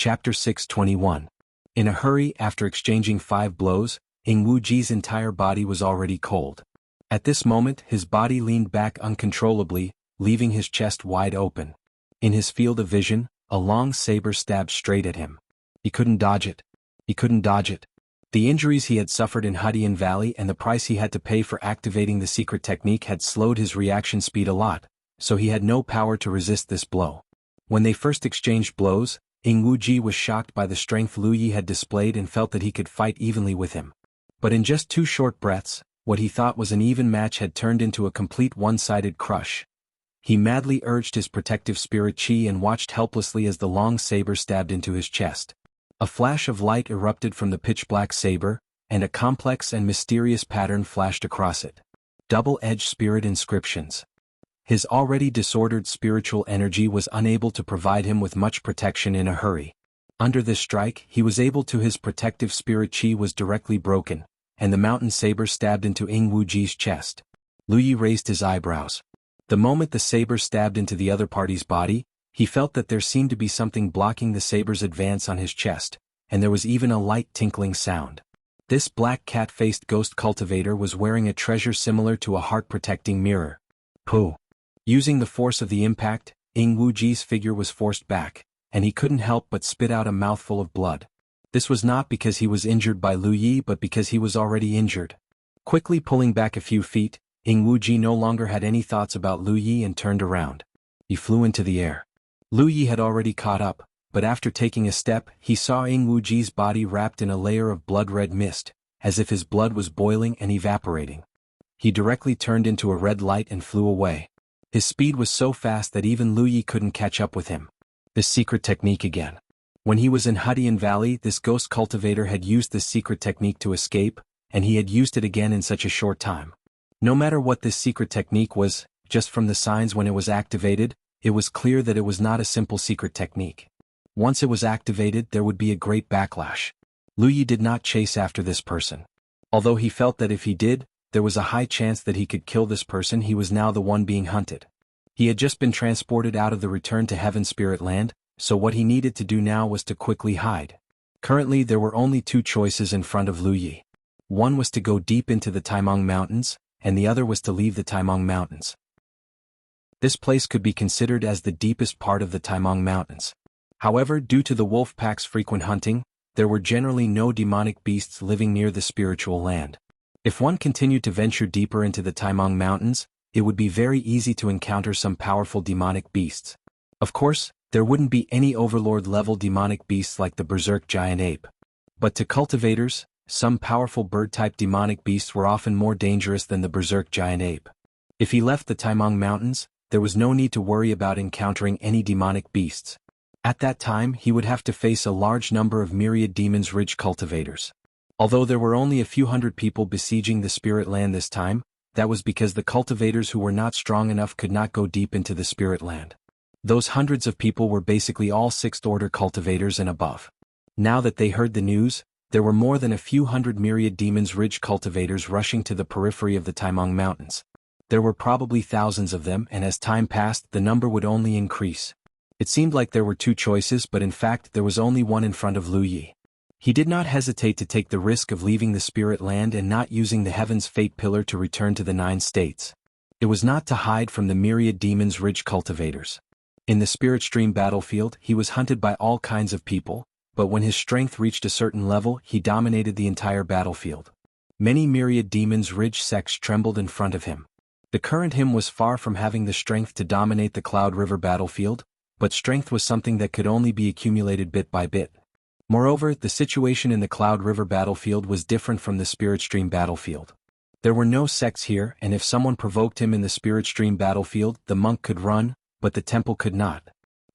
Chapter 621. In a hurry, after exchanging 5 blows, Ing Wuji's entire body was already cold. At this moment, his body leaned back uncontrollably, leaving his chest wide open. In his field of vision, a long saber stabbed straight at him. He couldn't dodge it. He couldn't dodge it. The injuries he had suffered in Hudian Valley and the price he had to pay for activating the secret technique had slowed his reaction speed a lot, so he had no power to resist this blow. When they first exchanged blows, Ing Wuji was shocked by the strength Lu Yi had displayed and felt that he could fight evenly with him. But in just 2 short breaths, what he thought was an even match had turned into a complete one-sided crush. He madly urged his protective spirit chi and watched helplessly as the long saber stabbed into his chest. A flash of light erupted from the pitch-black saber, and a complex and mysterious pattern flashed across it. Double-edged spirit inscriptions. His already disordered spiritual energy was unable to provide him with much protection in a hurry. Under this strike, his protective spirit chi was directly broken, and the mountain saber stabbed into Ing Wuji's chest. Lu Yi raised his eyebrows. The moment the saber stabbed into the other party's body, he felt that there seemed to be something blocking the saber's advance on his chest, and there was even a light tinkling sound. This black cat-faced ghost cultivator was wearing a treasure similar to a heart-protecting mirror. Pooh! Using the force of the impact, Ing Wuji's figure was forced back, and he couldn't help but spit out a mouthful of blood. This was not because he was injured by Lu Yi but because he was already injured. Quickly pulling back a few feet, Ing Wuji no longer had any thoughts about Lu Yi and turned around. He flew into the air. Lu Yi had already caught up, but after taking a step, he saw Ing Wuji's body wrapped in a layer of blood-red mist, as if his blood was boiling and evaporating. He directly turned into a red light and flew away. His speed was so fast that even Lu Yi couldn't catch up with him. This secret technique again. When he was in Hudian Valley, this ghost cultivator had used this secret technique to escape, and he had used it again in such a short time. No matter what this secret technique was, just from the signs when it was activated, it was clear that it was not a simple secret technique. Once it was activated, there would be a great backlash. Lu Yi did not chase after this person. Although he felt that if he did, there was a high chance that he could kill this person. He was now the one being hunted. He had just been transported out of the Return to Heaven Spirit Land, so what he needed to do now was to quickly hide. Currently there were only 2 choices in front of Lu Yi. One was to go deep into the Taimong Mountains, and the other was to leave the Taimong Mountains. This place could be considered as the deepest part of the Taimong Mountains. However, due to the wolf pack's frequent hunting, there were generally no demonic beasts living near the spiritual land. If one continued to venture deeper into the Taimong Mountains, it would be very easy to encounter some powerful demonic beasts. Of course, there wouldn't be any overlord-level demonic beasts like the berserk giant ape. But to cultivators, some powerful bird-type demonic beasts were often more dangerous than the berserk giant ape. If he left the Taimong Mountains, there was no need to worry about encountering any demonic beasts. At that time, he would have to face a large number of myriad demons ridge cultivators. Although there were only a few hundred people besieging the spirit land this time, that was because the cultivators who were not strong enough could not go deep into the spirit land. Those hundreds of people were basically all 6th order cultivators and above. Now that they heard the news, there were more than a few hundred myriad demons ridge cultivators rushing to the periphery of the Taimong Mountains. There were probably thousands of them, and as time passed the number would only increase. It seemed like there were 2 choices, but in fact there was only one in front of Lu Yi. He did not hesitate to take the risk of leaving the spirit land and not using the Heaven's Fate Pillar to return to the 9 states. It was not to hide from the myriad demons ridge cultivators. In the spirit stream battlefield, he was hunted by all kinds of people, but when his strength reached a certain level, he dominated the entire battlefield. Many myriad demons ridge sects trembled in front of him. The current him was far from having the strength to dominate the Cloud River battlefield, but strength was something that could only be accumulated bit by bit. Moreover, the situation in the Cloud River battlefield was different from the Spirit Stream battlefield. There were no sects here, and if someone provoked him in the Spirit Stream battlefield, the monk could run, but the temple could not.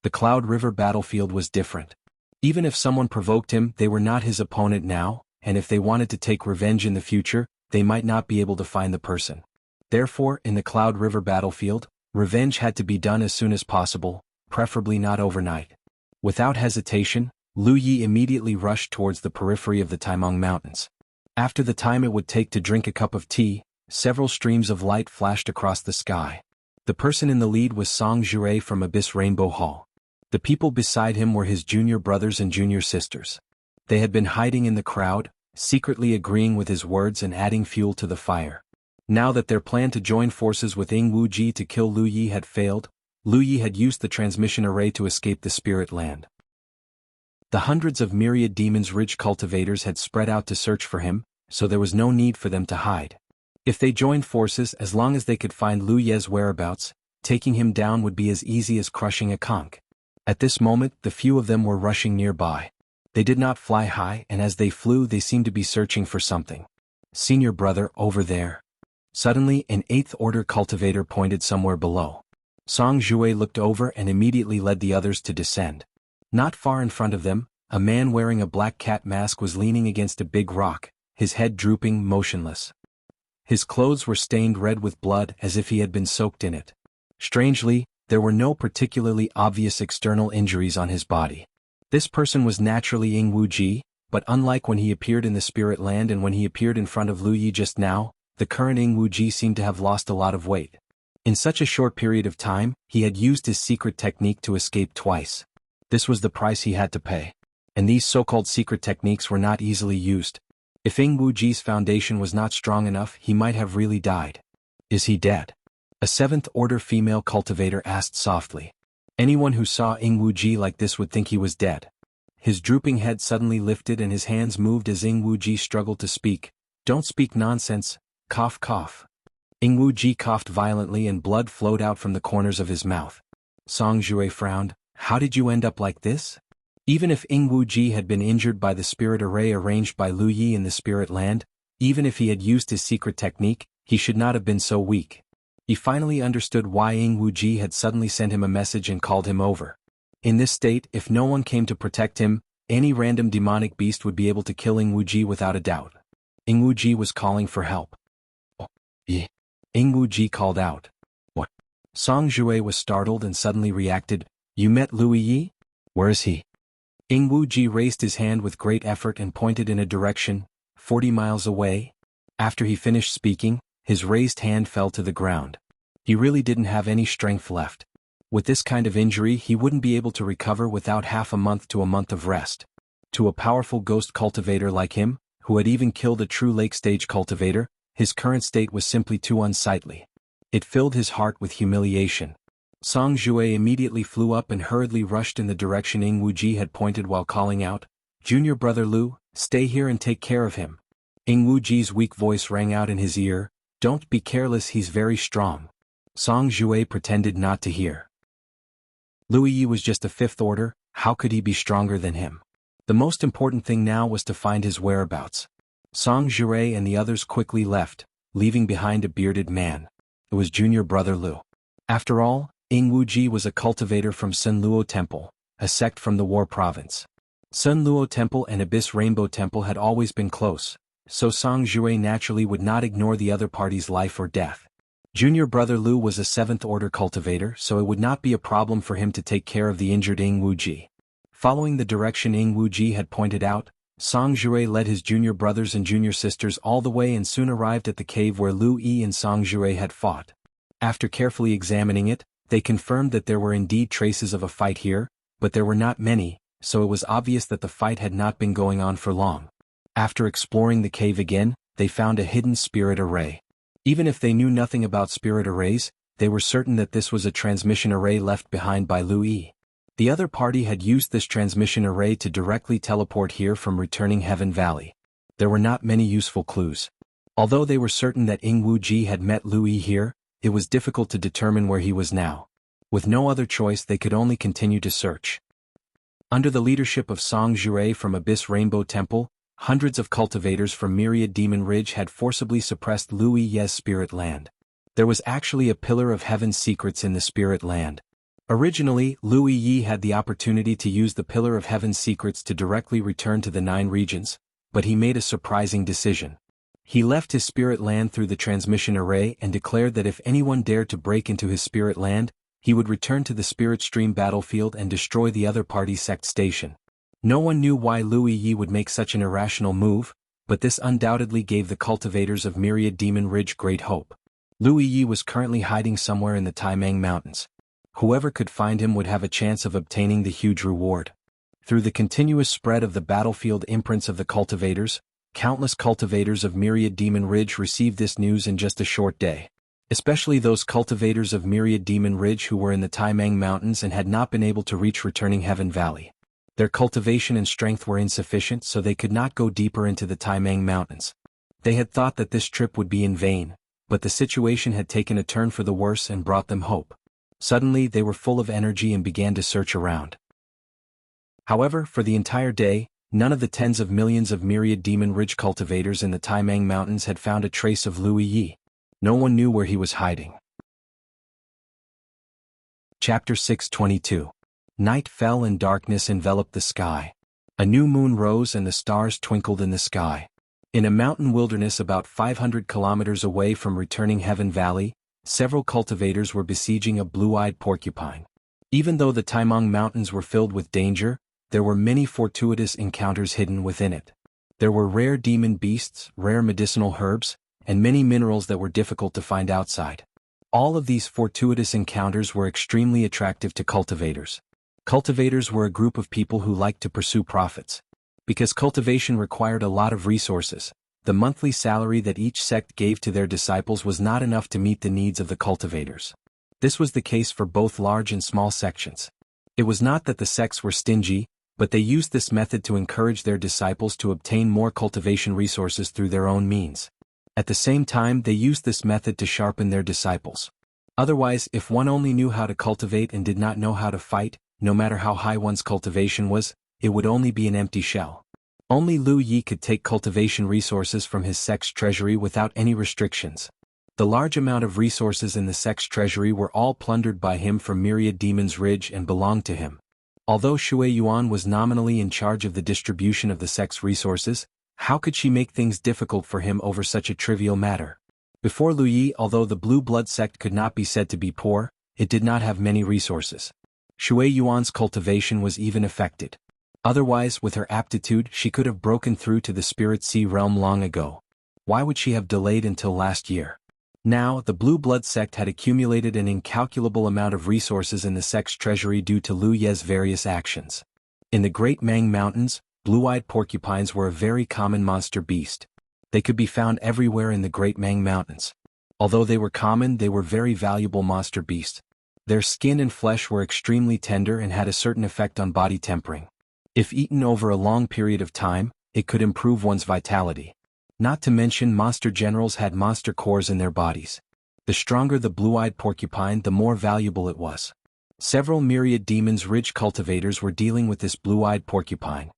The Cloud River battlefield was different. Even if someone provoked him, they were not his opponent now, and if they wanted to take revenge in the future, they might not be able to find the person. Therefore, in the Cloud River battlefield, revenge had to be done as soon as possible, preferably not overnight. Without hesitation, Lu Yi immediately rushed towards the periphery of the Taimong Mountains. After the time it would take to drink a cup of tea, several streams of light flashed across the sky. The person in the lead was Song Jure from Abyss Rainbow Hall. The people beside him were his junior brothers and junior sisters. They had been hiding in the crowd, secretly agreeing with his words and adding fuel to the fire. Now that their plan to join forces with Wuxia to kill Lu Yi had failed, Lu Yi had used the transmission array to escape the spirit land. The hundreds of myriad demons ridge cultivators had spread out to search for him, so there was no need for them to hide. If they joined forces, as long as they could find Lu Yi's whereabouts, taking him down would be as easy as crushing a conch. At this moment, the few of them were rushing nearby. They did not fly high, and as they flew they seemed to be searching for something. "Senior brother, over there." Suddenly, an 8th order cultivator pointed somewhere below. Song Jue looked over and immediately led the others to descend. Not far in front of them, a man wearing a black cat mask was leaning against a big rock, his head drooping, motionless. His clothes were stained red with blood as if he had been soaked in it. Strangely, there were no particularly obvious external injuries on his body. This person was naturally Wuxia, but unlike when he appeared in the spirit land and when he appeared in front of Lu Yi just now, the current Wuxia seemed to have lost a lot of weight. In such a short period of time, he had used his secret technique to escape twice. This was the price he had to pay. And these so-called secret techniques were not easily used. If Wuxia's foundation was not strong enough, he might have really died. "Is he dead?" a 7th order female cultivator asked softly. Anyone who saw Wuxia like this would think he was dead. His drooping head suddenly lifted and his hands moved as Wuxia struggled to speak. "Don't speak nonsense, cough cough." Wuxia coughed violently and blood flowed out from the corners of his mouth. Song Jue frowned. "How did you end up like this?" Even if Wuxia had been injured by the spirit array arranged by Lu Yi in the spirit land, even if he had used his secret technique, he should not have been so weak. He finally understood why Wuxia had suddenly sent him a message and called him over. In this state, if no one came to protect him, any random demonic beast would be able to kill Wuxia without a doubt. Wuxia was calling for help. "Oh, yeah." Wuxia called out. "What?" Song Jue was startled and suddenly reacted. "You met Lu Yi? Where is he?" Wuxia raised his hand with great effort and pointed in a direction, 40 miles away. After he finished speaking, his raised hand fell to the ground. He really didn't have any strength left. With this kind of injury, he wouldn't be able to recover without half a month to a month of rest. To a powerful ghost cultivator like him, who had even killed a true lake-stage cultivator, his current state was simply too unsightly. It filled his heart with humiliation. Song Jue immediately flew up and hurriedly rushed in the direction Wuxia had pointed while calling out, "Junior brother Lu, stay here and take care of him." Wuxia's weak voice rang out in his ear, "Don't be careless, he's very strong." Song Jue pretended not to hear. Lu Yi was just a 5th order, how could he be stronger than him? The most important thing now was to find his whereabouts. Song Jue and the others quickly left, leaving behind a bearded man. It was junior brother Lu. After all, Wuxia was a cultivator from Sun Luo Temple, a sect from the War Province. Sun Luo Temple and Abyss Rainbow Temple had always been close, so Song Jue naturally would not ignore the other party's life or death. Junior brother Lu was a 7th order cultivator, so it would not be a problem for him to take care of the injured Wuxia. Following the direction Wuxia had pointed out, Song Jue led his junior brothers and junior sisters all the way and soon arrived at the cave where Lu Yi and Song Jue had fought. After carefully examining it, they confirmed that there were indeed traces of a fight here, but there were not many, so it was obvious that the fight had not been going on for long. After exploring the cave again, they found a hidden spirit array. Even if they knew nothing about spirit arrays, they were certain that this was a transmission array left behind by Lu Yi. The other party had used this transmission array to directly teleport here from returning Heaven Valley. There were not many useful clues. Although they were certain that Wuxia had met Lu Yi here, it was difficult to determine where he was now. With no other choice, they could only continue to search. Under the leadership of Song Jue from Abyss Rainbow Temple, hundreds of cultivators from Myriad Demon Ridge had forcibly suppressed Lu Yi's spirit land. There was actually a pillar of heaven's secrets in the spirit land. Originally, Lu Yi had the opportunity to use the pillar of heaven's secrets to directly return to the 9 regions, but he made a surprising decision. He left his spirit land through the transmission array and declared that if anyone dared to break into his spirit land, he would return to the spirit stream battlefield and destroy the other party's sect station. No one knew why Lu Yi would make such an irrational move, but this undoubtedly gave the cultivators of Myriad Demon Ridge great hope. Lu Yi was currently hiding somewhere in the Taimang Mountains. Whoever could find him would have a chance of obtaining the huge reward. Through the continuous spread of the battlefield imprints of the cultivators, countless cultivators of Myriad Demon Ridge received this news in just a short day. Especially those cultivators of Myriad Demon Ridge who were in the Taimang Mountains and had not been able to reach Returning Heaven Valley. Their cultivation and strength were insufficient, so they could not go deeper into the Taimang Mountains. They had thought that this trip would be in vain, but the situation had taken a turn for the worse and brought them hope. Suddenly they were full of energy and began to search around. However, for the entire day, none of the tens of millions of Myriad Demon Ridge cultivators in the Taimang Mountains had found a trace of Lu Yi. No one knew where he was hiding. Chapter 622. Night fell and darkness enveloped the sky. A new moon rose and the stars twinkled in the sky. In a mountain wilderness about 500 kilometers away from Returning Heaven Valley, several cultivators were besieging a blue-eyed porcupine. Even though the Taimang Mountains were filled with danger, there were many fortuitous encounters hidden within it. There were rare demon beasts, rare medicinal herbs, and many minerals that were difficult to find outside. All of these fortuitous encounters were extremely attractive to cultivators. Cultivators were a group of people who liked to pursue profits. Because cultivation required a lot of resources, the monthly salary that each sect gave to their disciples was not enough to meet the needs of the cultivators. This was the case for both large and small sections. It was not that the sects were stingy, but they used this method to encourage their disciples to obtain more cultivation resources through their own means. At the same time, they used this method to sharpen their disciples. Otherwise, if one only knew how to cultivate and did not know how to fight, no matter how high one's cultivation was, it would only be an empty shell. Only Lu Yi could take cultivation resources from his sect's treasury without any restrictions. The large amount of resources in the sect's treasury were all plundered by him from Myriad Demon's Ridge and belonged to him. Although Shui Yuan was nominally in charge of the distribution of the sect's resources, how could she make things difficult for him over such a trivial matter? Before Lu Yi, although the Blue Blood sect could not be said to be poor, it did not have many resources. Shui Yuan's cultivation was even affected. Otherwise, with her aptitude, she could have broken through to the Spirit Sea realm long ago. Why would she have delayed until last year? Now, the Blue Blood sect had accumulated an incalculable amount of resources in the sect's treasury due to Lu Ye's various actions. In the Great Mang Mountains, blue-eyed porcupines were a very common monster beast. They could be found everywhere in the Great Mang Mountains. Although they were common, they were very valuable monster beasts. Their skin and flesh were extremely tender and had a certain effect on body tempering. If eaten over a long period of time, it could improve one's vitality. Not to mention monster generals had monster cores in their bodies. The stronger the blue-eyed porcupine, the more valuable it was. Several Myriad Demons Ridge cultivators were dealing with this blue-eyed porcupine.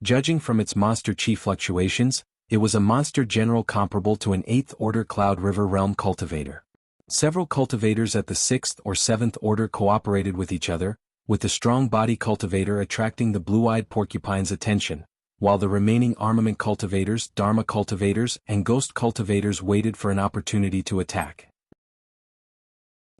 Judging from its monster chi fluctuations, it was a monster general comparable to an 8th order Cloud River realm cultivator. Several cultivators at the 6th or 7th order cooperated with each other, with the strong body cultivator attracting the blue-eyed porcupine's attention, while the remaining armament cultivators, Dharma cultivators, and ghost cultivators waited for an opportunity to attack.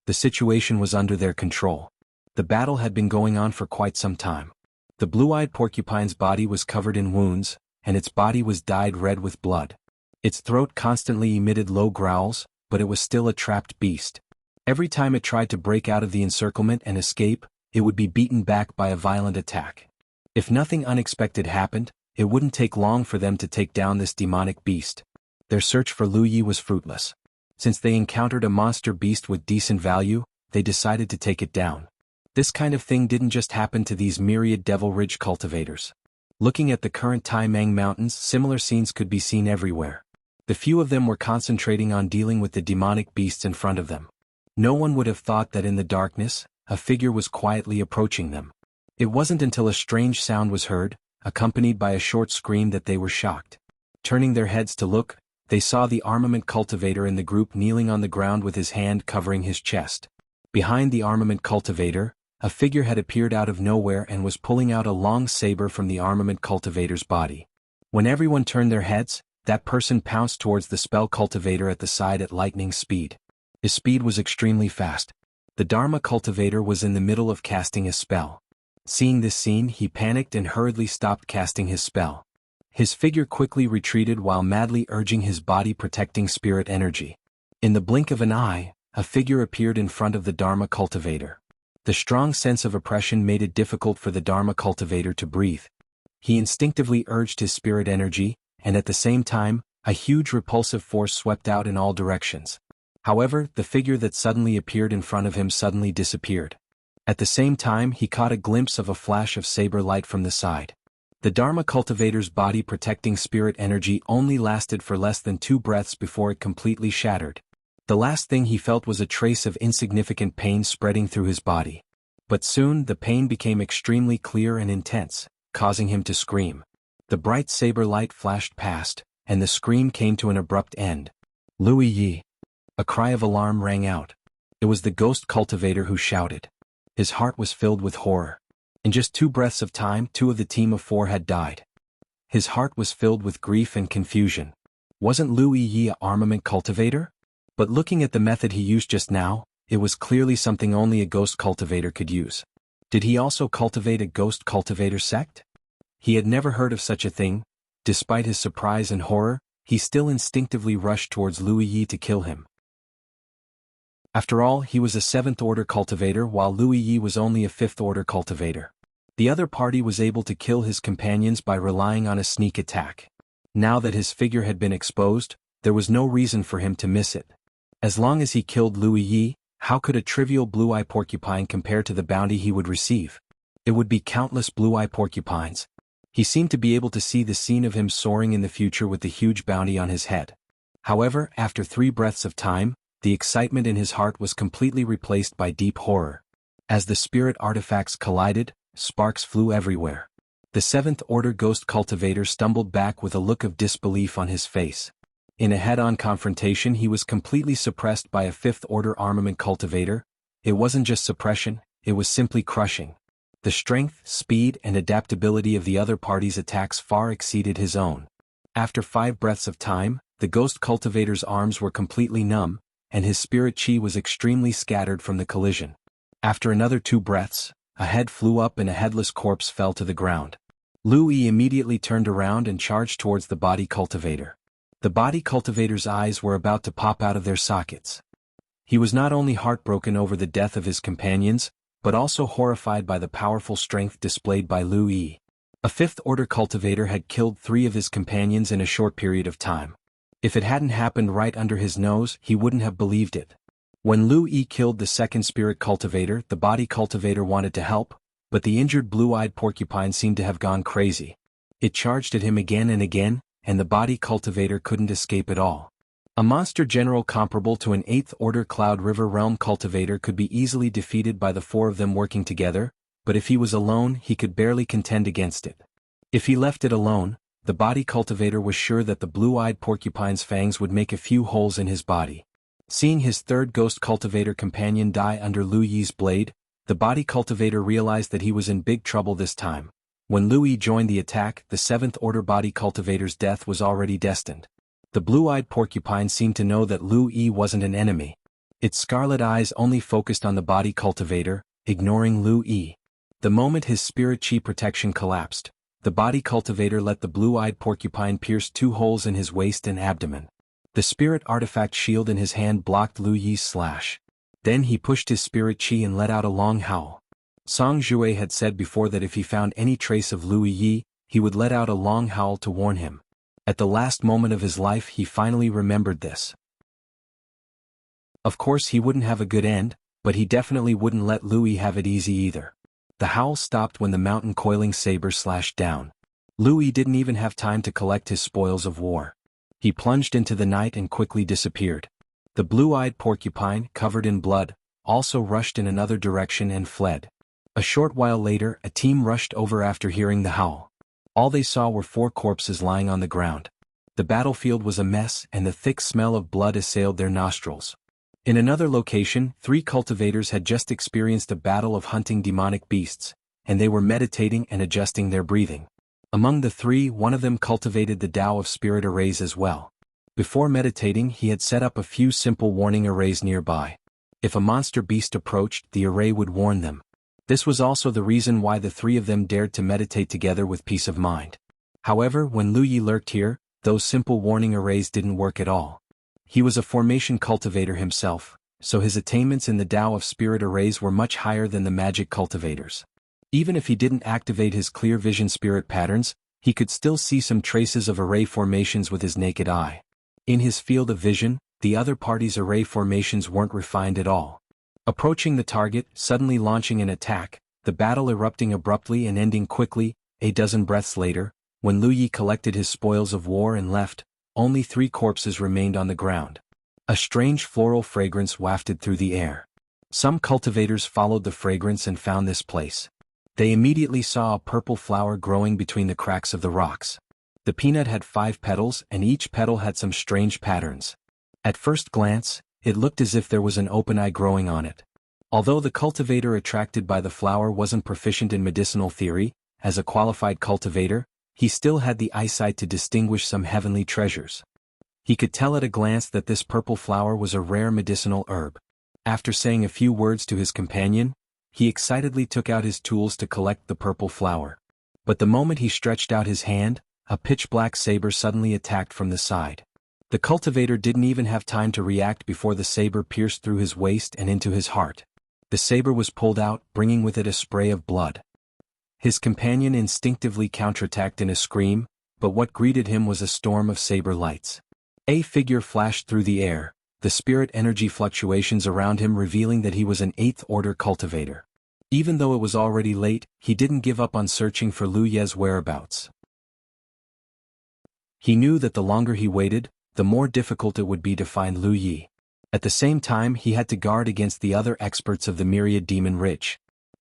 The situation was under their control. The battle had been going on for quite some time. The blue-eyed porcupine's body was covered in wounds, and its body was dyed red with blood. Its throat constantly emitted low growls, but it was still a trapped beast. Every time it tried to break out of the encirclement and escape, it would be beaten back by a violent attack. If nothing unexpected happened, it wouldn't take long for them to take down this demonic beast. Their search for Lu Yi was fruitless. Since they encountered a monster beast with decent value, they decided to take it down. This kind of thing didn't just happen to these Myriad Devil Ridge cultivators. Looking at the current Taimang Mountains, similar scenes could be seen everywhere. The few of them were concentrating on dealing with the demonic beasts in front of them. No one would have thought that in the darkness, a figure was quietly approaching them. It wasn't until a strange sound was heard, accompanied by a short scream, that they were shocked. Turning their heads to look, they saw the armament cultivator in the group kneeling on the ground with his hand covering his chest. Behind the armament cultivator, a figure had appeared out of nowhere and was pulling out a long saber from the armament cultivator's body. When everyone turned their heads, that person pounced towards the spell cultivator at the side at lightning speed. His speed was extremely fast. The Dharma cultivator was in the middle of casting a spell. Seeing this scene, he panicked and hurriedly stopped casting his spell. His figure quickly retreated while madly urging his body, protecting spirit energy. In the blink of an eye, a figure appeared in front of the Dharma cultivator. The strong sense of oppression made it difficult for the Dharma cultivator to breathe. He instinctively urged his spirit energy, and at the same time, a huge repulsive force swept out in all directions. However, the figure that suddenly appeared in front of him suddenly disappeared. At the same time, he caught a glimpse of a flash of saber light from the side. The Dharma cultivator's body protecting spirit energy only lasted for less than 2 breaths before it completely shattered. The last thing he felt was a trace of insignificant pain spreading through his body. But soon the pain became extremely clear and intense, causing him to scream. The bright saber light flashed past, and the scream came to an abrupt end. "Louis Yi!" A cry of alarm rang out. It was the ghost cultivator who shouted. His heart was filled with horror. In just 2 breaths of time, 2 of the team of 4 had died. His heart was filled with grief and confusion. Wasn't Louis Yi an armament cultivator? But looking at the method he used just now, it was clearly something only a ghost cultivator could use. Did he also cultivate a ghost cultivator sect? He had never heard of such a thing. Despite his surprise and horror, he still instinctively rushed towards Louis Yi to kill him. After all, he was a 7th-order cultivator while Louis Yi was only a 5th-order cultivator. The other party was able to kill his companions by relying on a sneak attack. Now that his figure had been exposed, there was no reason for him to miss it. As long as he killed Louis Yi, how could a trivial blue-eye porcupine compare to the bounty he would receive? It would be countless blue-eye porcupines. He seemed to be able to see the scene of him soaring in the future with the huge bounty on his head. However, after 3 breaths of time, the excitement in his heart was completely replaced by deep horror. As the spirit artifacts collided, sparks flew everywhere. The 7th-order ghost cultivator stumbled back with a look of disbelief on his face. In a head-on confrontation he was completely suppressed by a 5th-order armament cultivator. It wasn't just suppression, it was simply crushing. The strength, speed, and adaptability of the other party's attacks far exceeded his own. After 5 breaths of time, the ghost cultivator's arms were completely numb, and his spirit chi was extremely scattered from the collision. After another 2 breaths, a head flew up and a headless corpse fell to the ground. Louis immediately turned around and charged towards the body cultivator. The body cultivator's eyes were about to pop out of their sockets. He was not only heartbroken over the death of his companions, but also horrified by the powerful strength displayed by Louis. A 5th-order cultivator had killed 3 of his companions in a short period of time. If it hadn't happened right under his nose, he wouldn't have believed it. When Louis killed the 2nd spirit cultivator, the body cultivator wanted to help, but the injured blue-eyed porcupine seemed to have gone crazy. It charged at him again and again, and the body cultivator couldn't escape at all. A monster general comparable to an 8th-order Cloud River Realm cultivator could be easily defeated by the 4 of them working together, but if he was alone he could barely contend against it. If he left it alone, the body cultivator was sure that the blue-eyed porcupine's fangs would make a few holes in his body. Seeing his 3rd ghost cultivator companion die under Louis's blade, the body cultivator realized that he was in big trouble this time. When Louis joined the attack, the 7th-order body cultivator's death was already destined. The blue-eyed porcupine seemed to know that Louis wasn't an enemy. Its scarlet eyes only focused on the body cultivator, ignoring Louis. The moment his spirit chi protection collapsed, the body cultivator let the blue-eyed porcupine pierce 2 holes in his waist and abdomen. The spirit artifact shield in his hand blocked Louis's slash. Then he pushed his spirit chi and let out a long howl. Song Jue had said before that if he found any trace of Louis Yi, he would let out a long howl to warn him. At the last moment of his life he finally remembered this. Of course he wouldn't have a good end, but he definitely wouldn't let Louis have it easy either. The howl stopped when the mountain coiling saber slashed down. Louis didn't even have time to collect his spoils of war. He plunged into the night and quickly disappeared. The blue-eyed porcupine, covered in blood, also rushed in another direction and fled. A short while later, a team rushed over after hearing the howl. All they saw were 4 corpses lying on the ground. The battlefield was a mess and the thick smell of blood assailed their nostrils. In another location, 3 cultivators had just experienced a battle of hunting demonic beasts, and they were meditating and adjusting their breathing. Among the 3, one of them cultivated the Tao of Spirit arrays as well. Before meditating, he had set up a few simple warning arrays nearby. If a monster beast approached, the array would warn them. This was also the reason why the 3 of them dared to meditate together with peace of mind. However, when Louis lurked here, those simple warning arrays didn't work at all. He was a formation cultivator himself, so his attainments in the Tao of Spirit arrays were much higher than the magic cultivators. Even if he didn't activate his clear vision spirit patterns, he could still see some traces of array formations with his naked eye. In his field of vision, the other party's array formations weren't refined at all. Approaching the target, suddenly launching an attack, the battle erupting abruptly and ending quickly, a dozen breaths later, when Lu Yi collected his spoils of war and left, only 3 corpses remained on the ground. A strange floral fragrance wafted through the air. Some cultivators followed the fragrance and found this place. They immediately saw a purple flower growing between the cracks of the rocks. The peanut had 5 petals and each petal had some strange patterns. At first glance, it looked as if there was an open eye growing on it. Although the cultivator attracted by the flower wasn't proficient in medicinal theory, as a qualified cultivator, he still had the eyesight to distinguish some heavenly treasures. He could tell at a glance that this purple flower was a rare medicinal herb. After saying a few words to his companion, he excitedly took out his tools to collect the purple flower. But the moment he stretched out his hand, a pitch-black saber suddenly attacked from the side. The cultivator didn't even have time to react before the saber pierced through his waist and into his heart. The saber was pulled out, bringing with it a spray of blood. His companion instinctively counterattacked in a scream, but what greeted him was a storm of saber lights. A figure flashed through the air, the spirit energy fluctuations around him revealing that he was an 8th order cultivator. Even though it was already late, he didn't give up on searching for Lu Ye's whereabouts. He knew that the longer he waited, the more difficult it would be to find Lu Yi. At the same time he had to guard against the other experts of the myriad demon ridge.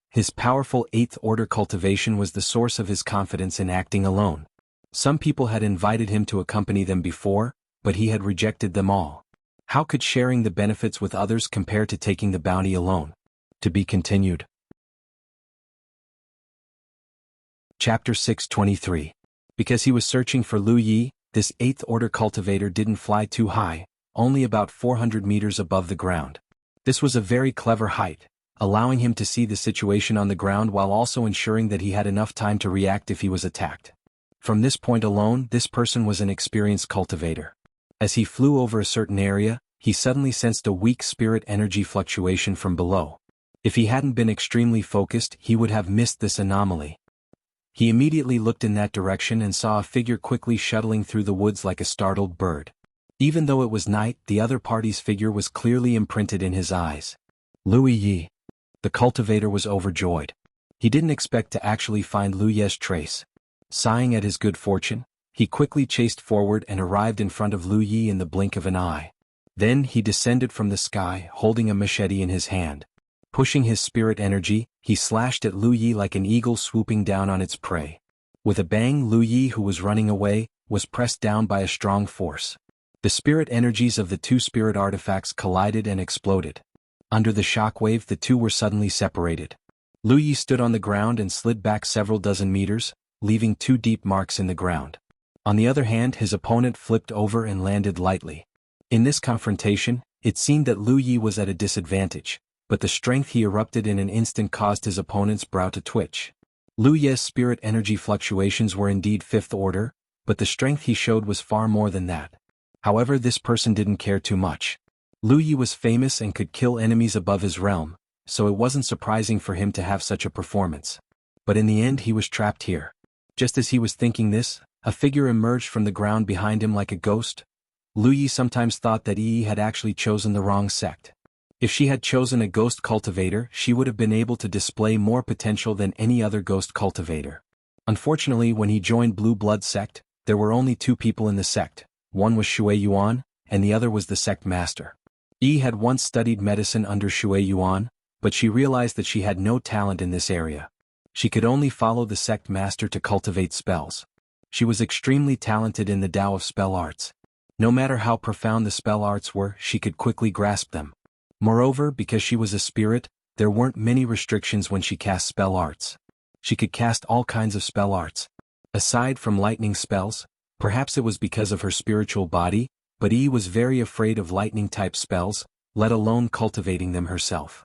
His powerful 8th order cultivation was the source of his confidence in acting alone. Some people had invited him to accompany them before, but he had rejected them all. How could sharing the benefits with others compare to taking the bounty alone? To be continued. Chapter 623. Because he was searching for Lu Yi, this 8th order cultivator didn't fly too high, only about 400 meters above the ground. This was a very clever height, allowing him to see the situation on the ground while also ensuring that he had enough time to react if he was attacked. From this point alone, this person was an experienced cultivator. As he flew over a certain area, he suddenly sensed a weak spirit energy fluctuation from below. If he hadn't been extremely focused, he would have missed this anomaly. He immediately looked in that direction and saw a figure quickly shuttling through the woods like a startled bird. Even though it was night, the other party's figure was clearly imprinted in his eyes. Lu Yi. The cultivator was overjoyed. He didn't expect to actually find Lu Ye's trace. Sighing at his good fortune, he quickly chased forward and arrived in front of Lu Yi in the blink of an eye. Then he descended from the sky, holding a machete in his hand. Pushing his spirit energy, he slashed at Lu Yi like an eagle swooping down on its prey. With a bang, Lu Yi, who was running away, was pressed down by a strong force. The spirit energies of the 2 spirit artifacts collided and exploded. Under the shockwave, the 2 were suddenly separated. Lu Yi stood on the ground and slid back several dozen meters, leaving 2 deep marks in the ground. On the other hand, his opponent flipped over and landed lightly. In this confrontation, it seemed that Lu Yi was at a disadvantage, but the strength he erupted in an instant caused his opponent's brow to twitch. Lu Ye's spirit energy fluctuations were indeed 5th order, but the strength he showed was far more than that. However, this person didn't care too much. Lu Yi was famous and could kill enemies above his realm, so it wasn't surprising for him to have such a performance. But in the end he was trapped here. Just as he was thinking this, a figure emerged from the ground behind him like a ghost. Lu Yi sometimes thought that Yi had actually chosen the wrong sect. If she had chosen a ghost cultivator, she would have been able to display more potential than any other ghost cultivator. Unfortunately, when he joined Blue Blood sect, there were only 2 people in the sect. One was Shui Yuan, and the other was the sect master. Yi had once studied medicine under Shui Yuan, but she realized that she had no talent in this area. She could only follow the sect master to cultivate spells. She was extremely talented in the Tao of spell arts. No matter how profound the spell arts were, she could quickly grasp them. Moreover, because she was a spirit, there weren't many restrictions when she cast spell arts. She could cast all kinds of spell arts. Aside from lightning spells, perhaps it was because of her spiritual body, but Yi was very afraid of lightning-type spells, let alone cultivating them herself.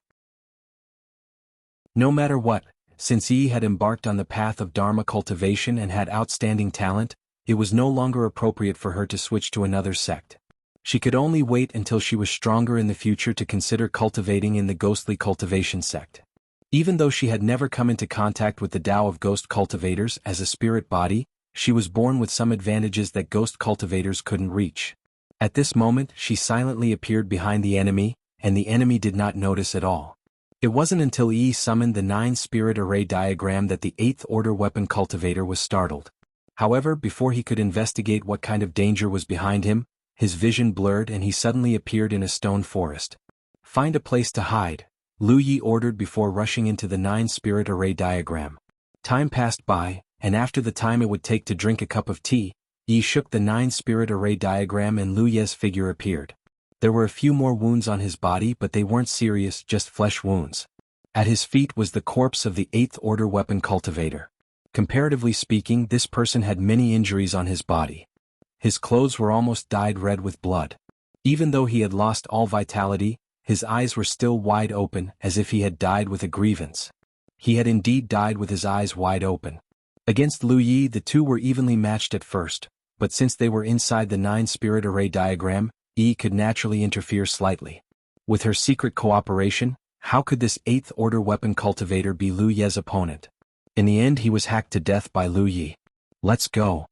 No matter what, since Yi had embarked on the path of Dharma cultivation and had outstanding talent, it was no longer appropriate for her to switch to another sect. She could only wait until she was stronger in the future to consider cultivating in the ghostly cultivation sect. Even though she had never come into contact with the Tao of ghost cultivators as a spirit body, she was born with some advantages that ghost cultivators couldn't reach. At this moment she silently appeared behind the enemy, and the enemy did not notice at all. It wasn't until Yi summoned the 9-spirit array diagram that the 8th order weapon cultivator was startled. However, before he could investigate what kind of danger was behind him, his vision blurred and he suddenly appeared in a stone forest. "Find a place to hide," Lu Yi ordered before rushing into the 9-spirit array diagram. Time passed by, and after the time it would take to drink a cup of tea, Yi shook the 9-spirit array diagram and Lu Ye's figure appeared. There were a few more wounds on his body, but they weren't serious, just flesh wounds. At his feet was the corpse of the 8th order weapon cultivator. Comparatively speaking, this person had many injuries on his body. His clothes were almost dyed red with blood. Even though he had lost all vitality, his eyes were still wide open, as if he had died with a grievance. He had indeed died with his eyes wide open. Against Lu Yi the two were evenly matched at first, but since they were inside the 9-spirit array diagram, Yi could naturally interfere slightly. With her secret cooperation, how could this 8th order weapon cultivator be Lu Ye's opponent? In the end he was hacked to death by Lu Yi. "Let's go,"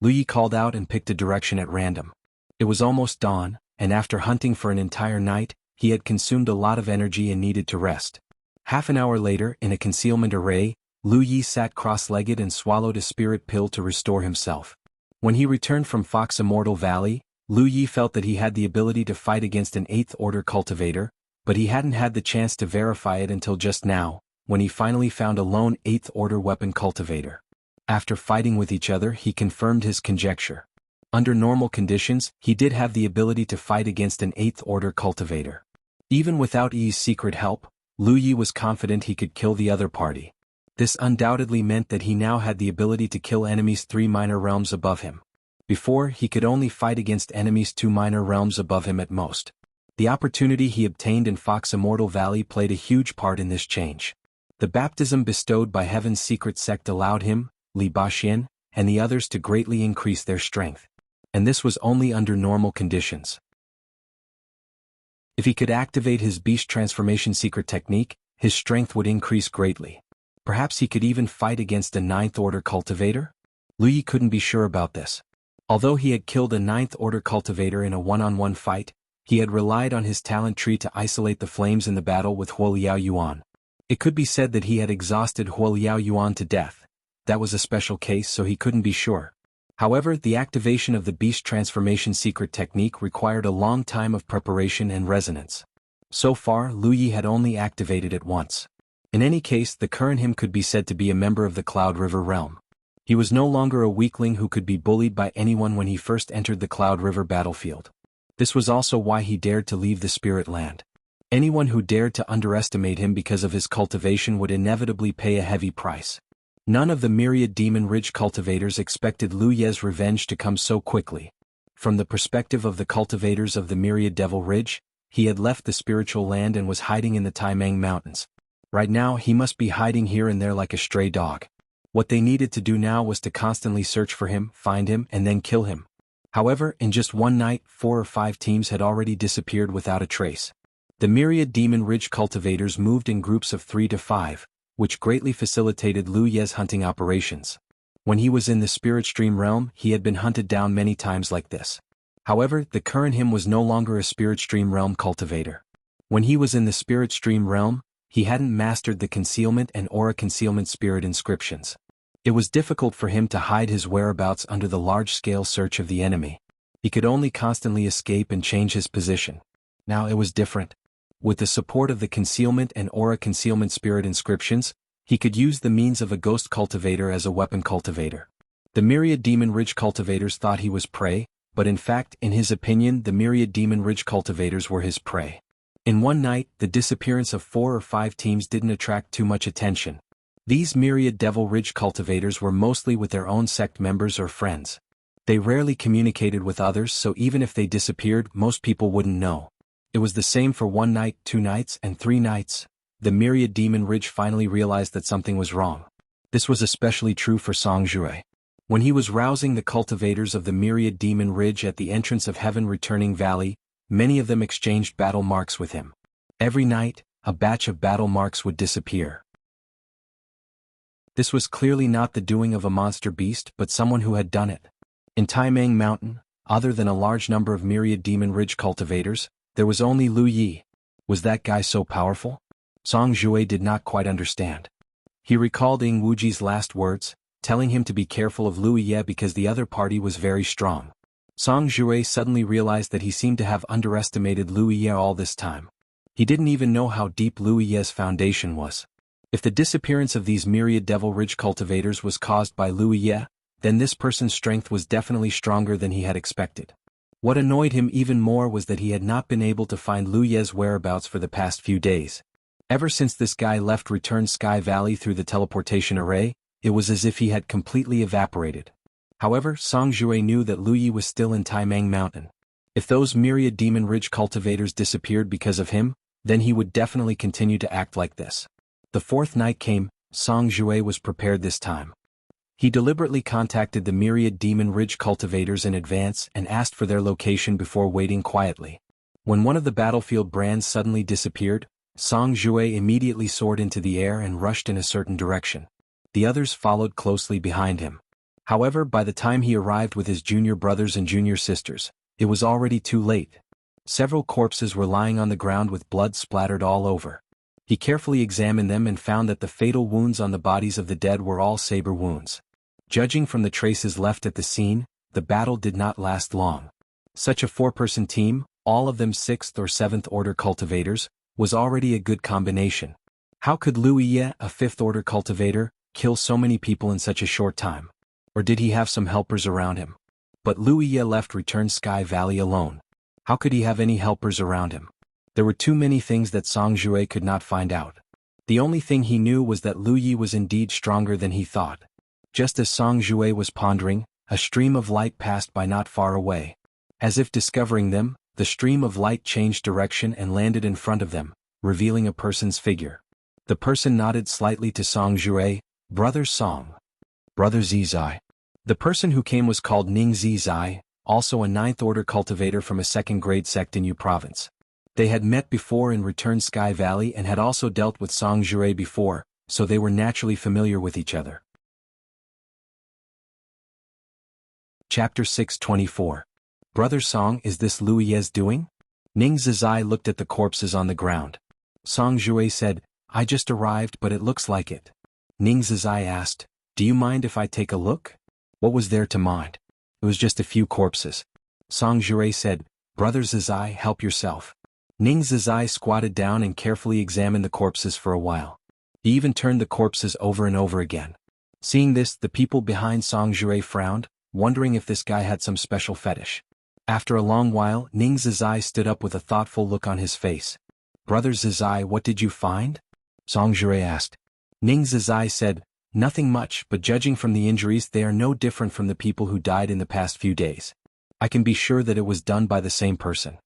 Lu Yi called out and picked a direction at random. It was almost dawn, and after hunting for an entire night, he had consumed a lot of energy and needed to rest. Half an hour later, in a concealment array, Lu Yi sat cross-legged and swallowed a spirit pill to restore himself. When he returned from Fox Immortal Valley, Lu Yi felt that he had the ability to fight against an 8th order cultivator, but he hadn't had the chance to verify it until just now, when he finally found a lone 8th order weapon cultivator. After fighting with each other, he confirmed his conjecture. Under normal conditions, he did have the ability to fight against an 8th order cultivator. Even without Yi's secret help, Lu Yi was confident he could kill the other party. This undoubtedly meant that he now had the ability to kill enemies 3 minor realms above him. Before, he could only fight against enemies 2 minor realms above him at most. The opportunity he obtained in Fox Immortal Valley played a huge part in this change. The baptism bestowed by Heaven's secret sect allowed him, Li Baxian, and the others to greatly increase their strength. And this was only under normal conditions. If he could activate his beast transformation secret technique, his strength would increase greatly. Perhaps he could even fight against a 9th order cultivator? Lu Yi couldn't be sure about this. Although he had killed a 9th order cultivator in a one-on-one fight, he had relied on his talent tree to isolate the flames in the battle with Huo Liao Yuan. It could be said that he had exhausted Huo Liao Yuan to death. That was a special case, so he couldn't be sure. However, the activation of the beast transformation secret technique required a long time of preparation and resonance. So far, Lu Yi had only activated it once. In any case, the current him could be said to be a member of the Cloud River realm. He was no longer a weakling who could be bullied by anyone when he first entered the Cloud River battlefield. This was also why he dared to leave the Spirit Land. Anyone who dared to underestimate him because of his cultivation would inevitably pay a heavy price. None of the myriad Demon Ridge cultivators expected Lu Ye's revenge to come so quickly. From the perspective of the cultivators of the myriad Devil Ridge, he had left the spiritual land and was hiding in the Taimang Mountains. Right now he must be hiding here and there like a stray dog. What they needed to do now was to constantly search for him, find him, and then kill him. However, in just one night, 4 or 5 teams had already disappeared without a trace. The myriad Demon Ridge cultivators moved in groups of 3 to 5, which greatly facilitated Lu Ye's hunting operations. When he was in the Spirit Stream realm, he had been hunted down many times like this. However, the current him was no longer a Spirit Stream realm cultivator. When he was in the Spirit Stream realm, he hadn't mastered the concealment and aura concealment spirit inscriptions. It was difficult for him to hide his whereabouts under the large-scale search of the enemy. He could only constantly escape and change his position. Now it was different. With the support of the concealment and aura concealment spirit inscriptions, he could use the means of a ghost cultivator as a weapon cultivator. The myriad Demon Ridge cultivators thought he was prey, but in fact, in his opinion, the myriad Demon Ridge cultivators were his prey. In one night, the disappearance of 4 or 5 teams didn't attract too much attention. These myriad Devil Ridge cultivators were mostly with their own sect members or friends. They rarely communicated with others, so even if they disappeared, most people wouldn't know. It was the same for 1 night, 2 nights, and 3 nights. The myriad Demon Ridge finally realized that something was wrong. This was especially true for Song Jue. When he was rousing the cultivators of the myriad demon ridge at the entrance of Heaven Returning Valley, many of them exchanged battle marks with him. Every night, a batch of battle marks would disappear. This was clearly not the doing of a monster beast but someone who had done it. In Taimang Mountain, other than a large number of myriad demon ridge cultivators, there was only Lu Yi. Was that guy so powerful? Song Jue did not quite understand. He recalled Ying Wuji's last words, telling him to be careful of Lu Yi because the other party was very strong. Song Jue suddenly realized that he seemed to have underestimated Lu Yi all this time. He didn't even know how deep Lu Yi's foundation was. If the disappearance of these myriad Devil Ridge cultivators was caused by Lu Yi, then this person's strength was definitely stronger than he had expected. What annoyed him even more was that he had not been able to find Lu Yi's whereabouts for the past few days. Ever since this guy left Return Sky Valley through the teleportation array, it was as if he had completely evaporated. However, Song Jue knew that Lu Yi was still in Taimang Mountain. If those myriad Demon Ridge cultivators disappeared because of him, then he would definitely continue to act like this. The fourth night came. Song Jue was prepared this time. He deliberately contacted the myriad Demon Ridge cultivators in advance and asked for their location before waiting quietly. When one of the battlefield brands suddenly disappeared, Song Jue immediately soared into the air and rushed in a certain direction. The others followed closely behind him. However, by the time he arrived with his junior brothers and junior sisters, it was already too late. Several corpses were lying on the ground with blood splattered all over. He carefully examined them and found that the fatal wounds on the bodies of the dead were all saber wounds. Judging from the traces left at the scene, the battle did not last long. Such a four-person team, all of them 6th or 7th order cultivators, was already a good combination. How could Lu Yi, a 5th order cultivator, kill so many people in such a short time? Or did he have some helpers around him? But Lu Yi left Return Sky Valley alone. How could he have any helpers around him? There were too many things that Song Jue could not find out. The only thing he knew was that Lu Yi was indeed stronger than he thought. Just as Song Jue was pondering, a stream of light passed by not far away. As if discovering them, the stream of light changed direction and landed in front of them, revealing a person's figure. The person nodded slightly to Song Jue. Brother Song. Brother Zizai. The person who came was called Ning Zizai, also a 9th order cultivator from a 2nd grade sect in Yu Province. They had met before in Return Sky Valley and had also dealt with Song Jue before, so they were naturally familiar with each other. Chapter 624. Brother Song, is this Lu Yi's doing? Ning Zizai looked at the corpses on the ground. Song Jue said, I just arrived but it looks like it. Ning Zizai asked, do you mind if I take a look? What was there to mind? It was just a few corpses. Song Jue said, Brother Zizai, help yourself. Ning Zizai squatted down and carefully examined the corpses for a while. He even turned the corpses over and over again. Seeing this, the people behind Song Jue frowned, wondering if this guy had some special fetish. After a long while, Ning Zizai stood up with a thoughtful look on his face. Brother Zizai, what did you find? Song Jue asked. Ning Zizai said, nothing much, but judging from the injuries they are no different from the people who died in the past few days. I can be sure that it was done by the same person.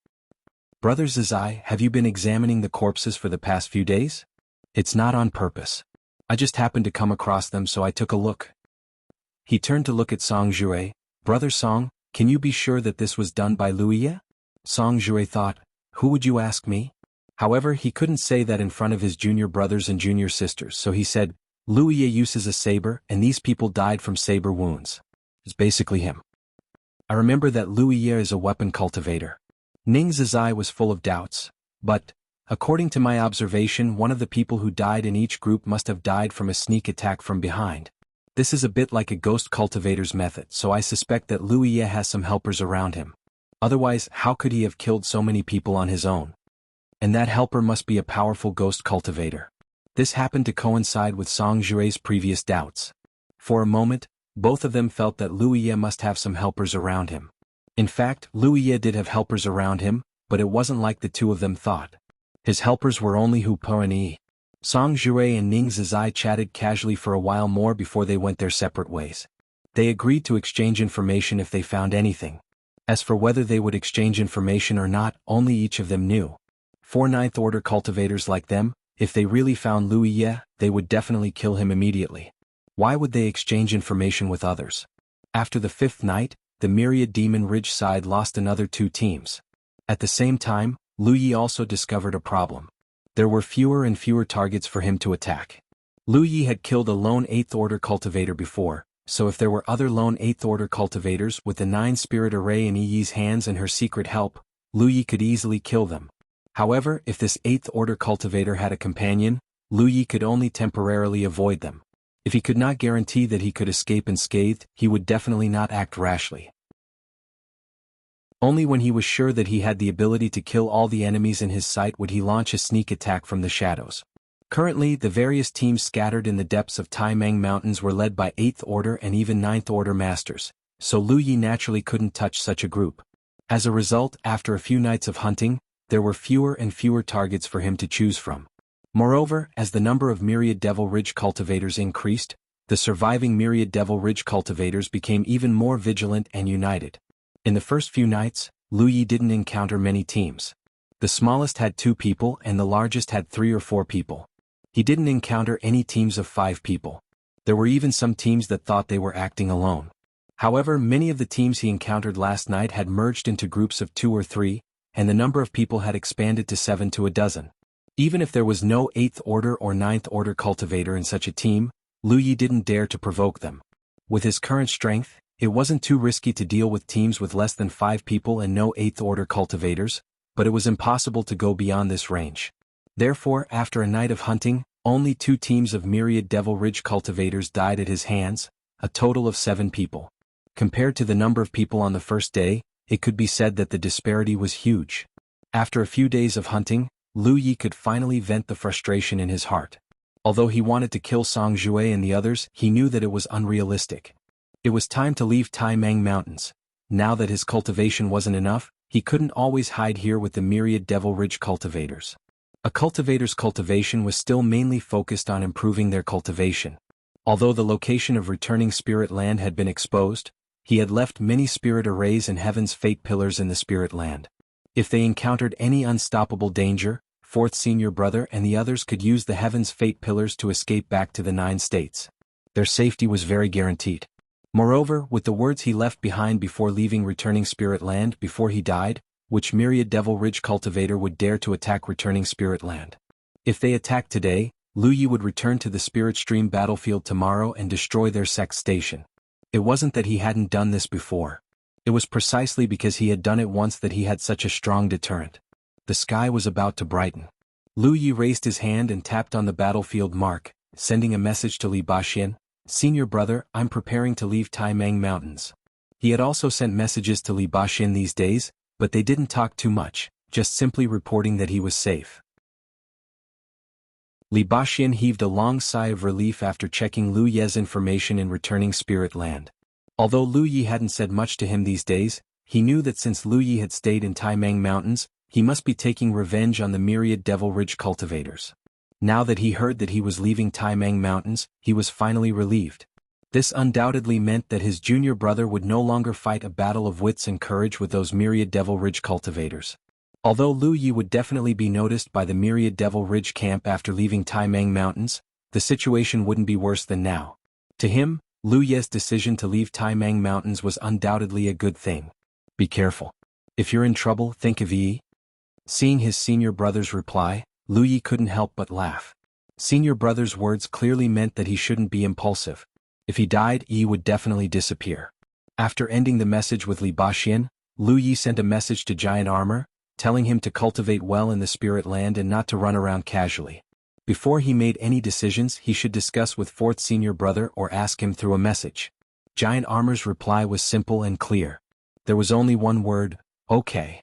Brother Zizai, have you been examining the corpses for the past few days? It's not on purpose. I just happened to come across them so I took a look. He turned to look at Song Jue. Brother Song, can you be sure that this was done by Lu Yi? Song Jue thought, who would you ask me? However, he couldn't say that in front of his junior brothers and junior sisters, so he said, Lu Yi uses a saber and these people died from saber wounds. It's basically him. I remember that Lu Yi is a weapon cultivator. Ning Zizai was full of doubts, but, according to my observation, one of the people who died in each group must have died from a sneak attack from behind. This is a bit like a ghost cultivator's method, so I suspect that Lu Yi has some helpers around him. Otherwise, how could he have killed so many people on his own? And that helper must be a powerful ghost cultivator. This happened to coincide with Song Jue's previous doubts. For a moment, both of them felt that Lu Yi must have some helpers around him. In fact, Lu Yi did have helpers around him, but it wasn't like the two of them thought. His helpers were only Hu Po and Yi. Song Jue and Ning Zizai chatted casually for a while more before they went their separate ways. They agreed to exchange information if they found anything. As for whether they would exchange information or not, only each of them knew. 4 9th order cultivators like them, if they really found Lu Yi, they would definitely kill him immediately. Why would they exchange information with others? After the fifth night, the Myriad Demon Ridge side lost another 2 teams. At the same time, Lu Yi also discovered a problem. There were fewer and fewer targets for him to attack. Lu Yi had killed a lone 8th Order cultivator before, so if there were other lone 8th Order cultivators with the 9 Spirit Array in Yi's hands and her secret help, Lu Yi could easily kill them. However, if this 8th Order cultivator had a companion, Lu Yi could only temporarily avoid them. If he could not guarantee that he could escape unscathed, he would definitely not act rashly. Only when he was sure that he had the ability to kill all the enemies in his sight would he launch a sneak attack from the shadows. Currently, the various teams scattered in the depths of Taimang Mountains were led by 8th Order and even 9th Order masters, so Lu Yi naturally couldn't touch such a group. As a result, after a few nights of hunting, there were fewer and fewer targets for him to choose from. Moreover, as the number of Myriad Devil Ridge cultivators increased, the surviving Myriad Devil Ridge cultivators became even more vigilant and united. In the first few nights, Lu Yi didn't encounter many teams. The smallest had 2 people and the largest had 3 or 4 people. He didn't encounter any teams of 5 people. There were even some teams that thought they were acting alone. However, many of the teams he encountered last night had merged into groups of 2 or 3, and the number of people had expanded to 7 to a dozen. Even if there was no 8th Order or 9th Order cultivator in such a team, Lu Yi didn't dare to provoke them. With his current strength, it wasn't too risky to deal with teams with less than 5 people and no 8th Order cultivators, but it was impossible to go beyond this range. Therefore, after a night of hunting, only 2 teams of Myriad Devil Ridge cultivators died at his hands, a total of 7 people. Compared to the number of people on the first day, it could be said that the disparity was huge. After a few days of hunting, Lu Yi could finally vent the frustration in his heart. Although he wanted to kill Song Jue and the others, he knew that it was unrealistic. It was time to leave Taimang Mountains. Now that his cultivation wasn't enough, he couldn't always hide here with the Myriad Devil Ridge cultivators. A cultivator's cultivation was still mainly focused on improving their cultivation. Although the location of returning Spirit Land had been exposed, he had left many Spirit Arrays and Heaven's Fate Pillars in the Spirit Land. If they encountered any unstoppable danger, 4th Senior Brother and the others could use the Heaven's Fate Pillars to escape back to the 9 states. Their safety was very guaranteed. Moreover, with the words he left behind before leaving returning Spirit Land before he died, which Myriad Devil Ridge cultivator would dare to attack returning Spirit Land? If they attacked today, Lu Yi would return to the Spirit Stream battlefield tomorrow and destroy their sect station. It wasn't that he hadn't done this before. It was precisely because he had done it once that he had such a strong deterrent. The sky was about to brighten. Lu Yi raised his hand and tapped on the battlefield mark, sending a message to Li Baxian, "Senior Brother, I'm preparing to leave Taimang Mountains." He had also sent messages to Li Baxian these days, but they didn't talk too much, just simply reporting that he was safe. Li Baxian heaved a long sigh of relief after checking Lu Ye's information in returning Spirit Land. Although Lu Yi hadn't said much to him these days, he knew that since Lu Yi had stayed in Taimang Mountains, he must be taking revenge on the Myriad Devil Ridge cultivators. Now that he heard that he was leaving Taimang Mountains, he was finally relieved. This undoubtedly meant that his junior brother would no longer fight a battle of wits and courage with those Myriad Devil Ridge cultivators. Although Lu Yi would definitely be noticed by the Myriad Devil Ridge camp after leaving Taimang Mountains, the situation wouldn't be worse than now. To him, Lu Ye's decision to leave Taimang Mountains was undoubtedly a good thing. Be careful. If you're in trouble, think of Yi. Seeing his senior brother's reply, Lu Yi couldn't help but laugh. Senior brother's words clearly meant that he shouldn't be impulsive. If he died, Yi would definitely disappear. After ending the message with Li Baxian, Lu Yi sent a message to Giant Armor, telling him to cultivate well in the Spirit Land and not to run around casually. Before he made any decisions, he should discuss with 4th Senior Brother or ask him through a message. Giant Armor's reply was simple and clear. There was only one word: okay.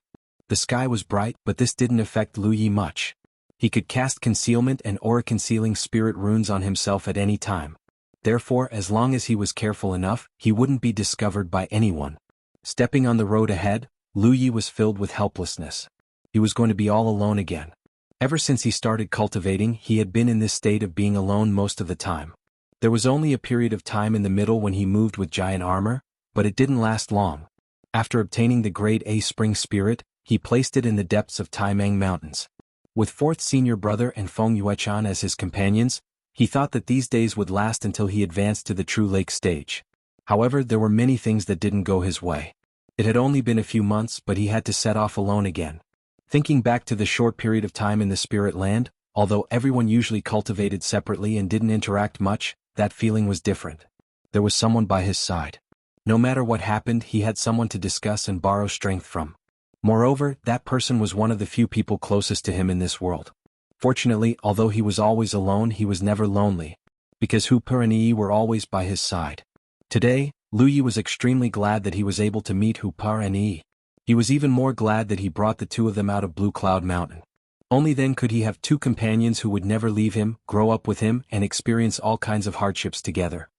The sky was bright, but this didn't affect Lu Yi much. He could cast concealment and aura-concealing spirit runes on himself at any time. Therefore, as long as he was careful enough, he wouldn't be discovered by anyone. Stepping on the road ahead, Lu Yi was filled with helplessness. He was going to be all alone again. Ever since he started cultivating, he had been in this state of being alone most of the time. There was only a period of time in the middle when he moved with Giant Armor, but it didn't last long. After obtaining the Grade A Spring Spirit, he placed it in the depths of Taimang Mountains. With 4th Senior Brother and Feng Yuechan as his companions, he thought that these days would last until he advanced to the True Lake stage. However, there were many things that didn't go his way. It had only been a few months, but he had to set off alone again. Thinking back to the short period of time in the spirit land, although everyone usually cultivated separately and didn't interact much, that feeling was different. There was someone by his side. No matter what happened, he had someone to discuss and borrow strength from. Moreover, that person was one of the few people closest to him in this world. Fortunately, although he was always alone, he was never lonely, because Hooper and Yi were always by his side. Today, Lu Yi was extremely glad that he was able to meet Hooper and Yi. He was even more glad that he brought the two of them out of Blue Cloud Mountain. Only then could he have two companions who would never leave him, grow up with him, and experience all kinds of hardships together.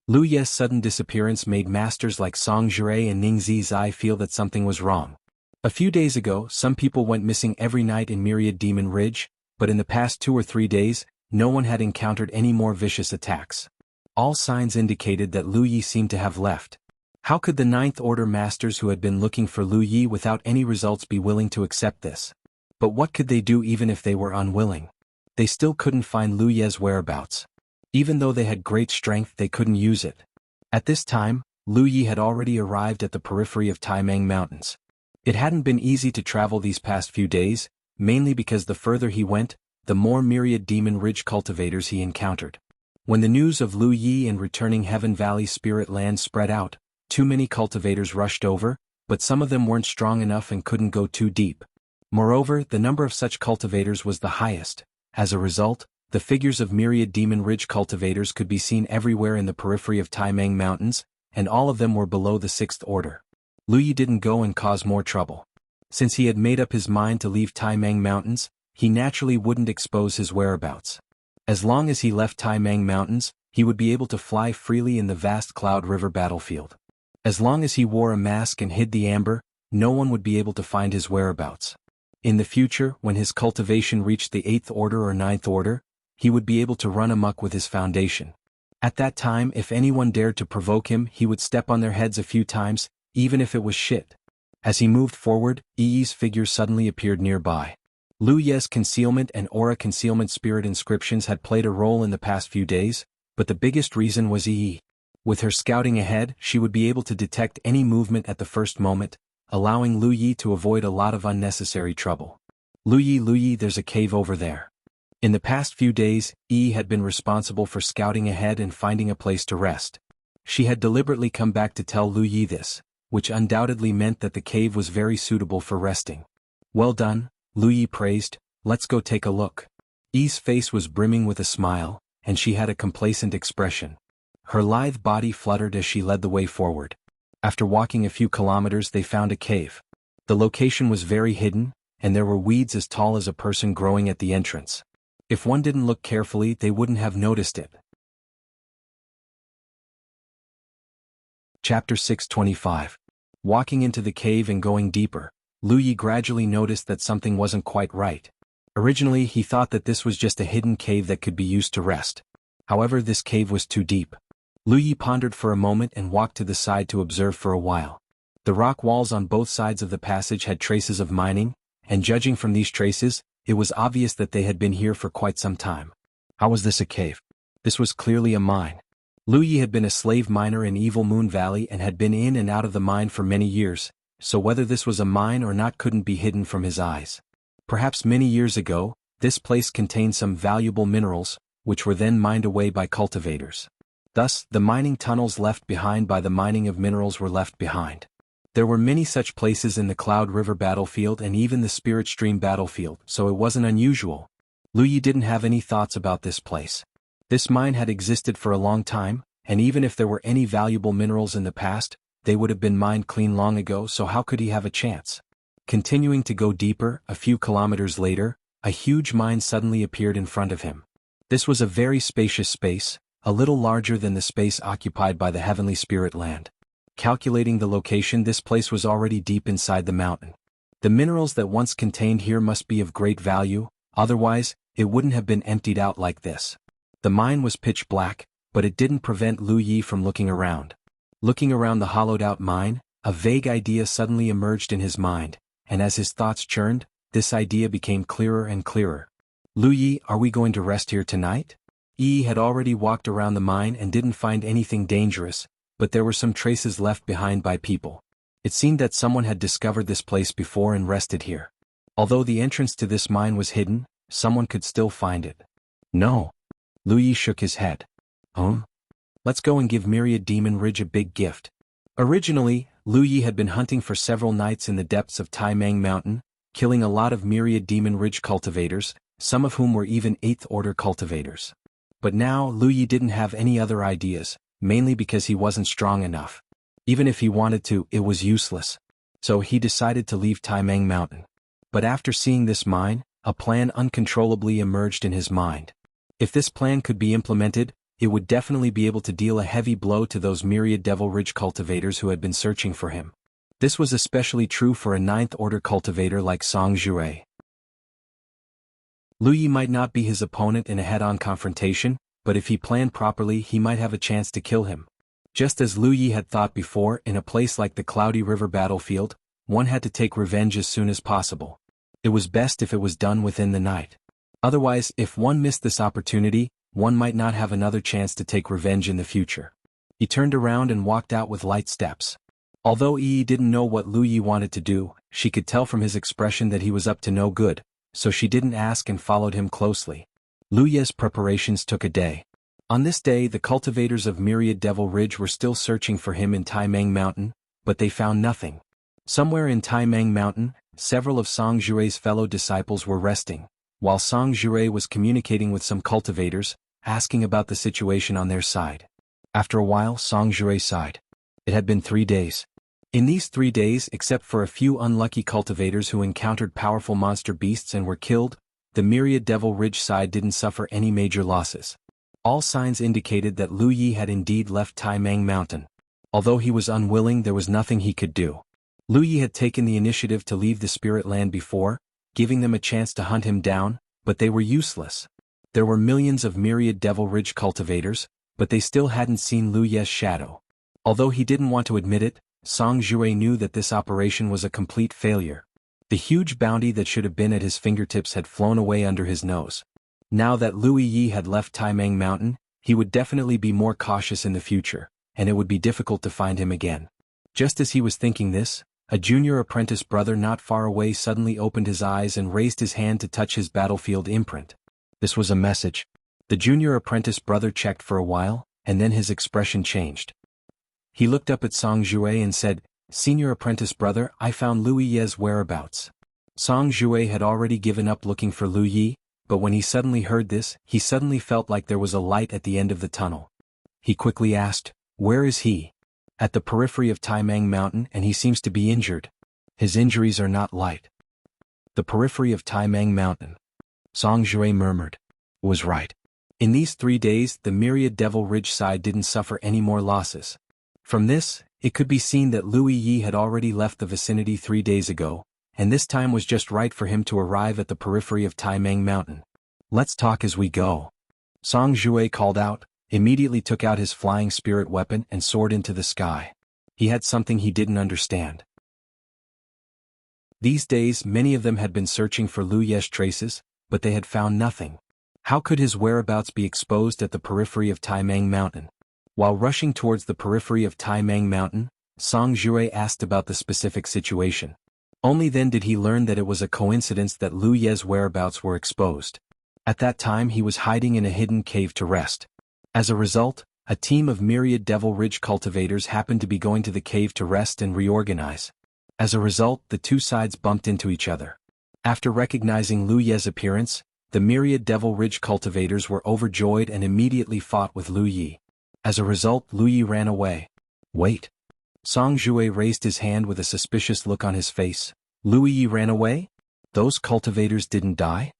Lu Ye's sudden disappearance made masters like Song Jure and Ning Zizai feel that something was wrong. A few days ago, some people went missing every night in Myriad Demon Ridge, but in the past 2 or 3 days, no one had encountered any more vicious attacks. All signs indicated that Lu Yi seemed to have left. How could the Ninth Order masters who had been looking for Lu Yi without any results be willing to accept this? But what could they do even if they were unwilling? They still couldn't find Lu Ye's whereabouts. Even though they had great strength, they couldn't use it. At this time, Lu Yi had already arrived at the periphery of Taimang Mountains. It hadn't been easy to travel these past few days, mainly because the further he went, the more Myriad Demon Ridge cultivators he encountered. When the news of Lu Yi and returning Heaven Valley Spirit Land spread out, too many cultivators rushed over, but some of them weren't strong enough and couldn't go too deep. Moreover, the number of such cultivators was the highest. As a result, the figures of Myriad Demon Ridge cultivators could be seen everywhere in the periphery of Taimang Mountains, and all of them were below the 6th order. Lu Yi didn't go and cause more trouble. Since he had made up his mind to leave Taimang Mountains, he naturally wouldn't expose his whereabouts. As long as he left Taimang Mountains, he would be able to fly freely in the vast Cloud River battlefield. As long as he wore a mask and hid the amber, no one would be able to find his whereabouts. In the future, when his cultivation reached the 8th order or 9th order, he would be able to run amok with his foundation. At that time, if anyone dared to provoke him, he would step on their heads a few times, even if it was shit. As he moved forward, Yi's figure suddenly appeared nearby. Lu Ye's concealment and aura concealment spirit inscriptions had played a role in the past few days, but the biggest reason was Yi. With her scouting ahead, she would be able to detect any movement at the first moment, allowing Lu Yi to avoid a lot of unnecessary trouble. Lu Yi, there's a cave over there. In the past few days, Yi had been responsible for scouting ahead and finding a place to rest. She had deliberately come back to tell Lu Yi this, which undoubtedly meant that the cave was very suitable for resting. Well done, Lu Yi praised, let's go take a look. Yi's face was brimming with a smile, and she had a complacent expression. Her lithe body fluttered as she led the way forward. After walking a few kilometers, they found a cave. The location was very hidden, and there were weeds as tall as a person growing at the entrance. If one didn't look carefully, they wouldn't have noticed it. Chapter 625. Walking into the cave and going deeper, Lu Yi gradually noticed that something wasn't quite right. Originally, he thought that this was just a hidden cave that could be used to rest. However, this cave was too deep. Lu Yi pondered for a moment and walked to the side to observe for a while. The rock walls on both sides of the passage had traces of mining, and judging from these traces, it was obvious that they had been here for quite some time. How was this a cave? This was clearly a mine. Lu Yi had been a slave miner in Evil Moon Valley and had been in and out of the mine for many years, so whether this was a mine or not couldn't be hidden from his eyes. Perhaps many years ago, this place contained some valuable minerals, which were then mined away by cultivators. Thus, the mining tunnels left behind by the mining of minerals were left behind. There were many such places in the Cloud River battlefield and even the Spirit Stream battlefield, so it wasn't unusual. Lu Yi didn't have any thoughts about this place. This mine had existed for a long time, and even if there were any valuable minerals in the past, they would have been mined clean long ago, so how could he have a chance? Continuing to go deeper, a few kilometers later, a huge mine suddenly appeared in front of him. This was a very spacious space, a little larger than the space occupied by the Heavenly Spirit Land. Calculating the location, this place was already deep inside the mountain. The minerals that once contained here must be of great value, otherwise, it wouldn't have been emptied out like this. The mine was pitch black, but it didn't prevent Lu Yi from looking around. Looking around the hollowed-out mine, a vague idea suddenly emerged in his mind, and as his thoughts churned, this idea became clearer and clearer. Lu Yi, are we going to rest here tonight? Yi had already walked around the mine and didn't find anything dangerous, but there were some traces left behind by people. It seemed that someone had discovered this place before and rested here. Although the entrance to this mine was hidden, someone could still find it. No. Lu Yi shook his head. Let's go and give Myriad Demon Ridge a big gift. Originally, Lu Yi had been hunting for several nights in the depths of Taimang Mountain, killing a lot of Myriad Demon Ridge cultivators, some of whom were even 8th Order cultivators. But now Lu Yi didn't have any other ideas, mainly because he wasn't strong enough. Even if he wanted to, it was useless. So he decided to leave Taimang Mountain. But after seeing this mine, a plan uncontrollably emerged in his mind. If this plan could be implemented, it would definitely be able to deal a heavy blow to those Myriad Devil Ridge cultivators who had been searching for him. This was especially true for a 9th Order cultivator like Song Jue. Lu Yi might not be his opponent in a head-on confrontation, but if he planned properly he might have a chance to kill him. Just as Lu Yi had thought before, in a place like the Cloudy River battlefield, one had to take revenge as soon as possible. It was best if it was done within the night. Otherwise, if one missed this opportunity, one might not have another chance to take revenge in the future. He turned around and walked out with light steps. Although Yi didn't know what Lu Yi wanted to do, she could tell from his expression that he was up to no good, so she didn't ask and followed him closely. Lu Yi's preparations took a day. On this day the cultivators of Myriad Devil Ridge were still searching for him in Taimang Mountain, but they found nothing. Somewhere in Taimang Mountain, several of Song Jue's fellow disciples were resting, while Song Jue was communicating with some cultivators, asking about the situation on their side. After a while Song Jue sighed. It had been 3 days. In these 3 days, except for a few unlucky cultivators who encountered powerful monster beasts and were killed, the Myriad Devil Ridge side didn't suffer any major losses. All signs indicated that Lu Yi had indeed left Taimang Mountain. Although he was unwilling, there was nothing he could do. Lu Yi had taken the initiative to leave the Spirit Land before, giving them a chance to hunt him down, but they were useless. There were millions of Myriad Devil Ridge cultivators, but they still hadn't seen Lu Yi's shadow. Although he didn't want to admit it, Song Jue knew that this operation was a complete failure. The huge bounty that should have been at his fingertips had flown away under his nose. Now that Lu Yi had left Taimang Mountain, he would definitely be more cautious in the future, and it would be difficult to find him again. Just as he was thinking this, a junior apprentice brother not far away suddenly opened his eyes and raised his hand to touch his battlefield imprint. This was a message. The junior apprentice brother checked for a while, and then his expression changed. He looked up at Song Jue and said, "Senior apprentice brother, I found Lu Yi's whereabouts." Song Jue had already given up looking for Lu Yi, but when he suddenly heard this, he suddenly felt like there was a light at the end of the tunnel. He quickly asked, "Where is he?" "At the periphery of Taimang Mountain, and he seems to be injured." "His injuries are not light." The periphery of Taimang Mountain. Song Jue murmured. Was right. In these 3 days the Myriad Devil Ridge side didn't suffer any more losses. From this, it could be seen that Lu Yi had already left the vicinity 3 days ago, and this time was just right for him to arrive at the periphery of Taimang Mountain. "Let's talk as we go." Song Jue called out, immediately took out his flying spirit weapon and soared into the sky. He had something he didn't understand. These days many of them had been searching for Lu Yi's traces, but they had found nothing. How could his whereabouts be exposed at the periphery of Taimang Mountain? While rushing towards the periphery of Taimang Mountain, Song Jue asked about the specific situation. Only then did he learn that it was a coincidence that Lu Yi's whereabouts were exposed. At that time he was hiding in a hidden cave to rest. As a result, a team of Myriad Devil Ridge cultivators happened to be going to the cave to rest and reorganize. As a result, the two sides bumped into each other. After recognizing Lu Yi's appearance, the Myriad Devil Ridge cultivators were overjoyed and immediately fought with Lu Yi. As a result, Lu Yi ran away. "Wait." Song Jue raised his hand with a suspicious look on his face. "Lu Yi ran away? Those cultivators didn't die?"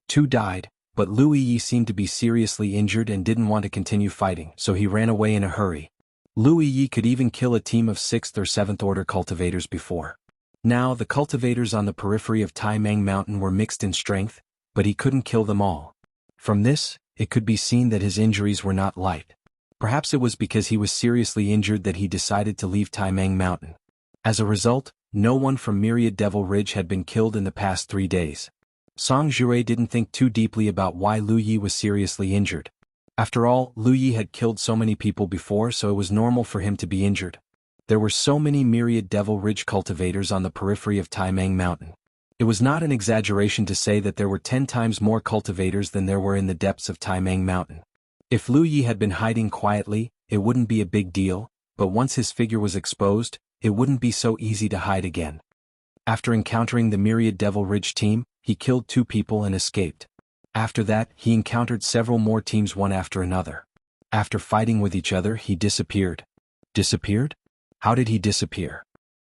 "Two died, but Lu Yi seemed to be seriously injured and didn't want to continue fighting, so he ran away in a hurry." Lu Yi could even kill a team of 6th or 7th order cultivators before. Now the cultivators on the periphery of Taimang Mountain were mixed in strength, but he couldn't kill them all. From this, it could be seen that his injuries were not light. Perhaps it was because he was seriously injured that he decided to leave Taimang Mountain. As a result, no one from Myriad Devil Ridge had been killed in the past 3 days. Song Jue didn't think too deeply about why Lu Yi was seriously injured. After all, Lu Yi had killed so many people before, so it was normal for him to be injured. There were so many myriad Devil Ridge cultivators on the periphery of Taimang Mountain. It was not an exaggeration to say that there were 10 times more cultivators than there were in the depths of Taimang Mountain. If Lu Yi had been hiding quietly, it wouldn't be a big deal, but once his figure was exposed, it wouldn't be so easy to hide again. After encountering the myriad Devil Ridge team, he killed 2 people and escaped. After that, he encountered several more teams one after another. After fighting with each other, he disappeared. Disappeared? How did he disappear?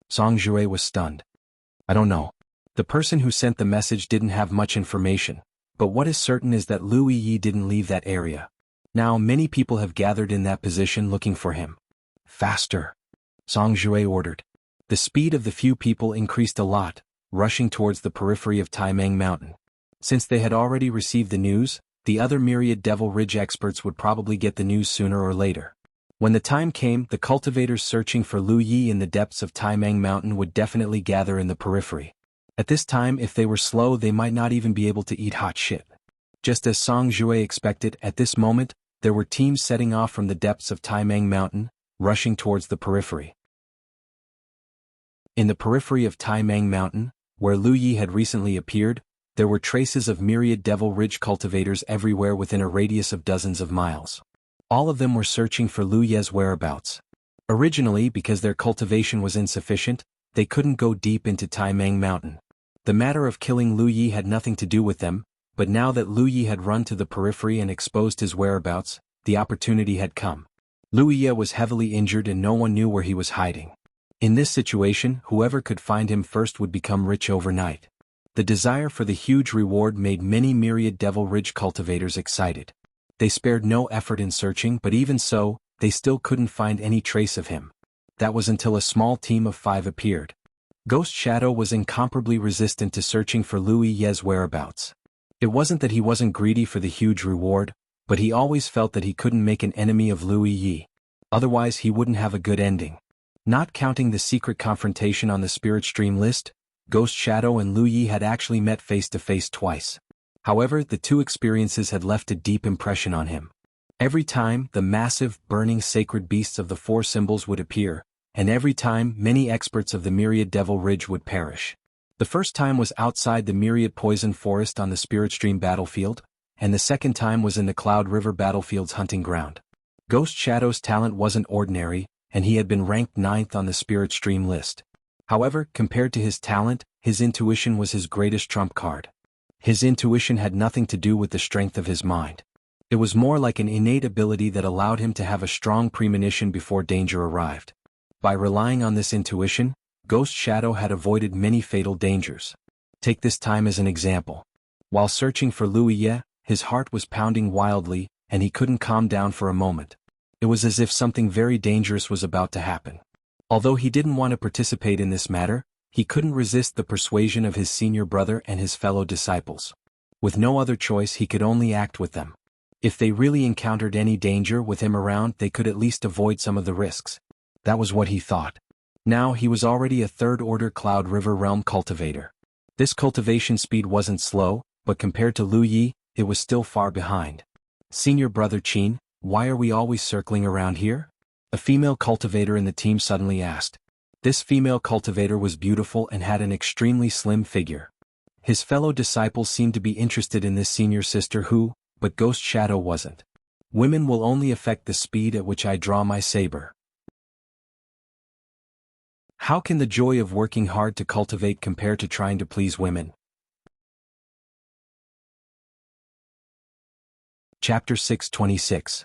Song Jue was stunned. I don't know. The person who sent the message didn't have much information, but what is certain is that Lu Yi didn't leave that area. Now many people have gathered in that position looking for him. Faster! Song Jue ordered. The speed of the few people increased a lot, rushing towards the periphery of Taimang Mountain. Since they had already received the news, the other myriad Devil Ridge experts would probably get the news sooner or later. When the time came, the cultivators searching for Lu Yi in the depths of Taimang Mountain would definitely gather in the periphery. At this time, if they were slow, they might not even be able to eat hot shit. Just as Song Jue expected, at this moment, there were teams setting off from the depths of Taimang Mountain, rushing towards the periphery. In the periphery of Taimang Mountain, where Lu Yi had recently appeared, there were traces of myriad Devil Ridge cultivators everywhere within a radius of dozens of miles. All of them were searching for Lu Ye's whereabouts. Originally, because their cultivation was insufficient, they couldn't go deep into Taimang Mountain. The matter of killing Lu Yi had nothing to do with them, but now that Lu Yi had run to the periphery and exposed his whereabouts, the opportunity had come. Lu Yi was heavily injured and no one knew where he was hiding. In this situation, whoever could find him first would become rich overnight. The desire for the huge reward made many myriad Devil Ridge cultivators excited. They spared no effort in searching, but even so, they still couldn't find any trace of him. That was until a small team of 5 appeared. Ghost Shadow was incomparably resistant to searching for Lu Yi's whereabouts. It wasn't that he wasn't greedy for the huge reward, but he always felt that he couldn't make an enemy of Lu Yi. Otherwise he wouldn't have a good ending. Not counting the secret confrontation on the Spirit Stream list, Ghost Shadow and Lu Yi had actually met face to face twice. However, the 2 experiences had left a deep impression on him. Every time, the massive, burning sacred beasts of the 4 symbols would appear, and every time, many experts of the myriad Devil Ridge would perish. The first time was outside the myriad poison forest on the Spirit Stream battlefield, and the second time was in the Cloud River battlefield's hunting ground. Ghost Shadow's talent wasn't ordinary, and he had been ranked 9th on the Spirit Stream list. However, compared to his talent, his intuition was his greatest trump card. His intuition had nothing to do with the strength of his mind. It was more like an innate ability that allowed him to have a strong premonition before danger arrived. By relying on this intuition, Ghost Shadow had avoided many fatal dangers. Take this time as an example. While searching for Lu Yi, his heart was pounding wildly, and he couldn't calm down for a moment. It was as if something very dangerous was about to happen. Although he didn't want to participate in this matter, he couldn't resist the persuasion of his senior brother and his fellow disciples. With no other choice, he could only act with them. If they really encountered any danger with him around, they could at least avoid some of the risks. That was what he thought. Now he was already a 3rd-order Cloud River Realm cultivator. This cultivation speed wasn't slow, but compared to Lu Yi, it was still far behind. Senior brother Qin, why are we always circling around here? A female cultivator in the team suddenly asked. This female cultivator was beautiful and had an extremely slim figure. His fellow disciples seemed to be interested in this senior sister who, but Ghost Shadow wasn't. Women will only affect the speed at which I draw my saber. How can the joy of working hard to cultivate compare to trying to please women? Chapter 626.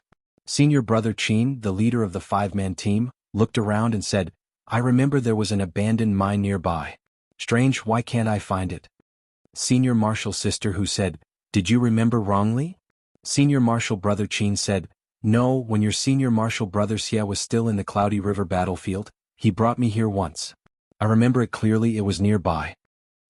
Senior brother Qin, the leader of the 5-man team, looked around and said, I remember there was an abandoned mine nearby. Strange, why can't I find it? Senior martial sister who said, did you remember wrongly? Senior martial brother Qin said, no, when your senior martial brother Xie was still in the Cloudy River battlefield, he brought me here once. I remember it clearly, it was nearby.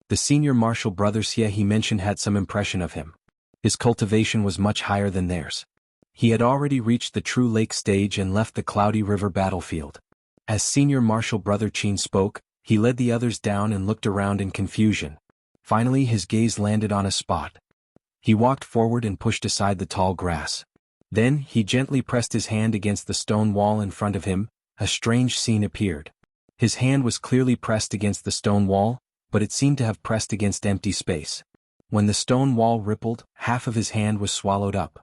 The senior martial brother Xie he mentioned had some impression of him. His cultivation was much higher than theirs. He had already reached the True Lake stage and left the Cloudy River battlefield. As senior martial brother Qin spoke, he led the others down and looked around in confusion. Finally his gaze landed on a spot. He walked forward and pushed aside the tall grass. Then, he gently pressed his hand against the stone wall in front of him. A strange scene appeared. His hand was clearly pressed against the stone wall, but it seemed to have pressed against empty space. When the stone wall rippled, half of his hand was swallowed up.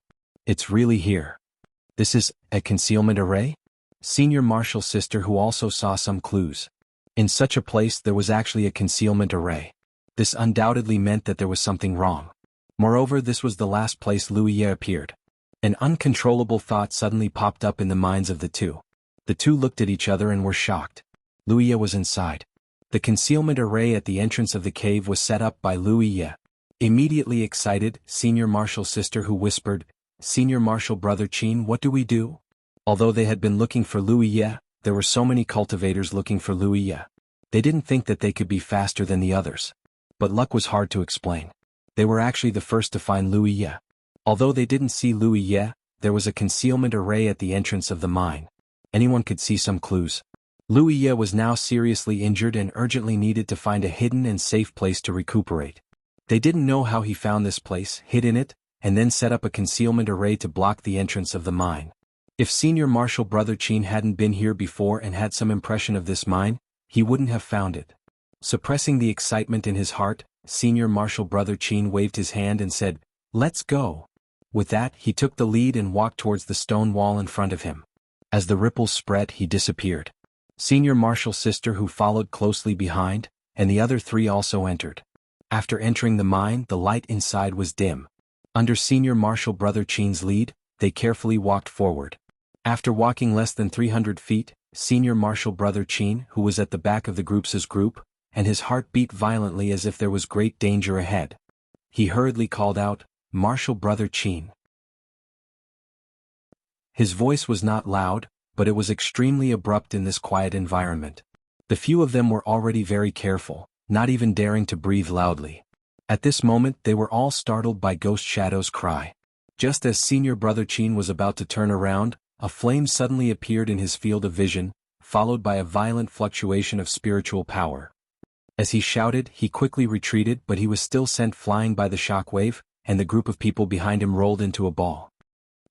It's really here. This is a concealment array? Senior Marshal's sister who also saw some clues. In such a place there was actually a concealment array. This undoubtedly meant that there was something wrong. Moreover, this was the last place Wuxia appeared. An uncontrollable thought suddenly popped up in the minds of the two. The two looked at each other and were shocked. Wuxia was inside. The concealment array at the entrance of the cave was set up by Wuxia. Immediately excited, Senior Marshal's sister who whispered, "Senior Marshal Brother Qin, what do we do?" Although they had been looking for Wuxia, there were so many cultivators looking for Wuxia. They didn't think that they could be faster than the others. But luck was hard to explain. They were actually the first to find Wuxia. Although they didn't see Wuxia, there was a concealment array at the entrance of the mine. Anyone could see some clues. Wuxia was now seriously injured and urgently needed to find a hidden and safe place to recuperate. They didn't know how he found this place, hid in it, and then set up a concealment array to block the entrance of the mine. If Senior Marshal Brother Qin hadn't been here before and had some impression of this mine, he wouldn't have found it. Suppressing the excitement in his heart, Senior Marshal Brother Qin waved his hand and said, "Let's go." With that, he took the lead and walked towards the stone wall in front of him. As the ripples spread, he disappeared. Senior Marshal's sister who followed closely behind, and the other three also entered. After entering the mine, the light inside was dim. Under Senior Marshal Brother Qin's lead, they carefully walked forward. After walking less than 300 feet, Senior Marshal Brother Qin, who was at the back of the group's group, and his heart beat violently as if there was great danger ahead. He hurriedly called out, "Marshal Brother Qin." His voice was not loud, but it was extremely abrupt in this quiet environment. The few of them were already very careful, not even daring to breathe loudly. At this moment they were all startled by Ghost Shadow's cry. Just as Senior Brother Qin was about to turn around, a flame suddenly appeared in his field of vision, followed by a violent fluctuation of spiritual power. As he shouted, he quickly retreated, but he was still sent flying by the shockwave, and the group of people behind him rolled into a ball.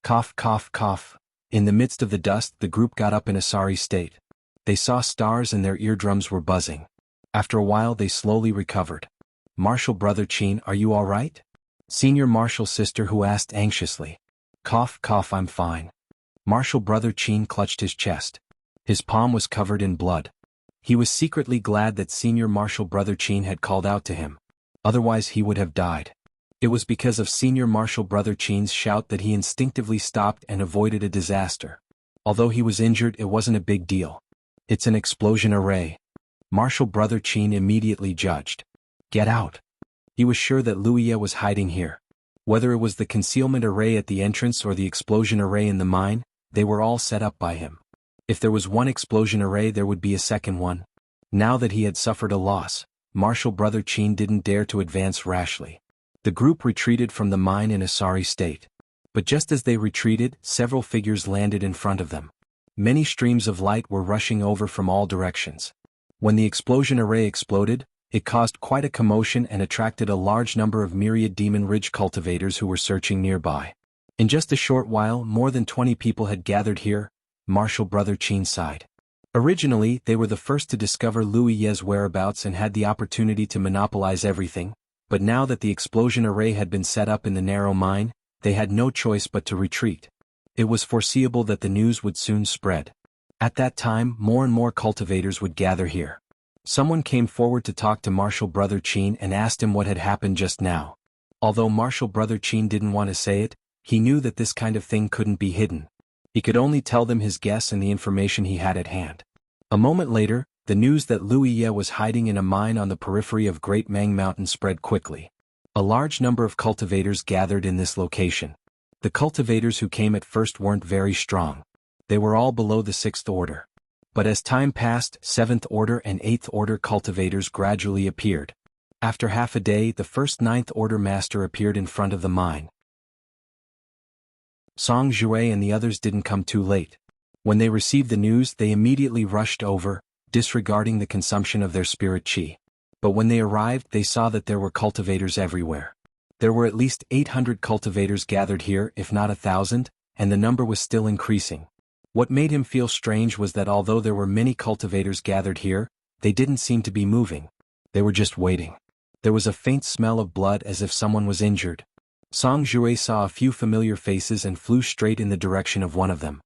Cough, cough, cough. In the midst of the dust, the group got up in a sorry state. They saw stars and their eardrums were buzzing. After a while they slowly recovered. "Marshal Brother Qin, are you all right?" Senior Marshal's sister who asked anxiously. "Cough, cough, I'm fine." Marshal Brother Qin clutched his chest. His palm was covered in blood. He was secretly glad that Senior Marshal Brother Qin had called out to him. Otherwise he would have died. It was because of Senior Marshal Brother Qin's shout that he instinctively stopped and avoided a disaster. Although he was injured, it wasn't a big deal. "It's an explosion array," Marshal Brother Qin immediately judged. "Get out." He was sure that Wuxia was hiding here. Whether it was the concealment array at the entrance or the explosion array in the mine, they were all set up by him. If there was one explosion array, there would be a second one. Now that he had suffered a loss, Marshal Brother Qin didn't dare to advance rashly. The group retreated from the mine in a sorry state. But just as they retreated, several figures landed in front of them. Many streams of light were rushing over from all directions. When the explosion array exploded, it caused quite a commotion and attracted a large number of myriad Demon Ridge cultivators who were searching nearby. In just a short while, more than 20 people had gathered here. Marshal Brother Qin sighed. Originally, they were the first to discover Wuxia's whereabouts and had the opportunity to monopolize everything, but now that the explosion array had been set up in the narrow mine, they had no choice but to retreat. It was foreseeable that the news would soon spread. At that time, more and more cultivators would gather here. Someone came forward to talk to Marshal Brother Qin and asked him what had happened just now. Although Marshal Brother Qin didn't want to say it, he knew that this kind of thing couldn't be hidden. He could only tell them his guess and the information he had at hand. A moment later, the news that Wuxia was hiding in a mine on the periphery of Great Mang Mountain spread quickly. A large number of cultivators gathered in this location. The cultivators who came at first weren't very strong. They were all below the 6th order. But as time passed, 7th order and 8th order cultivators gradually appeared. After half a day, the first 9th order master appeared in front of the mine. Song Jue and the others didn't come too late. When they received the news, they immediately rushed over, disregarding the consumption of their spirit chi. But when they arrived, they saw that there were cultivators everywhere. There were at least 800 cultivators gathered here, if not 1,000, and the number was still increasing. What made him feel strange was that although there were many cultivators gathered here, they didn't seem to be moving. They were just waiting. There was a faint smell of blood as if someone was injured. Song Jue saw a few familiar faces and flew straight in the direction of one of them.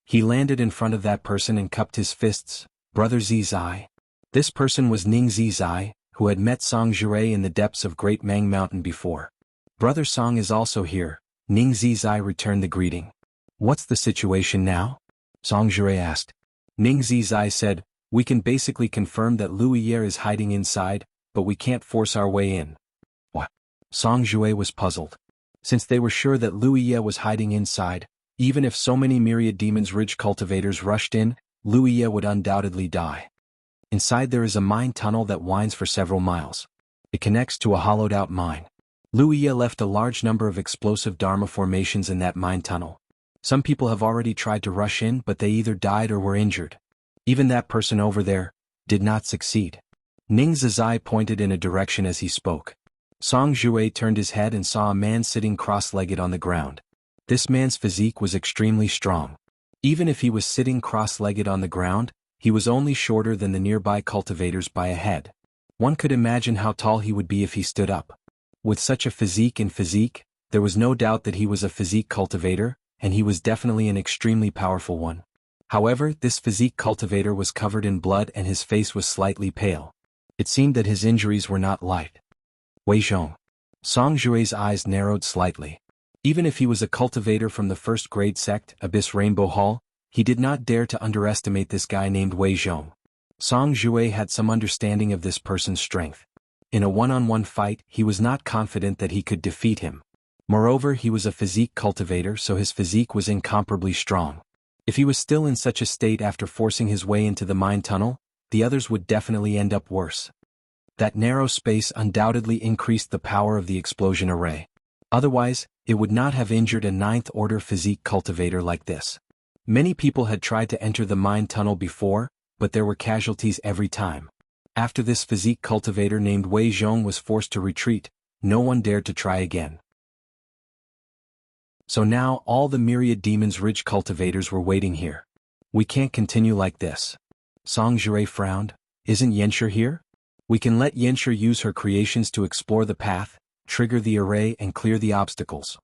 He landed in front of that person and cupped his fists. Brother Zizai. This person was Ning Zizai, who had met Song Jue in the depths of Great Mang Mountain before. Brother Song is also here. Ning Zizai returned the greeting. What's the situation now? Song Jue asked. Ning Zizai said, we can basically confirm that Lu Ye is hiding inside, but we can't force our way in. What? Song Jue was puzzled. Since they were sure that Lu Ye was hiding inside, even if so many myriad demons ridge cultivators rushed in, Lu Ye would undoubtedly die. Inside there is a mine tunnel that winds for several miles. It connects to a hollowed-out mine. Lu Ye left a large number of explosive Dharma formations in that mine tunnel. Some people have already tried to rush in, but they either died or were injured. Even that person over there did not succeed. Ning Zizai pointed in a direction as he spoke. Song Jue turned his head and saw a man sitting cross-legged on the ground. This man's physique was extremely strong. Even if he was sitting cross-legged on the ground, he was only shorter than the nearby cultivators by a head. One could imagine how tall he would be if he stood up. With such a physique, there was no doubt that he was a physique cultivator, and he was definitely an extremely powerful one. However, this physique cultivator was covered in blood and his face was slightly pale. It seemed that his injuries were not light. Wei Zhong. Song Jue's eyes narrowed slightly. Even if he was a cultivator from the first-grade sect, Abyss Rainbow Hall, he did not dare to underestimate this guy named Wei Zhong. Song Jue had some understanding of this person's strength. In a one-on-one fight, he was not confident that he could defeat him. Moreover, he was a physique cultivator, so his physique was incomparably strong. If he was still in such a state after forcing his way into the mine tunnel, the others would definitely end up worse. That narrow space undoubtedly increased the power of the explosion array. Otherwise, it would not have injured a ninth-order physique cultivator like this. Many people had tried to enter the mine tunnel before, but there were casualties every time. After this physique cultivator named Wei Zhong was forced to retreat, no one dared to try again. So now all the myriad demons ridge cultivators were waiting here. We can't continue like this. Song Jue frowned. Isn't Yanshi here? We can let Yanshi use her creations to explore the path, trigger the array and clear the obstacles.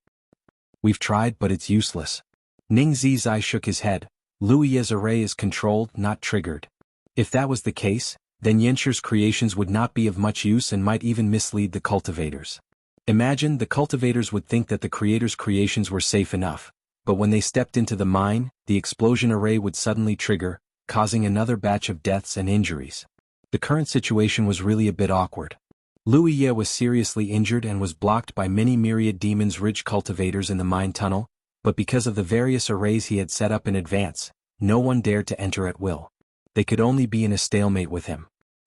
We've tried, but it's useless. Ning Zizai shook his head. Lu Ye's array is controlled, not triggered. If that was the case, then Yanshi's creations would not be of much use and might even mislead the cultivators. Imagine the cultivators would think that the creator's creations were safe enough, but when they stepped into the mine, the explosion array would suddenly trigger, causing another batch of deaths and injuries. The current situation was really a bit awkward. Lu Ye was seriously injured and was blocked by many myriad demons ridge cultivators in the mine tunnel, but because of the various arrays he had set up in advance, no one dared to enter at will. They could only be in a stalemate with him.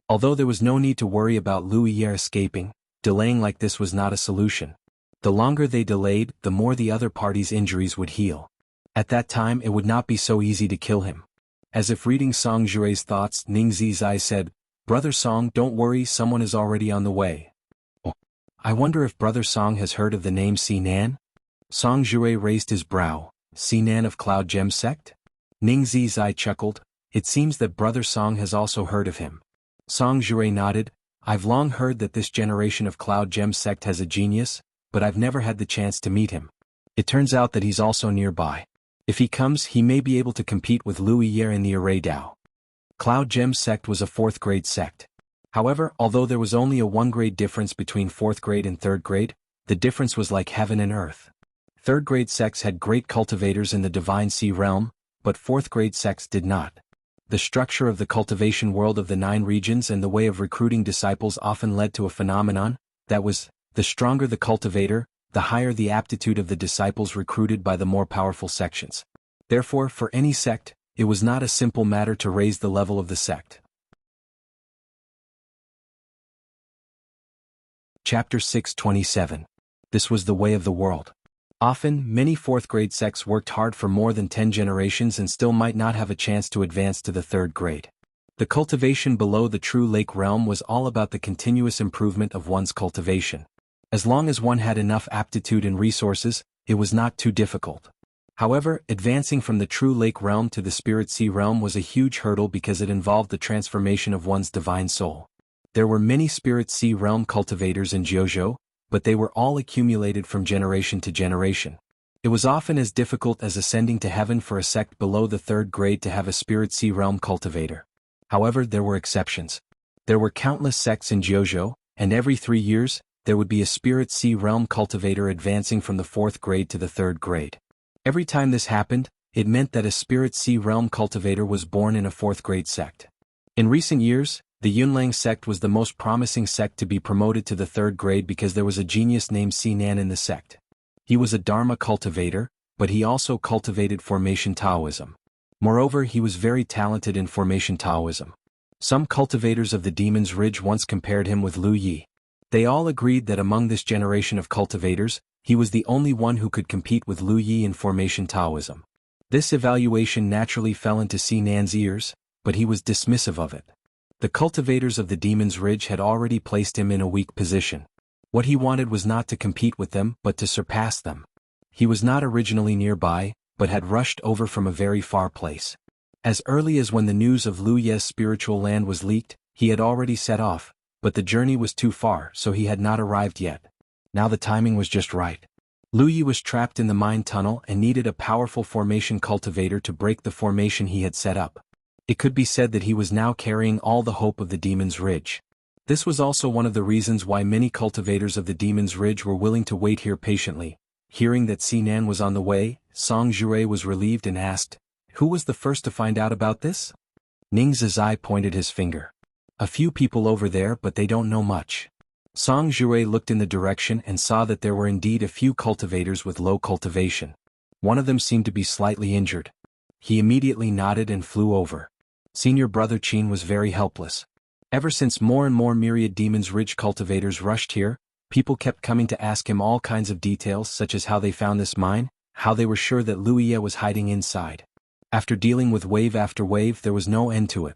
Although there was no need to worry about Lu Ye escaping, delaying like this was not a solution. The longer they delayed, the more the other party's injuries would heal. At that time it would not be so easy to kill him. As if reading Song Jue's thoughts, Ning Zizai said, Brother Song, don't worry, someone is already on the way. Oh, I wonder if Brother Song has heard of the name Sinan? Song Jue raised his brow. Sinan of Cloud Gem Sect? Ning Zizai chuckled. It seems that Brother Song has also heard of him. Song Jue nodded. I've long heard that this generation of Cloud Gem Sect has a genius, but I've never had the chance to meet him. It turns out that he's also nearby. If he comes, he may be able to compete with Lu Ye in the Array Dao. Cloud Gem Sect was a 4th grade sect. However, although there was only a 1-grade difference between 4th grade and 3rd grade, the difference was like heaven and earth. 3rd grade sects had great cultivators in the Divine Sea realm, but 4th grade sects did not. The structure of the cultivation world of the 9 regions and the way of recruiting disciples often led to a phenomenon, that was, the stronger the cultivator, the higher the aptitude of the disciples recruited by the more powerful sections. Therefore, for any sect, it was not a simple matter to raise the level of the sect. Chapter 6:27. This was the way of the world. Often, many 4th grade sects worked hard for more than 10 generations and still might not have a chance to advance to the 3rd grade. The cultivation below the true lake realm was all about the continuous improvement of one's cultivation. As long as one had enough aptitude and resources, it was not too difficult. However, advancing from the true lake realm to the spirit sea realm was a huge hurdle because it involved the transformation of one's divine soul. There were many spirit sea realm cultivators in Jianghu, but they were all accumulated from generation to generation. It was often as difficult as ascending to heaven for a sect below the third grade to have a spirit sea realm cultivator. However, there were exceptions. There were countless sects in Jianghu, and every 3 years, there would be a spirit sea realm cultivator advancing from the 4th grade to the 3rd grade. Every time this happened, it meant that a spirit sea realm cultivator was born in a 4th grade sect. In recent years, the Yunlang sect was the most promising sect to be promoted to the 3rd grade because there was a genius named Sinan in the sect. He was a Dharma cultivator, but he also cultivated formation Taoism. Moreover, he was very talented in formation Taoism. Some cultivators of the Demon's Ridge once compared him with Lu Yi. They all agreed that among this generation of cultivators, he was the only one who could compete with Lu Yi in formation Taoism. This evaluation naturally fell into Sinan's ears, but he was dismissive of it. The cultivators of the Demon's Ridge had already placed him in a weak position. What he wanted was not to compete with them but to surpass them. He was not originally nearby, but had rushed over from a very far place. As early as when the news of Lu Ye's spiritual land was leaked, he had already set off, but the journey was too far, so he had not arrived yet. Now the timing was just right. Lu Yi was trapped in the mine tunnel and needed a powerful formation cultivator to break the formation he had set up. It could be said that he was now carrying all the hope of the Demon's Ridge. This was also one of the reasons why many cultivators of the Demon's Ridge were willing to wait here patiently. Hearing that Sinan was on the way, Song Jue was relieved and asked, "Who was the first to find out about this?" Ning Zizai pointed his finger. "A few people over there, but they don't know much." Song Jue looked in the direction and saw that there were indeed a few cultivators with low cultivation. One of them seemed to be slightly injured. He immediately nodded and flew over. Senior brother Qin was very helpless. Ever since more and more myriad Demon's Ridge cultivators rushed here, people kept coming to ask him all kinds of details such as how they found this mine, how they were sure that Lu Yi was hiding inside. After dealing with wave after wave, there was no end to it.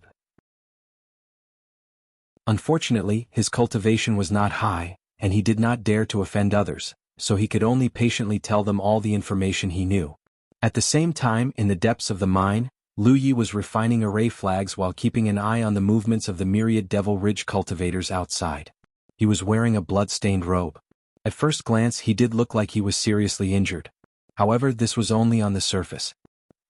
Unfortunately, his cultivation was not high, and he did not dare to offend others, so he could only patiently tell them all the information he knew. At the same time, in the depths of the mine, Lu Yi was refining array flags while keeping an eye on the movements of the myriad Devil Ridge cultivators outside. He was wearing a blood-stained robe. At first glance he did look like he was seriously injured. However, this was only on the surface.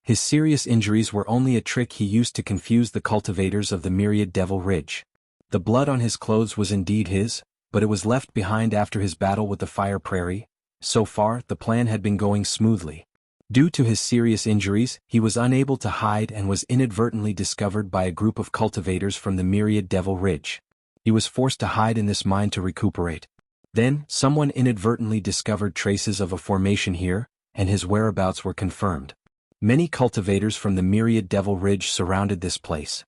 His serious injuries were only a trick he used to confuse the cultivators of the myriad Devil Ridge. The blood on his clothes was indeed his, but it was left behind after his battle with the Fire Prairie. So far, the plan had been going smoothly. Due to his serious injuries, he was unable to hide and was inadvertently discovered by a group of cultivators from the myriad Devil Ridge. He was forced to hide in this mine to recuperate. Then, someone inadvertently discovered traces of a formation here, and his whereabouts were confirmed. Many cultivators from the myriad Devil Ridge surrounded this place.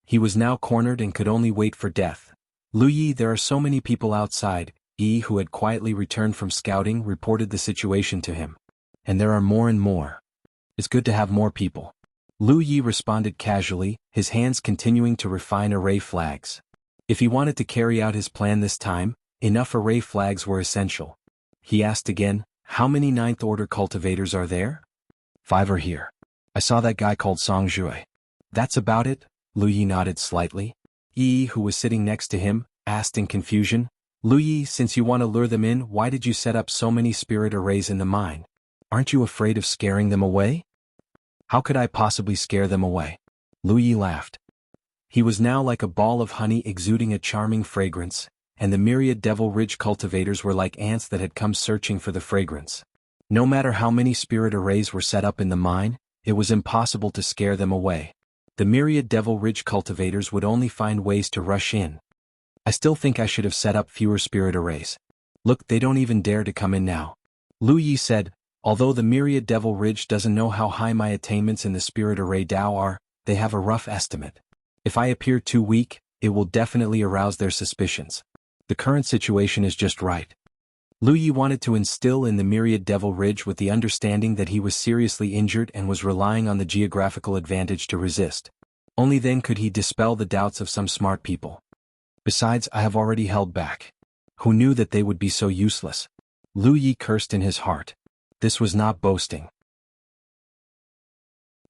He was now cornered and could only wait for death. "Lu Yi, there are so many people outside," Yi, who had quietly returned from scouting, reported the situation to him. "And there are more and more. It's good to have more people." Lu Yi responded casually, his hands continuing to refine array flags. If he wanted to carry out his plan this time, enough array flags were essential. He asked again, "How many 9th order cultivators are there?" "5 are here. I saw that guy called Song Jue." "That's about it?" Lu Yi nodded slightly. Yi, who was sitting next to him, asked in confusion, "Lu Yi, since you want to lure them in, why did you set up so many spirit arrays in the mine? Aren't you afraid of scaring them away?" "How could I possibly scare them away?" Lu Yi laughed. He was now like a ball of honey exuding a charming fragrance, and the myriad Devil Ridge cultivators were like ants that had come searching for the fragrance. No matter how many spirit arrays were set up in the mine, it was impossible to scare them away. The myriad Devil Ridge cultivators would only find ways to rush in. "I still think I should have set up fewer spirit arrays. Look, they don't even dare to come in now." Lu Yi said, "Although the myriad Devil Ridge doesn't know how high my attainments in the spirit array Dao are, they have a rough estimate. If I appear too weak, it will definitely arouse their suspicions. The current situation is just right." Lu Yi wanted to instill in the myriad Devil Ridge with the understanding that he was seriously injured and was relying on the geographical advantage to resist. Only then could he dispel the doubts of some smart people. "Besides, I have already held back. Who knew that they would be so useless?" Lu Yi cursed in his heart. This was not boasting.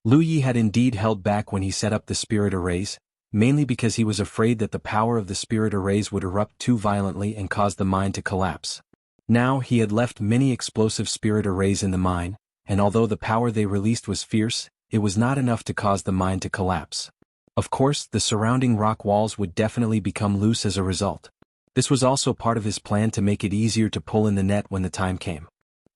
Lu Yi had indeed held back when he set up the spirit arrays, mainly because he was afraid that the power of the spirit arrays would erupt too violently and cause the mine to collapse. Now he had left many explosive spirit arrays in the mine, and although the power they released was fierce, it was not enough to cause the mine to collapse. Of course, the surrounding rock walls would definitely become loose as a result. This was also part of his plan to make it easier to pull in the net when the time came.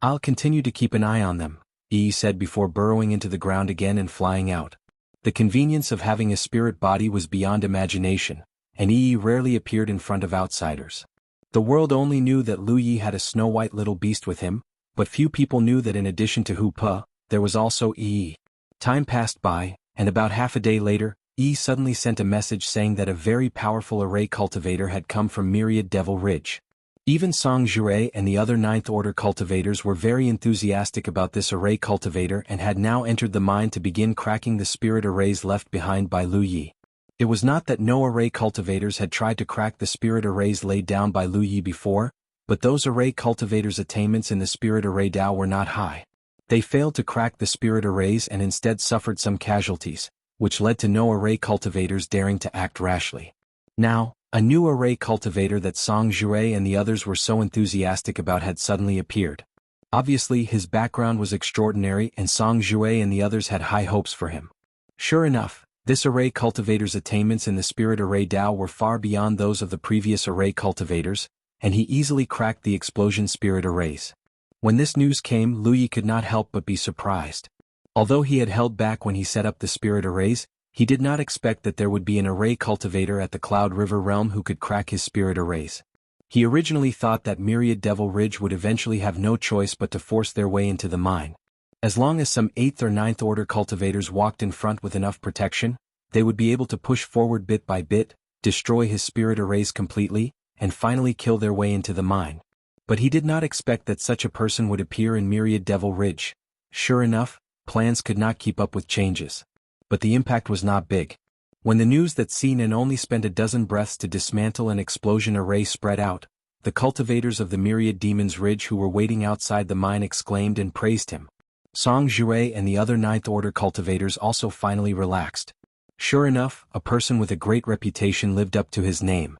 "I'll continue to keep an eye on them," Yi said before burrowing into the ground again and flying out. The convenience of having a spirit body was beyond imagination, and Yi rarely appeared in front of outsiders. The world only knew that Lu Yi had a snow-white little beast with him, but few people knew that in addition to Hu Pe, there was also Yi. Time passed by, and about half a day later, Yi suddenly sent a message saying that a very powerful array cultivator had come from Myriad Devil Ridge. Even Song Jure and the other Ninth Order cultivators were very enthusiastic about this array cultivator and had now entered the mine to begin cracking the spirit arrays left behind by Lu Yi. It was not that no array cultivators had tried to crack the spirit arrays laid down by Lu Yi before, but those array cultivators' attainments in the spirit array Dao were not high. They failed to crack the spirit arrays and instead suffered some casualties, which led to no array cultivators daring to act rashly. Now, a new array cultivator that Song Jure and the others were so enthusiastic about had suddenly appeared. Obviously his background was extraordinary and Song Jure and the others had high hopes for him. Sure enough, this array cultivator's attainments in the spirit array Dao were far beyond those of the previous array cultivators, and he easily cracked the explosion spirit arrays. When this news came, Lu Yi could not help but be surprised. Although he had held back when he set up the spirit arrays, he did not expect that there would be an array cultivator at the Cloud River realm who could crack his spirit arrays. He originally thought that Myriad Devil Ridge would eventually have no choice but to force their way into the mine. As long as some 8th or 9th order cultivators walked in front with enough protection, they would be able to push forward bit by bit, destroy his spirit arrays completely, and finally kill their way into the mine. But he did not expect that such a person would appear in Myriad Devil Ridge. Sure enough, plans could not keep up with changes. But the impact was not big. When the news that Sinan only spent a dozen breaths to dismantle an explosion array spread out, the cultivators of the Myriad Demons Ridge who were waiting outside the mine exclaimed and praised him. Song Jure and the other Ninth Order cultivators also finally relaxed. Sure enough, a person with a great reputation lived up to his name.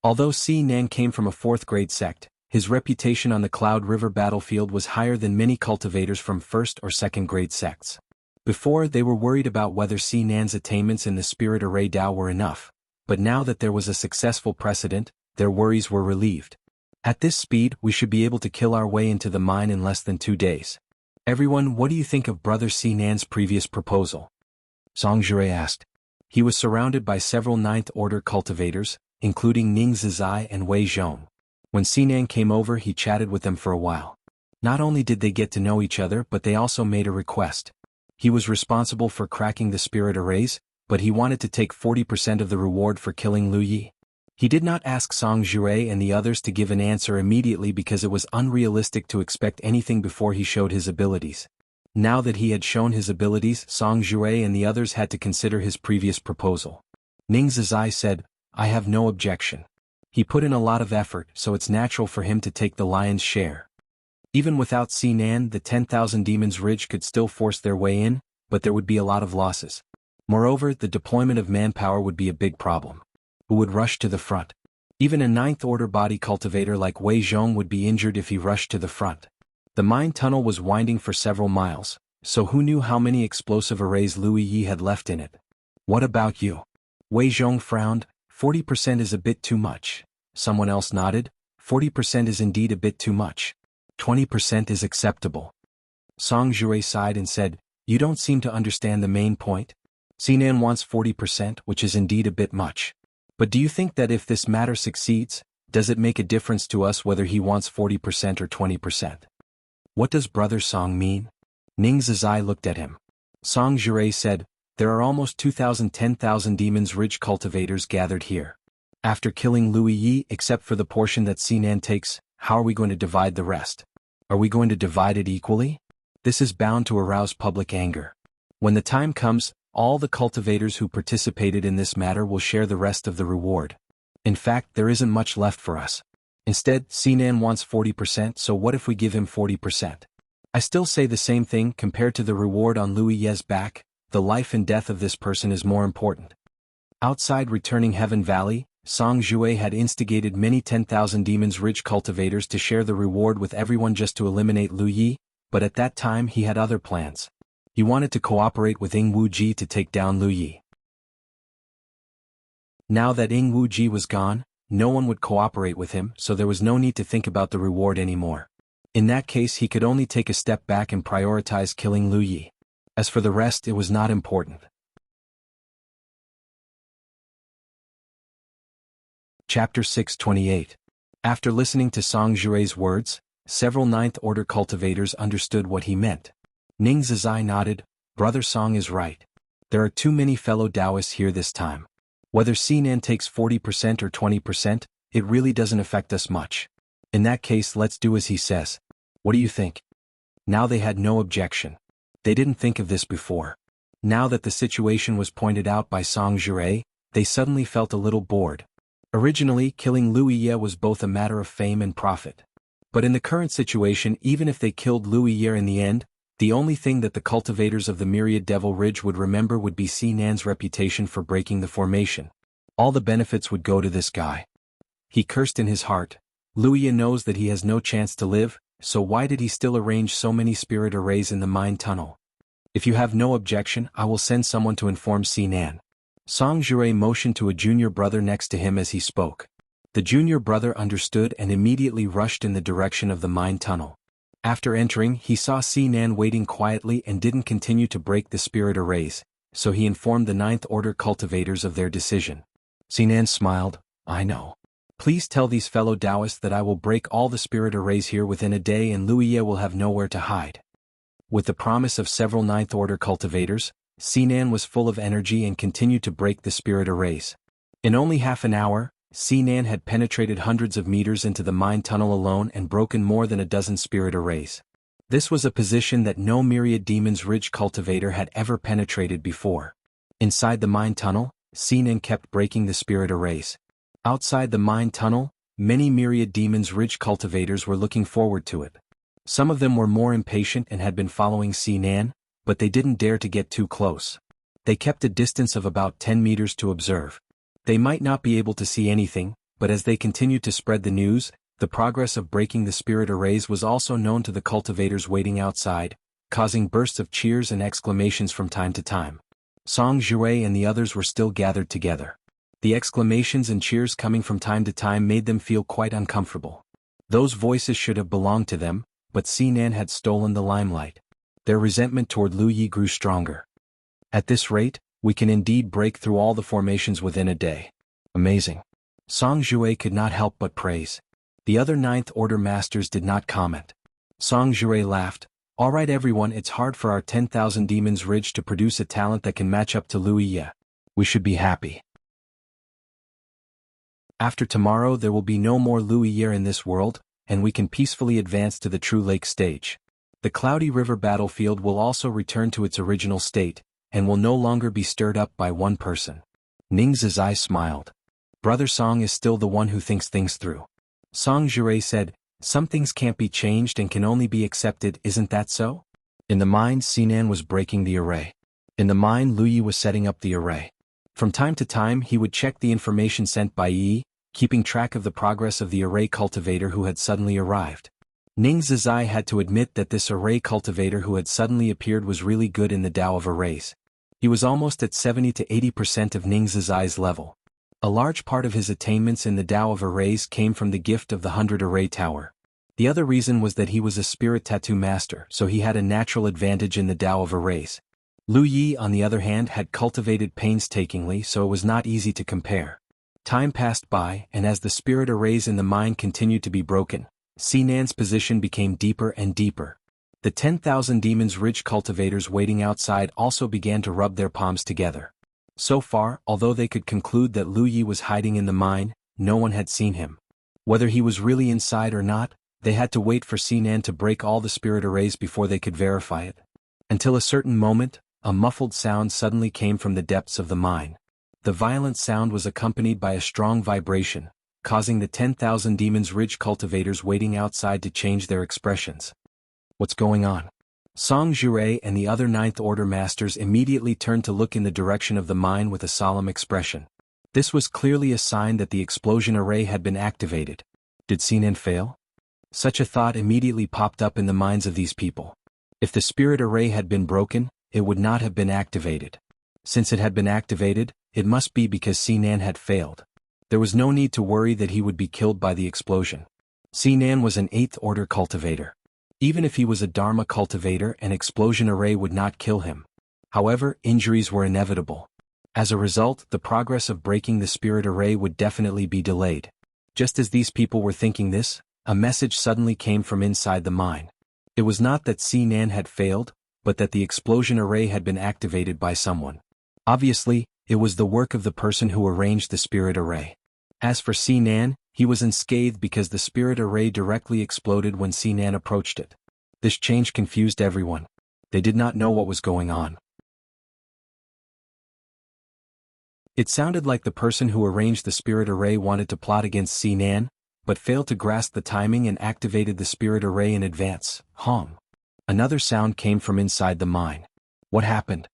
Although Sinan came from a 4th grade sect, his reputation on the Cloud River battlefield was higher than many cultivators from 1st or 2nd grade sects. Before, they were worried about whether Sinan's attainments in the spirit array Dao were enough, but now that there was a successful precedent, their worries were relieved. At this speed, we should be able to kill our way into the mine in less than 2 days. Everyone, what do you think of Brother Sinan's previous proposal? Song Jure asked. He was surrounded by several Ninth Order cultivators, including Ning Zizai and Wei Zhong. When Sinan came over, he chatted with them for a while. Not only did they get to know each other, but they also made a request. He was responsible for cracking the spirit arrays, but he wanted to take 40% of the reward for killing Lu Yi. He did not ask Song Jure and the others to give an answer immediately because it was unrealistic to expect anything before he showed his abilities. Now that he had shown his abilities, Song Jure and the others had to consider his previous proposal. Ning Zizai said, "I have no objection." He put in a lot of effort, so it's natural for him to take the lion's share. Even without Sinan, the 10,000 Demons Ridge could still force their way in, but there would be a lot of losses. Moreover, the deployment of manpower would be a big problem. Who would rush to the front? Even a Ninth Order body cultivator like Wei Zhong would be injured if he rushed to the front. The mine tunnel was winding for several miles, so who knew how many explosive arrays Lu Yi had left in it? "What about you?" Wei Zhong frowned. 40% is a bit too much. Someone else nodded. 40% is indeed a bit too much. 20% is acceptable. Song Jure sighed and said, "You don't seem to understand the main point. Sinan wants 40%, which is indeed a bit much. But do you think that if this matter succeeds, does it make a difference to us whether he wants 40% or 20%? What does Brother Song mean?" Ning Zizai looked at him. Song Jure said, "There are almost 10,000 Demons Ridge cultivators gathered here. After killing Lu Yi, except for the portion that Sinan takes, how are we going to divide the rest? Are we going to divide it equally? This is bound to arouse public anger. When the time comes, all the cultivators who participated in this matter will share the rest of the reward. In fact, there isn't much left for us. Instead, Sinan wants 40%, so what if we give him 40%? I still say the same thing. Compared to the reward on Lu Ye's back, the life and death of this person is more important. Outside returning Heaven Valley, Song Jue had instigated many 10,000 Demons Ridge cultivators to share the reward with everyone just to eliminate Lu Yi, but at that time he had other plans. He wanted to cooperate with Ing Wuji to take down Lu Yi. Now that Ing Wuji was gone, no one would cooperate with him, so there was no need to think about the reward anymore. In that case he could only take a step back and prioritize killing Lu Yi. As for the rest, it was not important. Chapter 628. After listening to Song Jue's words, several Ninth Order cultivators understood what he meant. Ning Zizai nodded. Brother Song is right. There are too many fellow Taoists here this time. Whether Sinan takes 40% or 20%, it really doesn't affect us much. In that case, let's do as he says. What do you think? Now they had no objection. They didn't think of this before. Now that the situation was pointed out by Song Jue, they suddenly felt a little bored. Originally, killing Lu Yi was both a matter of fame and profit. But in the current situation, even if they killed Lu Yi in the end, the only thing that the cultivators of the Myriad Devil Ridge would remember would be Sinan's reputation for breaking the formation. All the benefits would go to this guy. He cursed in his heart. Lu Yi knows that he has no chance to live, so why did he still arrange so many spirit arrays in the mine tunnel? If you have no objection, I will send someone to inform Sinan. Song Jue motioned to a junior brother next to him as he spoke. The junior brother understood and immediately rushed in the direction of the mine tunnel. After entering, he saw Sinan waiting quietly and didn't continue to break the spirit arrays, so he informed the Ninth Order cultivators of their decision. Sinan smiled. I know. Please tell these fellow Taoists that I will break all the spirit arrays here within a day and Lu Yi will have nowhere to hide. With the promise of several Ninth Order cultivators, Sinan was full of energy and continued to break the spirit arrays. In only half an hour, Sinan had penetrated hundreds of meters into the mine tunnel alone and broken more than a dozen spirit arrays. This was a position that no Myriad Demons Ridge cultivator had ever penetrated before. Inside the mine tunnel, Sinan kept breaking the spirit arrays. Outside the mine tunnel, many Myriad Demons Ridge cultivators were looking forward to it. Some of them were more impatient and had been following Sinan, but they didn't dare to get too close. They kept a distance of about 10 meters to observe. They might not be able to see anything, but as they continued to spread the news, the progress of breaking the spirit arrays was also known to the cultivators waiting outside, causing bursts of cheers and exclamations from time to time. Song Jue and the others were still gathered together. The exclamations and cheers coming from time to time made them feel quite uncomfortable. Those voices should have belonged to them, but Sinan had stolen the limelight. Their resentment toward Lu Yi grew stronger. At this rate, we can indeed break through all the formations within a day. Amazing. Song Jue could not help but praise. The other Ninth Order masters did not comment. Song Jue laughed. All right everyone, it's hard for our 10,000 Demons Ridge to produce a talent that can match up to Lu Yi. We should be happy. After tomorrow there will be no more Lu Yi in this world, and we can peacefully advance to the True Lake stage. The Cloudy River battlefield will also return to its original state, and will no longer be stirred up by one person. Ning Zizai smiled. Brother Song is still the one who thinks things through. Song Jure said, some things can't be changed and can only be accepted, isn't that so? In the mine, Sinan was breaking the array. In the mine, Lu Yi was setting up the array. From time to time he would check the information sent by Yi, keeping track of the progress of the array cultivator who had suddenly arrived. Ning Zizai had to admit that this array cultivator who had suddenly appeared was really good in the Tao of arrays. He was almost at 70 to 80% of Ning Zizai's level. A large part of his attainments in the Tao of arrays came from the gift of the 100 Array Tower. The other reason was that he was a spirit tattoo master, so he had a natural advantage in the Tao of arrays. Lu Yi, on the other hand, had cultivated painstakingly, so it was not easy to compare. Time passed by, and as the spirit arrays in the mine continued to be broken, Sinan's position became deeper and deeper. The 10,000 Demons Ridge cultivators waiting outside also began to rub their palms together. So far, although they could conclude that Lu Yi was hiding in the mine, no one had seen him. Whether he was really inside or not, they had to wait for Sinan to break all the spirit arrays before they could verify it. Until a certain moment, a muffled sound suddenly came from the depths of the mine. The violent sound was accompanied by a strong vibration, causing the 10,000 Demons Ridge cultivators waiting outside to change their expressions. What's going on? Song Jure and the other Ninth Order masters immediately turned to look in the direction of the mine with a solemn expression. This was clearly a sign that the explosion array had been activated. Did Sinan fail? Such a thought immediately popped up in the minds of these people. If the spirit array had been broken, it would not have been activated. Since it had been activated, it must be because Sinan had failed. There was no need to worry that he would be killed by the explosion. Sinan was an 8th Order cultivator. Even if he was a Dharma cultivator, an explosion array would not kill him. However, injuries were inevitable. As a result, the progress of breaking the spirit array would definitely be delayed. Just as these people were thinking this, a message suddenly came from inside the mine. It was not that Sinan had failed, but that the explosion array had been activated by someone. Obviously, it was the work of the person who arranged the spirit array. As for Sinan, he was unscathed because the spirit array directly exploded when Sinan approached it. This change confused everyone. They did not know what was going on. It sounded like the person who arranged the spirit array wanted to plot against Sinan, but failed to grasp the timing and activated the spirit array in advance. Hong. Another sound came from inside the mine. What happened?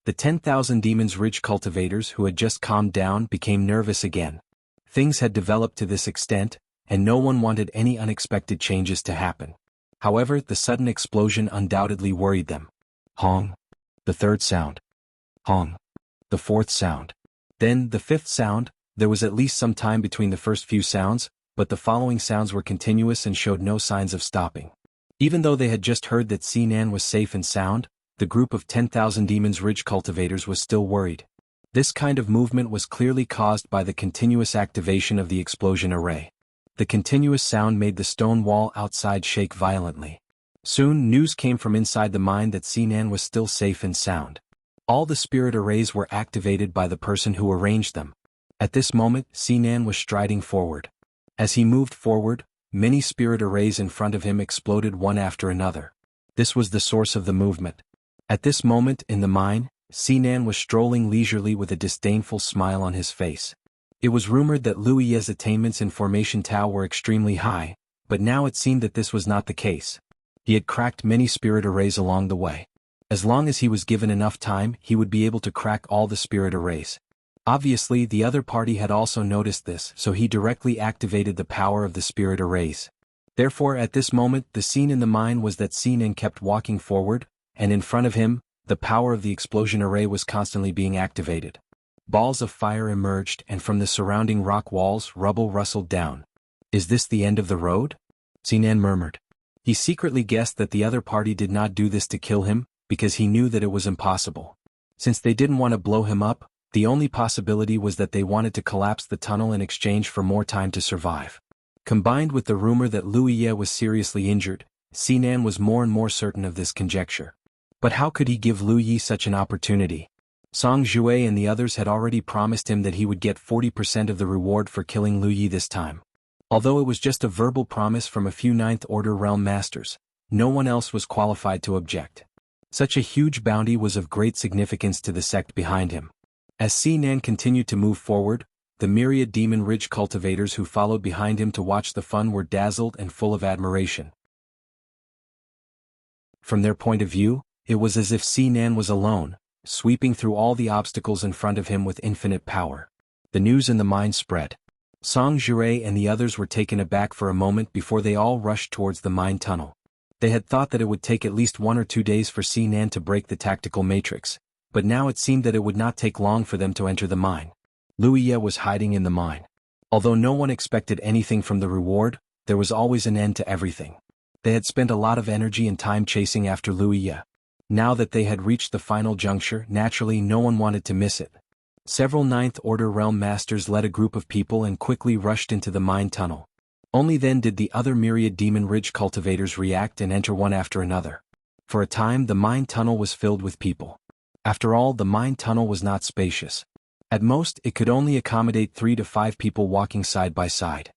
The 10,000 Demons Ridge cultivators who had just calmed down became nervous again. Things had developed to this extent, and no one wanted any unexpected changes to happen. However, the sudden explosion undoubtedly worried them. Hong. The 3rd sound. Hong. The 4th sound. Then, the 5th sound. There was at least some time between the first few sounds, but the following sounds were continuous and showed no signs of stopping. Even though they had just heard that Sinan was safe and sound, the group of 10,000 Demons Ridge cultivators was still worried. This kind of movement was clearly caused by the continuous activation of the explosion array. The continuous sound made the stone wall outside shake violently. Soon, news came from inside the mine that Sinan was still safe and sound. All the spirit arrays were activated by the person who arranged them. At this moment, Sinan was striding forward. As he moved forward, many spirit arrays in front of him exploded one after another. This was the source of the movement. At this moment in the mine, Sinan was strolling leisurely with a disdainful smile on his face. It was rumored that Liu Ye's attainments in Formation Tao were extremely high, but now it seemed that this was not the case. He had cracked many spirit arrays along the way. As long as he was given enough time, he would be able to crack all the spirit arrays. Obviously, the other party had also noticed this, so he directly activated the power of the spirit arrays. Therefore, at this moment, the scene in the mine was that Sinan kept walking forward, and in front of him, the power of the explosion array was constantly being activated. Balls of fire emerged, and from the surrounding rock walls, rubble rustled down. Is this the end of the road? Sinan murmured. He secretly guessed that the other party did not do this to kill him, because he knew that it was impossible. Since they didn't want to blow him up, the only possibility was that they wanted to collapse the tunnel in exchange for more time to survive. Combined with the rumor that Liu Ye was seriously injured, Sinan was more and more certain of this conjecture. But how could he give Liu Yi such an opportunity? Song Jue and the others had already promised him that he would get 40% of the reward for killing Liu Yi this time. Although it was just a verbal promise from a few Ninth Order realm masters, no one else was qualified to object. Such a huge bounty was of great significance to the sect behind him. As Sinan continued to move forward, the myriad Demon Ridge cultivators who followed behind him to watch the fun were dazzled and full of admiration. From their point of view, it was as if Sinan was alone, sweeping through all the obstacles in front of him with infinite power. The news in the mine spread. Song Jure and the others were taken aback for a moment before they all rushed towards the mine tunnel. They had thought that it would take at least 1 or 2 days for Sinan to break the tactical matrix, but now it seemed that it would not take long for them to enter the mine. Liu Ye was hiding in the mine. Although no one expected anything from the reward, there was always an end to everything. They had spent a lot of energy and time chasing after Liu Ye. Now that they had reached the final juncture, naturally no one wanted to miss it. Several Ninth Order realm masters led a group of people and quickly rushed into the mine tunnel. Only then did the other myriad Demon Ridge cultivators react and enter one after another. For a time the mine tunnel was filled with people. After all, the mine tunnel was not spacious. At most, it could only accommodate 3 to 5 people walking side by side.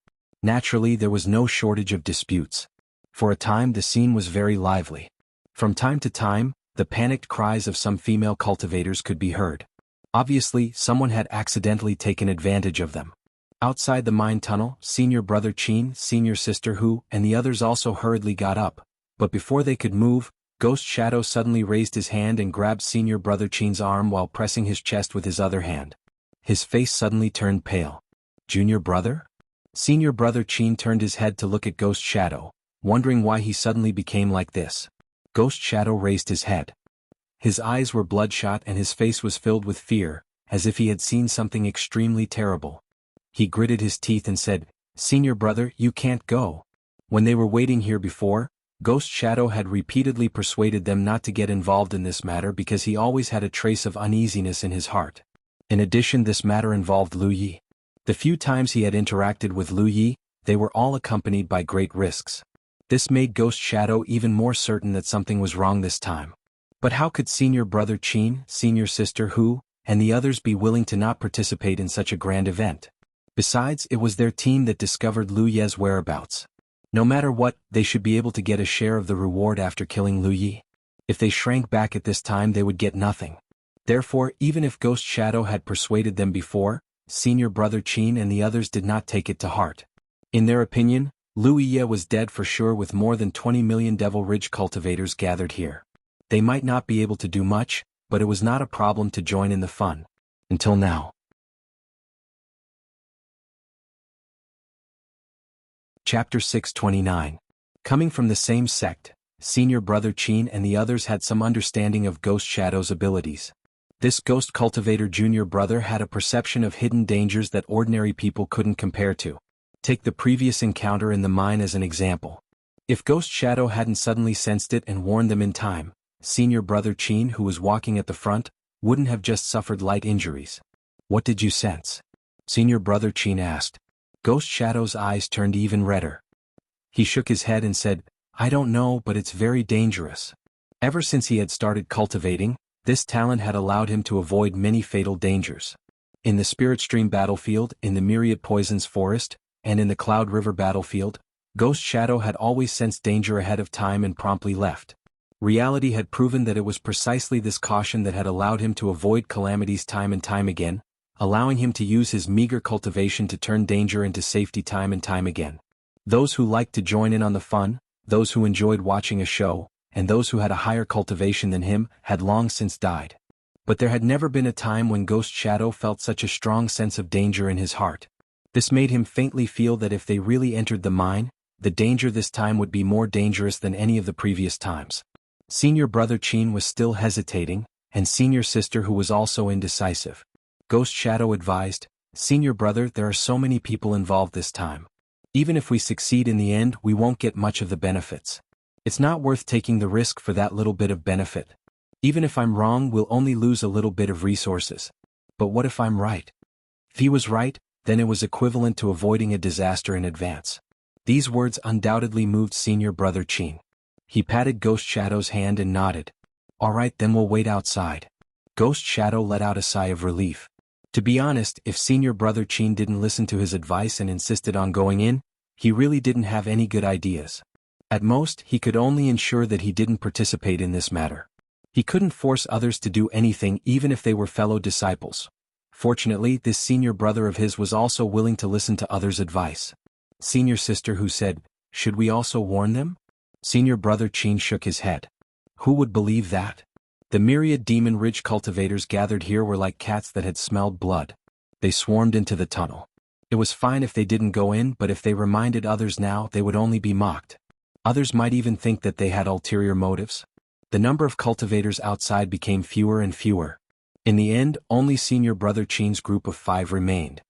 Naturally, there was no shortage of disputes. For a time the scene was very lively. From time to time, the panicked cries of some female cultivators could be heard. Obviously, someone had accidentally taken advantage of them. Outside the mine tunnel, Senior Brother Qin, Senior Sister Hu, and the others also hurriedly got up, But before they could move, Ghost Shadow suddenly raised his hand and grabbed Senior Brother Qin's arm while pressing his chest with his other hand. His face suddenly turned pale. Junior brother? Senior Brother Qin turned his head to look at Ghost Shadow, wondering why he suddenly became like this. Ghost Shadow raised his head. His eyes were bloodshot and his face was filled with fear, as if he had seen something extremely terrible. He gritted his teeth and said, "Senior brother, you can't go." When they were waiting here before, Ghost Shadow had repeatedly persuaded them not to get involved in this matter because he always had a trace of uneasiness in his heart. In addition, this matter involved Lu Yi. The few times he had interacted with Lu Yi, they were all accompanied by great risks. This made Ghost Shadow even more certain that something was wrong this time. But how could Senior Brother Qin, Senior Sister Hu, and the others be willing to not participate in such a grand event? Besides, it was their team that discovered Lu Ye's whereabouts. No matter what, they should be able to get a share of the reward after killing Lu Yi. If they shrank back at this time, they would get nothing. Therefore, even if Ghost Shadow had persuaded them before, Senior Brother Qin and the others did not take it to heart. In their opinion, Lu Yi was dead for sure with more than 20 million Devil Ridge cultivators gathered here. They might not be able to do much, but it was not a problem to join in the fun. Until now. Chapter 629. Coming from the same sect, Senior Brother Qin and the others had some understanding of Ghost Shadow's abilities. This Ghost Cultivator Junior Brother had a perception of hidden dangers that ordinary people couldn't compare to. Take the previous encounter in the mine as an example. If Ghost Shadow hadn't suddenly sensed it and warned them in time, Senior Brother Qin, who was walking at the front, wouldn't have just suffered light injuries. "What did you sense?" Senior Brother Qin asked. Ghost Shadow's eyes turned even redder. He shook his head and said, "I don't know, but it's very dangerous." Ever since he had started cultivating, this talent had allowed him to avoid many fatal dangers. In the Spirit Stream battlefield, in the Myriad Poisons forest, and in the Cloud River battlefield, Ghost Shadow had always sensed danger ahead of time and promptly left. Reality had proven that it was precisely this caution that had allowed him to avoid calamities time and time again, allowing him to use his meager cultivation to turn danger into safety time and time again. Those who liked to join in on the fun, those who enjoyed watching a show, and those who had a higher cultivation than him, had long since died. But there had never been a time when Ghost Shadow felt such a strong sense of danger in his heart. This made him faintly feel that if they really entered the mine, the danger this time would be more dangerous than any of the previous times. Senior Brother Qin was still hesitating, and Senior Sister Hu was also indecisive. Ghost Shadow advised, "Senior Brother, there are so many people involved this time. Even if we succeed in the end, we won't get much of the benefits. It's not worth taking the risk for that little bit of benefit. Even if I'm wrong, we'll only lose a little bit of resources. But what if I'm right?" If he was right, then it was equivalent to avoiding a disaster in advance. These words undoubtedly moved Senior Brother Qin. He patted Ghost Shadow's hand and nodded. "All right, then we'll wait outside." Ghost Shadow let out a sigh of relief. To be honest, if Senior Brother Qin didn't listen to his advice and insisted on going in, he really didn't have any good ideas. At most, he could only ensure that he didn't participate in this matter. He couldn't force others to do anything even if they were fellow disciples. Fortunately, this senior brother of his was also willing to listen to others' advice. Senior Sister Hu said, "Should we also warn them?" Senior Brother Qin shook his head. Who would believe that? The myriad Demon Ridge cultivators gathered here were like cats that had smelled blood. They swarmed into the tunnel. It was fine if they didn't go in, but if they reminded others now, they would only be mocked. Others might even think that they had ulterior motives. The number of cultivators outside became fewer and fewer. In the end, only Senior Brother Qin's group of 5 remained.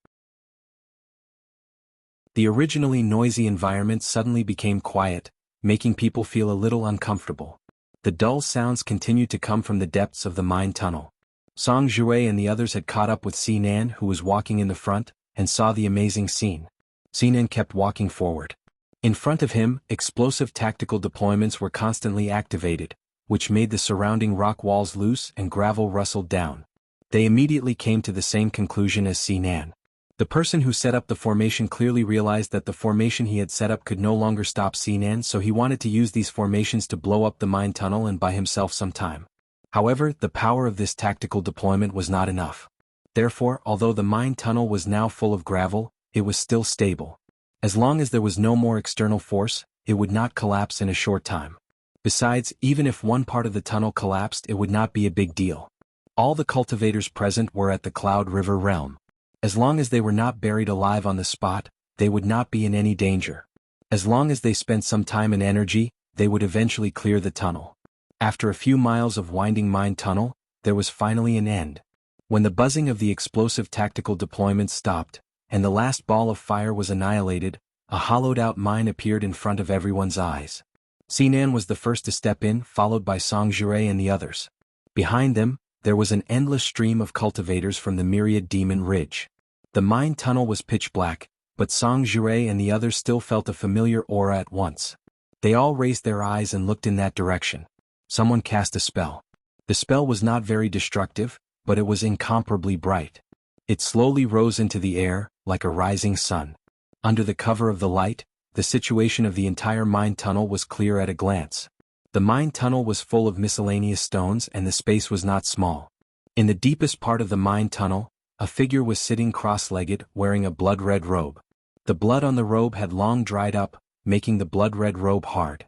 The originally noisy environment suddenly became quiet, making people feel a little uncomfortable. The dull sounds continued to come from the depths of the mine tunnel. Song Jue and the others had caught up with Sinan, who was walking in the front, and saw the amazing scene. Sinan kept walking forward. In front of him, explosive tactical deployments were constantly activated, which made the surrounding rock walls loose and gravel rustled down. They immediately came to the same conclusion as Sinan. The person who set up the formation clearly realized that the formation he had set up could no longer stop Sinan, so he wanted to use these formations to blow up the mine tunnel and buy himself some time. However, the power of this tactical deployment was not enough. Therefore, although the mine tunnel was now full of gravel, it was still stable. As long as there was no more external force, it would not collapse in a short time. Besides, even if one part of the tunnel collapsed, it would not be a big deal. All the cultivators present were at the Cloud River realm. As long as they were not buried alive on the spot, they would not be in any danger. As long as they spent some time and energy, they would eventually clear the tunnel. After a few miles of winding mine tunnel, there was finally an end. When the buzzing of the explosive tactical deployments stopped, and the last ball of fire was annihilated, a hollowed-out mine appeared in front of everyone's eyes. Sinan was the first to step in, followed by Song Jure and the others. Behind them, there was an endless stream of cultivators from the myriad demon ridge. The mine tunnel was pitch black, but Song Jure and the others still felt a familiar aura at once. They all raised their eyes and looked in that direction. Someone cast a spell. The spell was not very destructive, but it was incomparably bright. It slowly rose into the air, like a rising sun. Under the cover of the light, the situation of the entire mine tunnel was clear at a glance. The mine tunnel was full of miscellaneous stones and the space was not small. In the deepest part of the mine tunnel, a figure was sitting cross-legged, wearing a blood-red robe. The blood on the robe had long dried up, making the blood-red robe hard.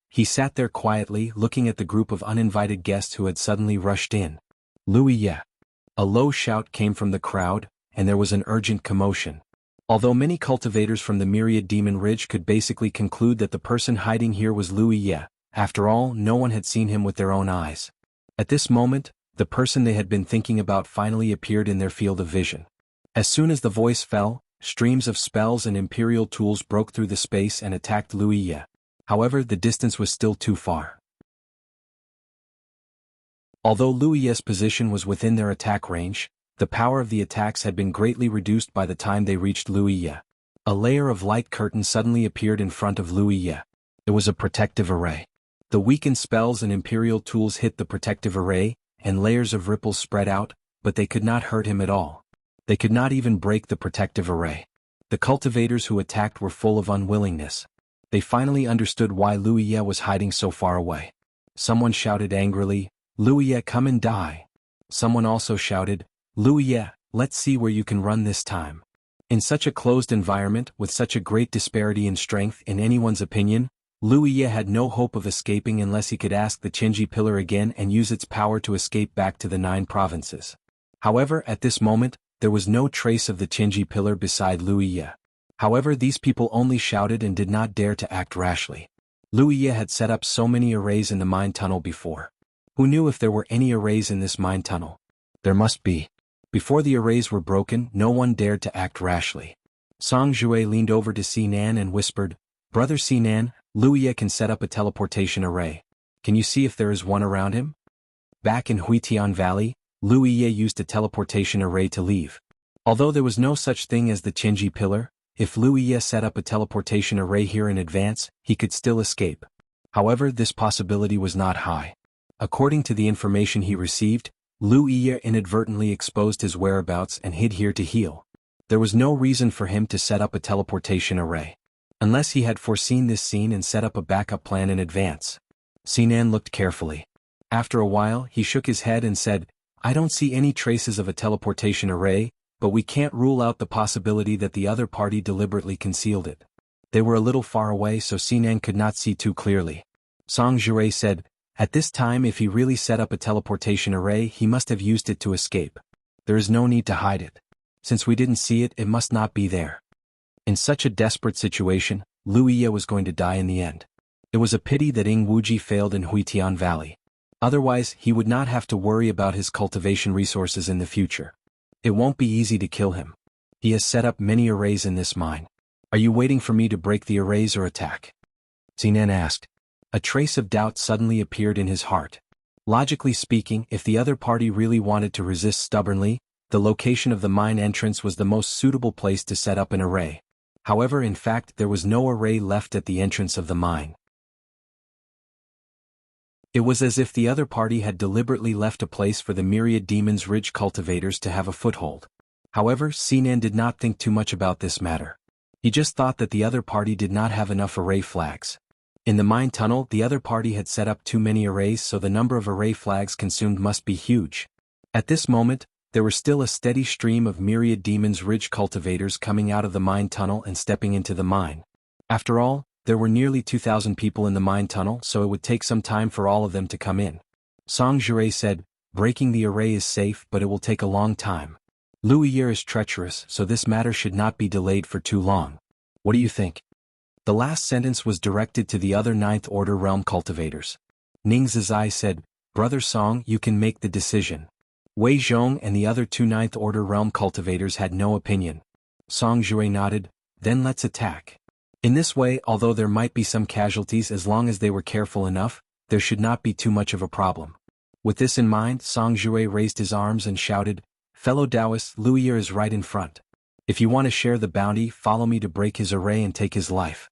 He sat there quietly, looking at the group of uninvited guests who had suddenly rushed in. Louis Ye. A low shout came from the crowd, and there was an urgent commotion. Although many cultivators from the myriad demon ridge could basically conclude that the person hiding here was Louis Ye, after all, no one had seen him with their own eyes. At this moment, the person they had been thinking about finally appeared in their field of vision. As soon as the voice fell, streams of spells and imperial tools broke through the space and attacked Louis Ye. However, the distance was still too far. Although Louis Ye's position was within their attack range, the power of the attacks had been greatly reduced by the time they reached Louis Ye. A layer of light curtain suddenly appeared in front of Louis Ye. It was a protective array. The weakened spells and imperial tools hit the protective array, and layers of ripples spread out, but they could not hurt him at all. They could not even break the protective array. The cultivators who attacked were full of unwillingness. They finally understood why Louis Ye was hiding so far away. Someone shouted angrily, "Louis Ye, come and die." Someone also shouted, "Louis Ye, let's see where you can run this time." In such a closed environment, with such a great disparity in strength in anyone's opinion, Louis Ye had no hope of escaping unless he could ask the Qinji Pillar again and use its power to escape back to the 9 provinces. However, at this moment, there was no trace of the Qinji Pillar beside Louis Ye. However, these people only shouted and did not dare to act rashly. Louis Ye had set up so many arrays in the mine tunnel before. Who knew if there were any arrays in this mine tunnel? There must be. Before the arrays were broken, no one dared to act rashly. Song Jue leaned over to Sinan and whispered, "Brother Sinan, Louis Ye can set up a teleportation array. Can you see if there is one around him?" Back in Huitian Valley, Louis Ye used a teleportation array to leave. Although there was no such thing as the Qinji Pillar, if Louis Ye set up a teleportation array here in advance, he could still escape. However, this possibility was not high. According to the information he received, Louis Ye inadvertently exposed his whereabouts and hid here to heal. There was no reason for him to set up a teleportation array. Unless he had foreseen this scene and set up a backup plan in advance. Sinan looked carefully. After a while, he shook his head and said, "I don't see any traces of a teleportation array, but we can't rule out the possibility that the other party deliberately concealed it." They were a little far away, so Sinan could not see too clearly. Song Jure said, "At this time, if he really set up a teleportation array, he must have used it to escape. There is no need to hide it. Since we didn't see it, it must not be there." In such a desperate situation, Louis Ye was going to die in the end. It was a pity that Ing Wuji failed in Huitian Valley. Otherwise, he would not have to worry about his cultivation resources in the future. It won't be easy to kill him. He has set up many arrays in this mine. Are you waiting for me to break the arrays or attack? Sinan asked. A trace of doubt suddenly appeared in his heart. Logically speaking, if the other party really wanted to resist stubbornly, the location of the mine entrance was the most suitable place to set up an array. However, in fact, there was no array left at the entrance of the mine. It was as if the other party had deliberately left a place for the myriad demons ridge cultivators to have a foothold. However, Sinan did not think too much about this matter. He just thought that the other party did not have enough array flags. In the mine tunnel, the other party had set up too many arrays, so the number of array flags consumed must be huge. At this moment, there was still a steady stream of myriad demons ridge cultivators coming out of the mine tunnel and stepping into the mine. After all, There were nearly 2,000 people in the mine tunnel, so it would take some time for all of them to come in. Song Jue said, breaking the array is safe, but it will take a long time. Lu Yi is treacherous, so this matter should not be delayed for too long. What do you think? The last sentence was directed to the other Ninth Order realm cultivators. Ning Zizai said, Brother Song, you can make the decision. Wei Zhong and the other two Ninth Order realm cultivators had no opinion. Song Jue nodded, then let's attack. In this way, although there might be some casualties, as long as they were careful enough, there should not be too much of a problem. With this in mind, Song Jue raised his arms and shouted, Fellow Taoists, Lu Yi is right in front. If you want to share the bounty, follow me to break his array and take his life.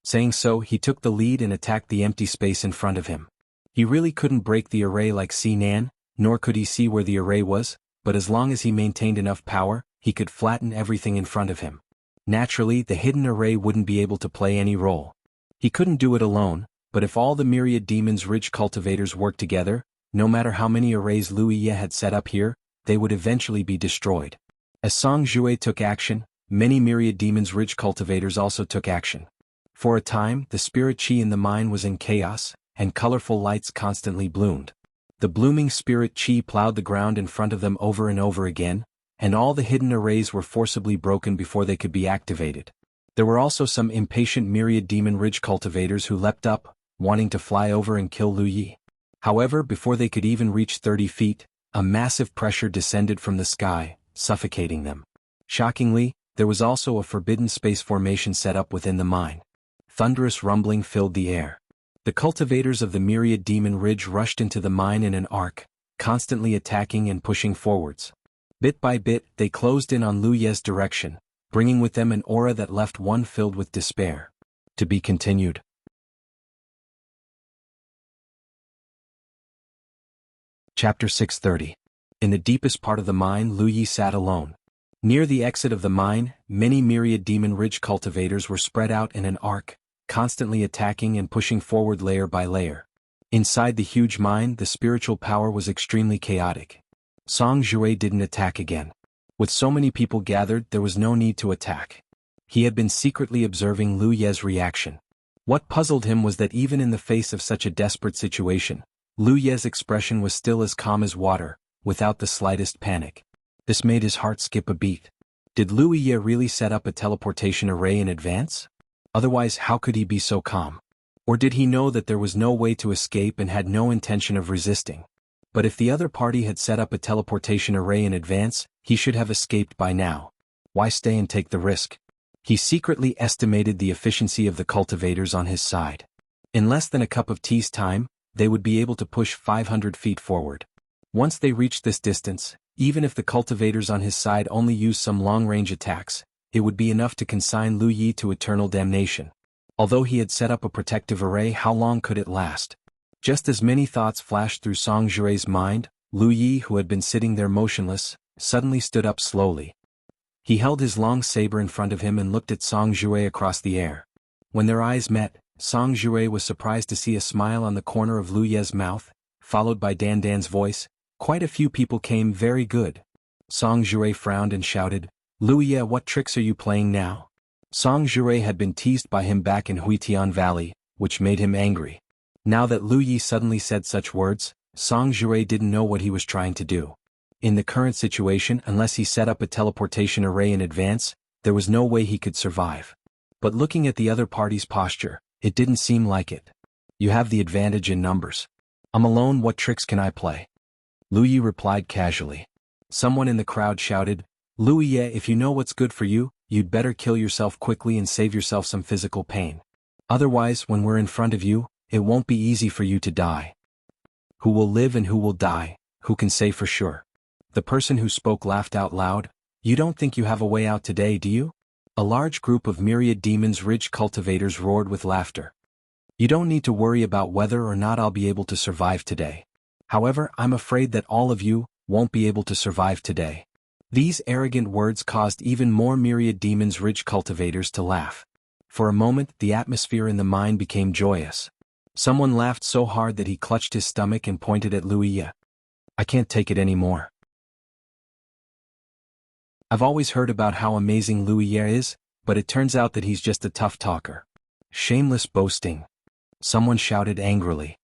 Saying so, he took the lead and attacked the empty space in front of him. He really couldn't break the array like Sinan, nor could he see where the array was, but as long as he maintained enough power, he could flatten everything in front of him. Naturally, the hidden array wouldn't be able to play any role. He couldn't do it alone, but if all the myriad demons ridge cultivators worked together, no matter how many arrays Lu Yi had set up here, they would eventually be destroyed. As Song Jue took action, many myriad demons ridge cultivators also took action. For a time, the spirit chi in the mine was in chaos, and colorful lights constantly bloomed. The blooming spirit chi plowed the ground in front of them over and over again, and all the hidden arrays were forcibly broken before they could be activated. There were also some impatient myriad demon ridge cultivators who leapt up, wanting to fly over and kill Lu Yi. However, before they could even reach 30 feet, a massive pressure descended from the sky, suffocating them. Shockingly, there was also a forbidden space formation set up within the mine. Thunderous rumbling filled the air. The cultivators of the myriad demon ridge rushed into the mine in an arc, constantly attacking and pushing forwards. Bit by bit, they closed in on Lu Ye's direction, bringing with them an aura that left one filled with despair. To be continued. Chapter 630. In the deepest part of the mine, Lu Yi sat alone. Near the exit of the mine, many myriad demon ridge cultivators were spread out in an arc, constantly attacking and pushing forward layer by layer. Inside the huge mine, the spiritual power was extremely chaotic. Song Jue didn't attack again. With so many people gathered, there was no need to attack. He had been secretly observing Lu Ye's reaction. What puzzled him was that even in the face of such a desperate situation, Lu Ye's expression was still as calm as water, without the slightest panic. This made his heart skip a beat. Did Lu Ye really set up a teleportation array in advance? Otherwise, how could he be so calm? Or did he know that there was no way to escape and had no intention of resisting? But if the other party had set up a teleportation array in advance, he should have escaped by now. Why stay and take the risk? He secretly estimated the efficiency of the cultivators on his side. In less than a cup of tea's time, they would be able to push 500 feet forward. Once they reached this distance, even if the cultivators on his side only used some long-range attacks, it would be enough to consign Lu Yi to eternal damnation. Although he had set up a protective array, how long could it last? Just as many thoughts flashed through Song Jue's mind, Lu Yi, who had been sitting there motionless, suddenly stood up slowly. He held his long saber in front of him and looked at Song Jue across the air. When their eyes met, Song Jue was surprised to see a smile on the corner of Lu Ye's mouth, followed by Dan Dan's voice. Quite a few people came. Very good. Song Jue frowned and shouted, Lu Ye, what tricks are you playing now? Song Jue had been teased by him back in Huitian Valley, which made him angry. Now that Lu Yi suddenly said such words, Song Jue didn't know what he was trying to do. In the current situation, unless he set up a teleportation array in advance, there was no way he could survive. But looking at the other party's posture, it didn't seem like it. You have the advantage in numbers. I'm alone, what tricks can I play? Lu Yi replied casually. Someone in the crowd shouted, Lu Yi, if you know what's good for you, you'd better kill yourself quickly and save yourself some physical pain. Otherwise, when we're in front of you, it won't be easy for you to die. Who will live and who will die, who can say for sure? The person who spoke laughed out loud. You don't think you have a way out today, do you? A large group of myriad demons ridge cultivators roared with laughter. You don't need to worry about whether or not I'll be able to survive today. However, I'm afraid that all of you won't be able to survive today. These arrogant words caused even more myriad demons ridge cultivators to laugh. For a moment, the atmosphere in the mine became joyous. Someone laughed so hard that he clutched his stomach and pointed at Lu Yi. I can't take it anymore. I've always heard about how amazing Lu Yi is, but it turns out that he's just a tough talker. Shameless boasting. Someone shouted angrily.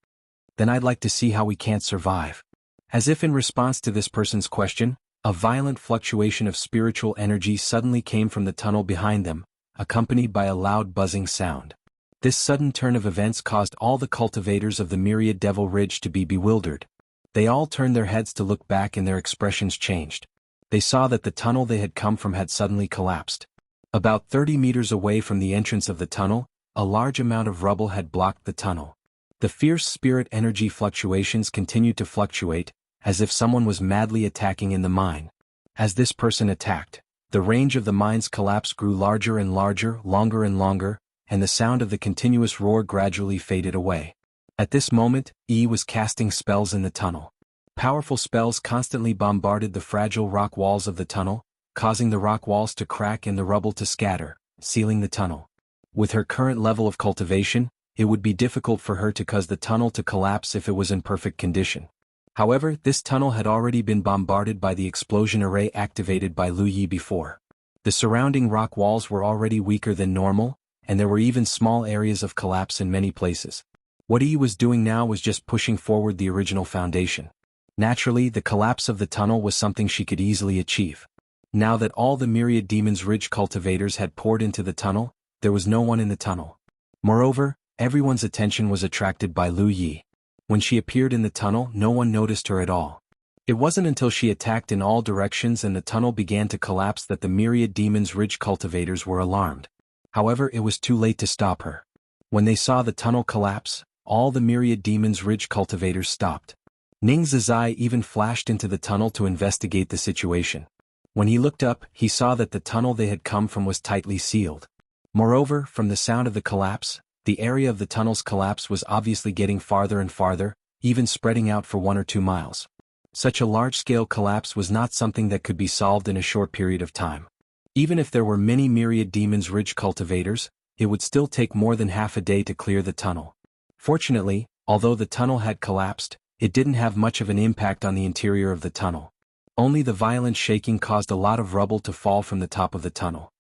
Then I'd like to see how we can't survive. As if in response to this person's question, a violent fluctuation of spiritual energy suddenly came from the tunnel behind them, accompanied by a loud buzzing sound. This sudden turn of events caused all the cultivators of the myriad Devil Ridge to be bewildered. They all turned their heads to look back and their expressions changed. They saw that the tunnel they had come from had suddenly collapsed. About 30 meters away from the entrance of the tunnel, a large amount of rubble had blocked the tunnel. The fierce spirit energy fluctuations continued to fluctuate, as if someone was madly attacking in the mine. As this person attacked, the range of the mine's collapse grew larger and larger, longer and longer, and the sound of the continuous roar gradually faded away. At this moment, E was casting spells in the tunnel. Powerful spells constantly bombarded the fragile rock walls of the tunnel, causing the rock walls to crack and the rubble to scatter, sealing the tunnel. With her current level of cultivation, it would be difficult for her to cause the tunnel to collapse if it was in perfect condition. However, this tunnel had already been bombarded by the explosion array activated by Lu Yi before. The surrounding rock walls were already weaker than normal, and there were even small areas of collapse in many places. What Yi was doing now was just pushing forward the original foundation. Naturally, the collapse of the tunnel was something she could easily achieve. Now that all the myriad Demon's Ridge cultivators had poured into the tunnel, there was no one in the tunnel. Moreover, everyone's attention was attracted by Lu Yi. When she appeared in the tunnel, no one noticed her at all. It wasn't until she attacked in all directions and the tunnel began to collapse that the myriad Demon's Ridge cultivators were alarmed. However, it was too late to stop her. When they saw the tunnel collapse, all the myriad Demon's Ridge cultivators stopped. Ning Zizai even flashed into the tunnel to investigate the situation. When he looked up, he saw that the tunnel they had come from was tightly sealed. Moreover, from the sound of the collapse, the area of the tunnel's collapse was obviously getting farther and farther, even spreading out for 1 or 2 miles. Such a large-scale collapse was not something that could be solved in a short period of time. Even if there were many myriad Demon's Ridge cultivators, it would still take more than half a day to clear the tunnel. Fortunately, although the tunnel had collapsed, it didn't have much of an impact on the interior of the tunnel. Only the violent shaking caused a lot of rubble to fall from the top of the tunnel.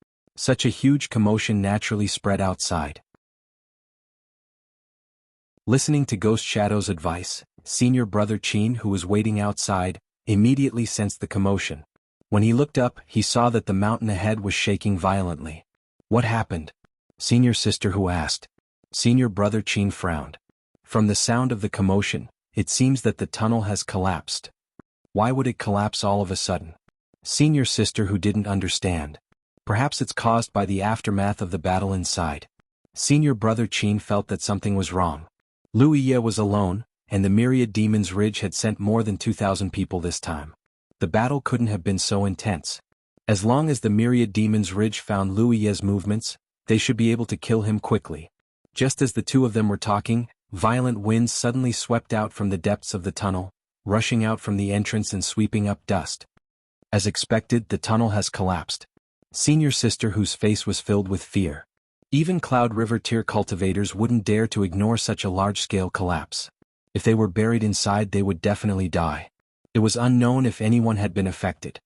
Such a huge commotion naturally spread outside. Listening to Ghost Shadow's advice, senior brother Qin, who was waiting outside, immediately sensed the commotion. When he looked up, he saw that the mountain ahead was shaking violently. What happened? Senior sister Hu asked. Senior brother Qin frowned. From the sound of the commotion, it seems that the tunnel has collapsed. Why would it collapse all of a sudden? Senior sister Hu didn't understand. Perhaps it's caused by the aftermath of the battle inside. Senior brother Qin felt that something was wrong. Lu Yi was alone, and the myriad Demon's Ridge had sent more than 2,000 people this time. The battle couldn't have been so intense. As long as the myriad Demon's Ridge found Lu Yi's movements, they should be able to kill him quickly. Just as the two of them were talking, violent winds suddenly swept out from the depths of the tunnel, rushing out from the entrance and sweeping up dust. As expected, the tunnel has collapsed. Senior sister whose face was filled with fear. Even Cloud River tier cultivators wouldn't dare to ignore such a large-scale collapse. If they were buried inside, they would definitely die. It was unknown if anyone had been affected.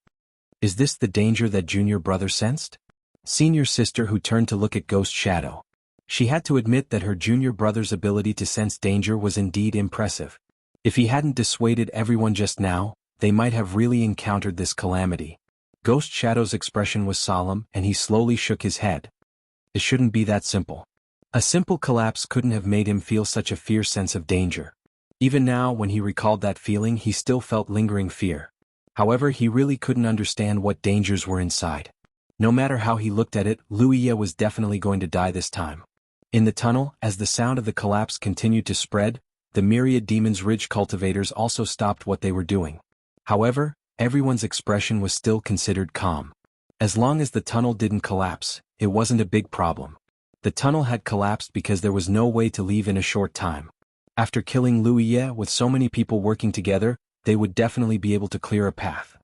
Is this the danger that junior brother sensed? Senior sister Who turned to look at Ghost Shadow. She had to admit that her junior brother's ability to sense danger was indeed impressive. If he hadn't dissuaded everyone just now, they might have really encountered this calamity. Ghost Shadow's expression was solemn and he slowly shook his head. It shouldn't be that simple. A simple collapse couldn't have made him feel such a fierce sense of danger. Even now, when he recalled that feeling, he still felt lingering fear. However, he really couldn't understand what dangers were inside. No matter how he looked at it, Lu Yi was definitely going to die this time. In the tunnel, as the sound of the collapse continued to spread, the myriad Demon's Ridge cultivators also stopped what they were doing. However, everyone's expression was still considered calm. As long as the tunnel didn't collapse, it wasn't a big problem. The tunnel had collapsed because there was no way to leave in a short time. After killing Lu Yi with so many people working together, they would definitely be able to clear a path.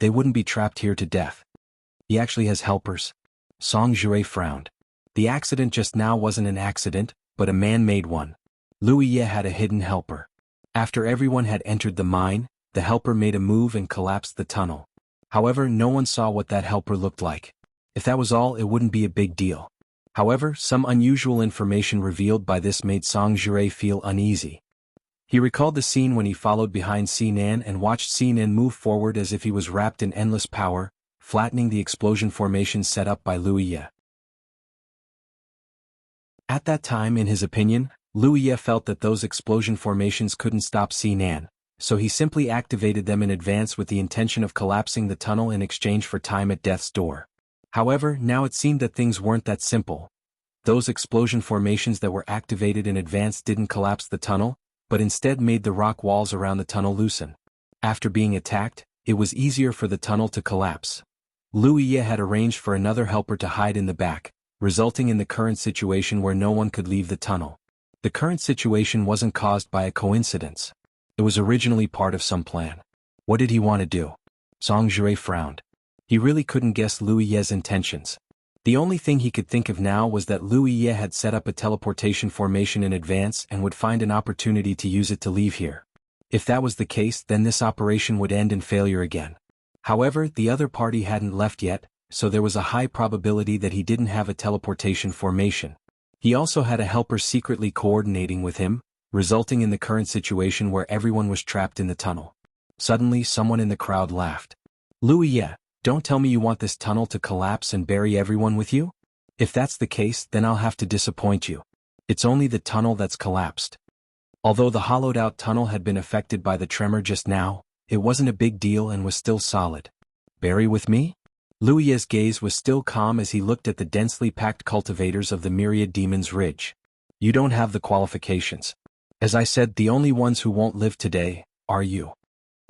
They wouldn't be trapped here to death. He actually has helpers. Song Jue frowned. The accident just now wasn't an accident, but a man-made one. Lu Yi had a hidden helper. After everyone had entered the mine, the helper made a move and collapsed the tunnel. However, no one saw what that helper looked like. If that was all, it wouldn't be a big deal. However, some unusual information revealed by this made Song Jure feel uneasy. He recalled the scene when he followed behind Sinan and watched Sinan move forward as if he was wrapped in endless power, flattening the explosion formation set up by Liu Ye. At that time, in his opinion, Liu Ye felt that those explosion formations couldn't stop Sinan, so he simply activated them in advance with the intention of collapsing the tunnel in exchange for time at death's door. However, now it seemed that things weren't that simple. Those explosion formations that were activated in advance didn't collapse the tunnel, but instead made the rock walls around the tunnel loosen. After being attacked, it was easier for the tunnel to collapse. Liu Ye had arranged for another helper to hide in the back, resulting in the current situation where no one could leave the tunnel. The current situation wasn't caused by a coincidence. It was originally part of some plan. What did he want to do? Song Jure frowned. He really couldn't guess Liu Ye's intentions. The only thing he could think of now was that Liu Ye had set up a teleportation formation in advance and would find an opportunity to use it to leave here. If that was the case, then this operation would end in failure again. However, the other party hadn't left yet, so there was a high probability that he didn't have a teleportation formation. He also had a helper secretly coordinating with him, resulting in the current situation where everyone was trapped in the tunnel. Suddenly, someone in the crowd laughed. Liu Ye, don't tell me you want this tunnel to collapse and bury everyone with you? If that's the case, then I'll have to disappoint you. It's only the tunnel that's collapsed. Although the hollowed-out tunnel had been affected by the tremor just now, it wasn't a big deal and was still solid. Bury with me? Liu Ye's gaze was still calm as he looked at the densely packed cultivators of the Myriad Demon's Ridge. You don't have the qualifications. As I said, the only ones who won't live today are you.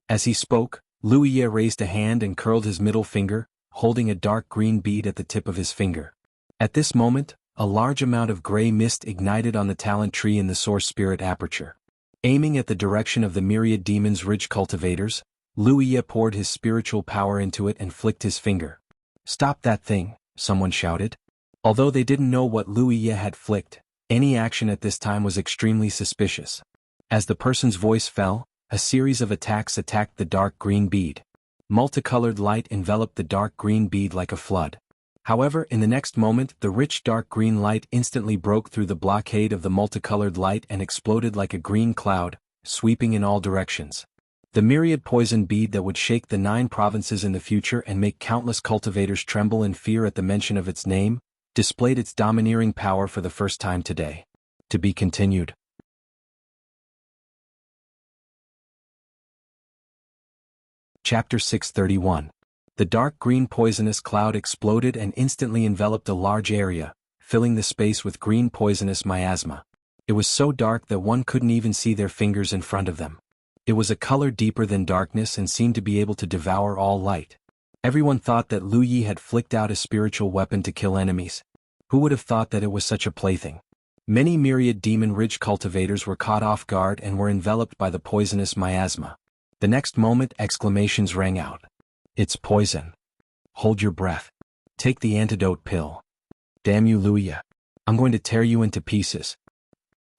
As he spoke, Liu Ye raised a hand and curled his middle finger, holding a dark green bead at the tip of his finger. At this moment, a large amount of gray mist ignited on the talent tree in the Source Spirit aperture. Aiming at the direction of the Myriad Demon's Ridge cultivators, Liu Ye poured his spiritual power into it and flicked his finger. Stop that thing, someone shouted. Although they didn't know what Liu Ye had flicked, any action at this time was extremely suspicious. As the person's voice fell, a series of attacks attacked the dark green bead. Multicolored light enveloped the dark green bead like a flood. However, in the next moment, the rich dark green light instantly broke through the blockade of the multicolored light and exploded like a green cloud, sweeping in all directions. The myriad poison bead that would shake the 9 provinces in the future and make countless cultivators tremble in fear at the mention of its name, displayed its domineering power for the first time today. To be continued. Chapter 631. The dark green poisonous cloud exploded and instantly enveloped a large area, filling the space with green poisonous miasma. It was so dark that one couldn't even see their fingers in front of them. It was a color deeper than darkness and seemed to be able to devour all light. Everyone thought that Liu Ye had flicked out a spiritual weapon to kill enemies. Who would have thought that it was such a plaything? Many Myriad Demon Ridge cultivators were caught off guard and were enveloped by the poisonous miasma. The next moment, exclamations rang out. It's poison. Hold your breath. Take the antidote pill. Damn you, Liu Ye. I'm going to tear you into pieces.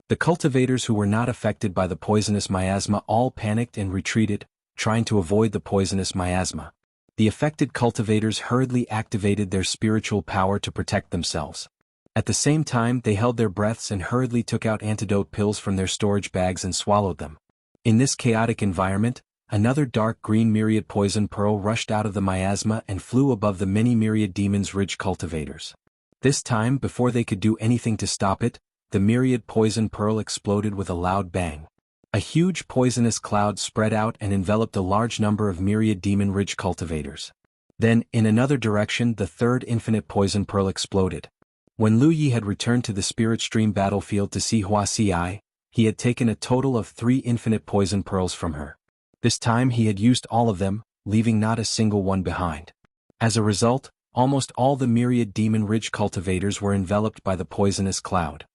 The cultivators who were not affected by the poisonous miasma all panicked and retreated, trying to avoid the poisonous miasma. The affected cultivators hurriedly activated their spiritual power to protect themselves. At the same time, they held their breaths and hurriedly took out antidote pills from their storage bags and swallowed them. In this chaotic environment, another dark green myriad poison pearl rushed out of the miasma and flew above the many Myriad Demon's Ridge cultivators. This time, before they could do anything to stop it, the myriad poison pearl exploded with a loud bang. A huge poisonous cloud spread out and enveloped a large number of Myriad Demon Ridge cultivators. Then, in another direction, the third infinite poison pearl exploded. When Liu Ye had returned to the Spirit Stream battlefield to see Hua Xi, he had taken a total of 3 infinite poison pearls from her. This time he had used all of them, leaving not a single one behind. As a result, almost all the Myriad Demon Ridge cultivators were enveloped by the poisonous cloud.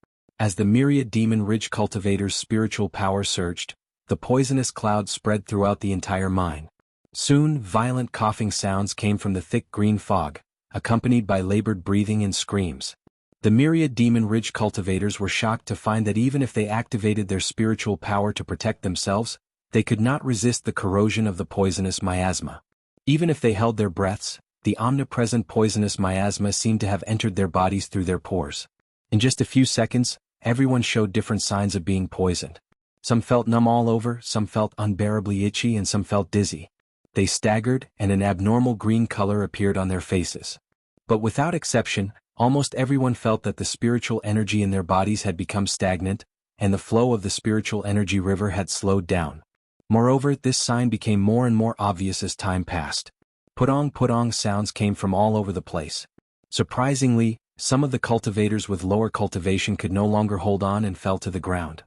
As the Myriad Demon Ridge cultivators' spiritual power surged, the poisonous cloud spread throughout the entire mine. Soon, violent coughing sounds came from the thick green fog, accompanied by labored breathing and screams. The Myriad Demon Ridge cultivators were shocked to find that even if they activated their spiritual power to protect themselves, they could not resist the corrosion of the poisonous miasma. Even if they held their breaths, the omnipresent poisonous miasma seemed to have entered their bodies through their pores. In just a few seconds, everyone showed different signs of being poisoned. Some felt numb all over, some felt unbearably itchy, and some felt dizzy. They staggered, and an abnormal green color appeared on their faces. But without exception, almost everyone felt that the spiritual energy in their bodies had become stagnant, and the flow of the spiritual energy river had slowed down. Moreover, this sign became more and more obvious as time passed. Putong sounds came from all over the place. Surprisingly, some of the cultivators with lower cultivation could no longer hold on and fell to the ground.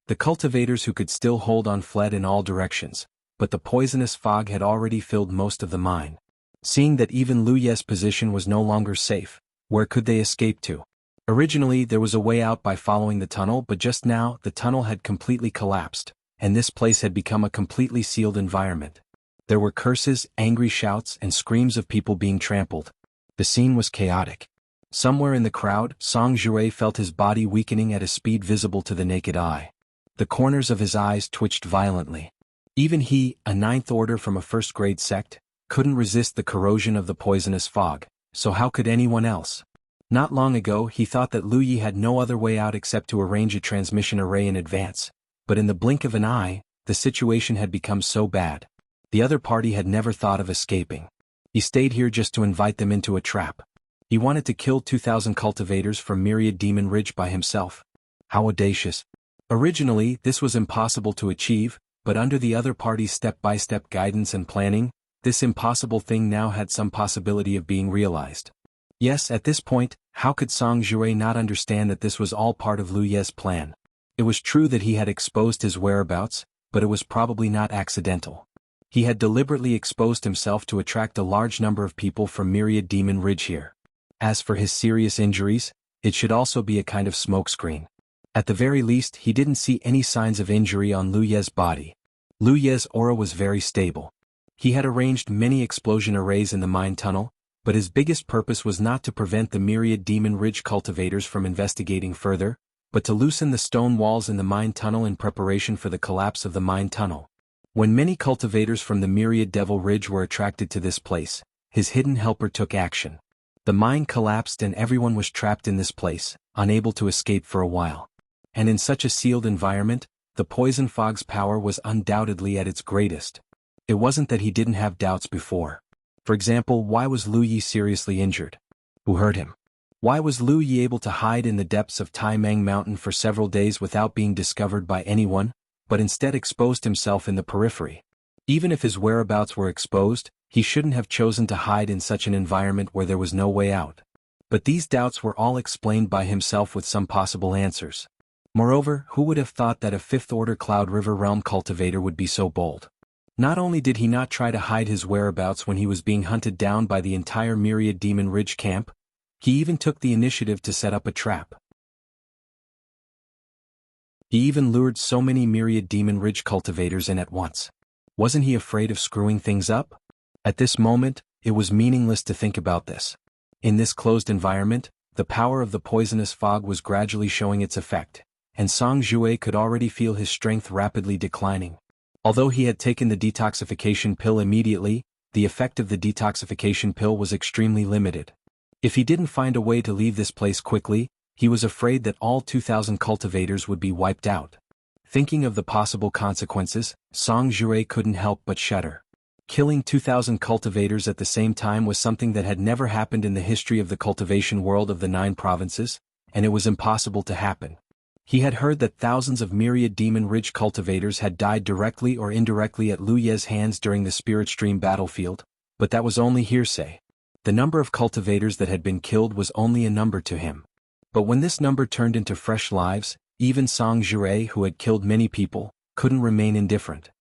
The cultivators who could still hold on fled in all directions, but the poisonous fog had already filled most of the mine. Seeing that even Lu Ye's position was no longer safe, where could they escape to? Originally there was a way out by following the tunnel, but just now the tunnel had completely collapsed, and this place had become a completely sealed environment. There were curses, angry shouts, and screams of people being trampled. The scene was chaotic. Somewhere in the crowd, Song Jue felt his body weakening at a speed visible to the naked eye. The corners of his eyes twitched violently. Even he, a ninth order from a first-grade sect, couldn't resist the corrosion of the poisonous fog, so how could anyone else? Not long ago he thought that Lu Yi had no other way out except to arrange a transmission array in advance, but in the blink of an eye, the situation had become so bad. The other party had never thought of escaping. He stayed here just to invite them into a trap. He wanted to kill 2,000 cultivators from Myriad Demon Ridge by himself. How audacious. Originally, this was impossible to achieve, but under the other party's step-by-step guidance and planning, this impossible thing now had some possibility of being realized. Yes, at this point, how could Song Jue not understand that this was all part of Lu Ye's plan? It was true that he had exposed his whereabouts, but it was probably not accidental. He had deliberately exposed himself to attract a large number of people from Myriad Demon Ridge here. As for his serious injuries, it should also be a kind of smokescreen. At the very least, he didn't see any signs of injury on Lu Ye's body. Lu Ye's aura was very stable. He had arranged many explosion arrays in the mine tunnel, but his biggest purpose was not to prevent the Myriad Demon Ridge cultivators from investigating further, but to loosen the stone walls in the mine tunnel in preparation for the collapse of the mine tunnel. When many cultivators from the Myriad Devil Ridge were attracted to this place, his hidden helper took action. The mine collapsed and everyone was trapped in this place, unable to escape for a while. And in such a sealed environment, the poison fog's power was undoubtedly at its greatest. It wasn't that he didn't have doubts before. For example, why was Lu Yi seriously injured? Who hurt him? Why was Lu Yi able to hide in the depths of Taimang Mountain for several days without being discovered by anyone, but instead exposed himself in the periphery? Even if his whereabouts were exposed, he shouldn't have chosen to hide in such an environment where there was no way out. But these doubts were all explained by himself with some possible answers. Moreover, who would have thought that a fifth-order Cloud River Realm cultivator would be so bold? Not only did he not try to hide his whereabouts when he was being hunted down by the entire Myriad Demon Ridge camp, he even took the initiative to set up a trap. He even lured so many Myriad Demon Ridge cultivators in at once. Wasn't he afraid of screwing things up? At this moment, it was meaningless to think about this. In this closed environment, the power of the poisonous fog was gradually showing its effect, and Song Jue could already feel his strength rapidly declining. Although he had taken the detoxification pill immediately, the effect of the detoxification pill was extremely limited. If he didn't find a way to leave this place quickly, he was afraid that all 2,000 cultivators would be wiped out. Thinking of the possible consequences, Song Jue couldn't help but shudder. Killing 2,000 cultivators at the same time was something that had never happened in the history of the cultivation world of the 9 provinces, and it was impossible to happen. He had heard that thousands of Myriad Demon Ridge cultivators had died directly or indirectly at Lu Ye's hands during the Spirit Stream battlefield, but that was only hearsay. The number of cultivators that had been killed was only a number to him. But when this number turned into fresh lives, even Song Jue, who had killed many people, couldn't remain indifferent.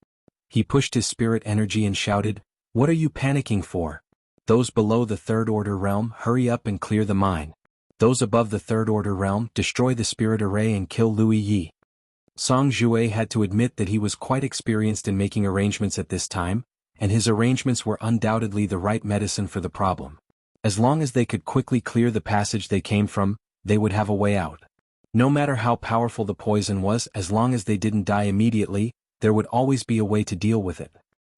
He pushed his spirit energy and shouted, "What are you panicking for? Those below the Third Order realm, hurry up and clear the mine. Those above the Third Order realm, destroy the spirit array and kill Lu Yi." Song Jue had to admit that he was quite experienced in making arrangements at this time, and his arrangements were undoubtedly the right medicine for the problem. As long as they could quickly clear the passage they came from, they would have a way out. No matter how powerful the poison was, as long as they didn't die immediately, there would always be a way to deal with it.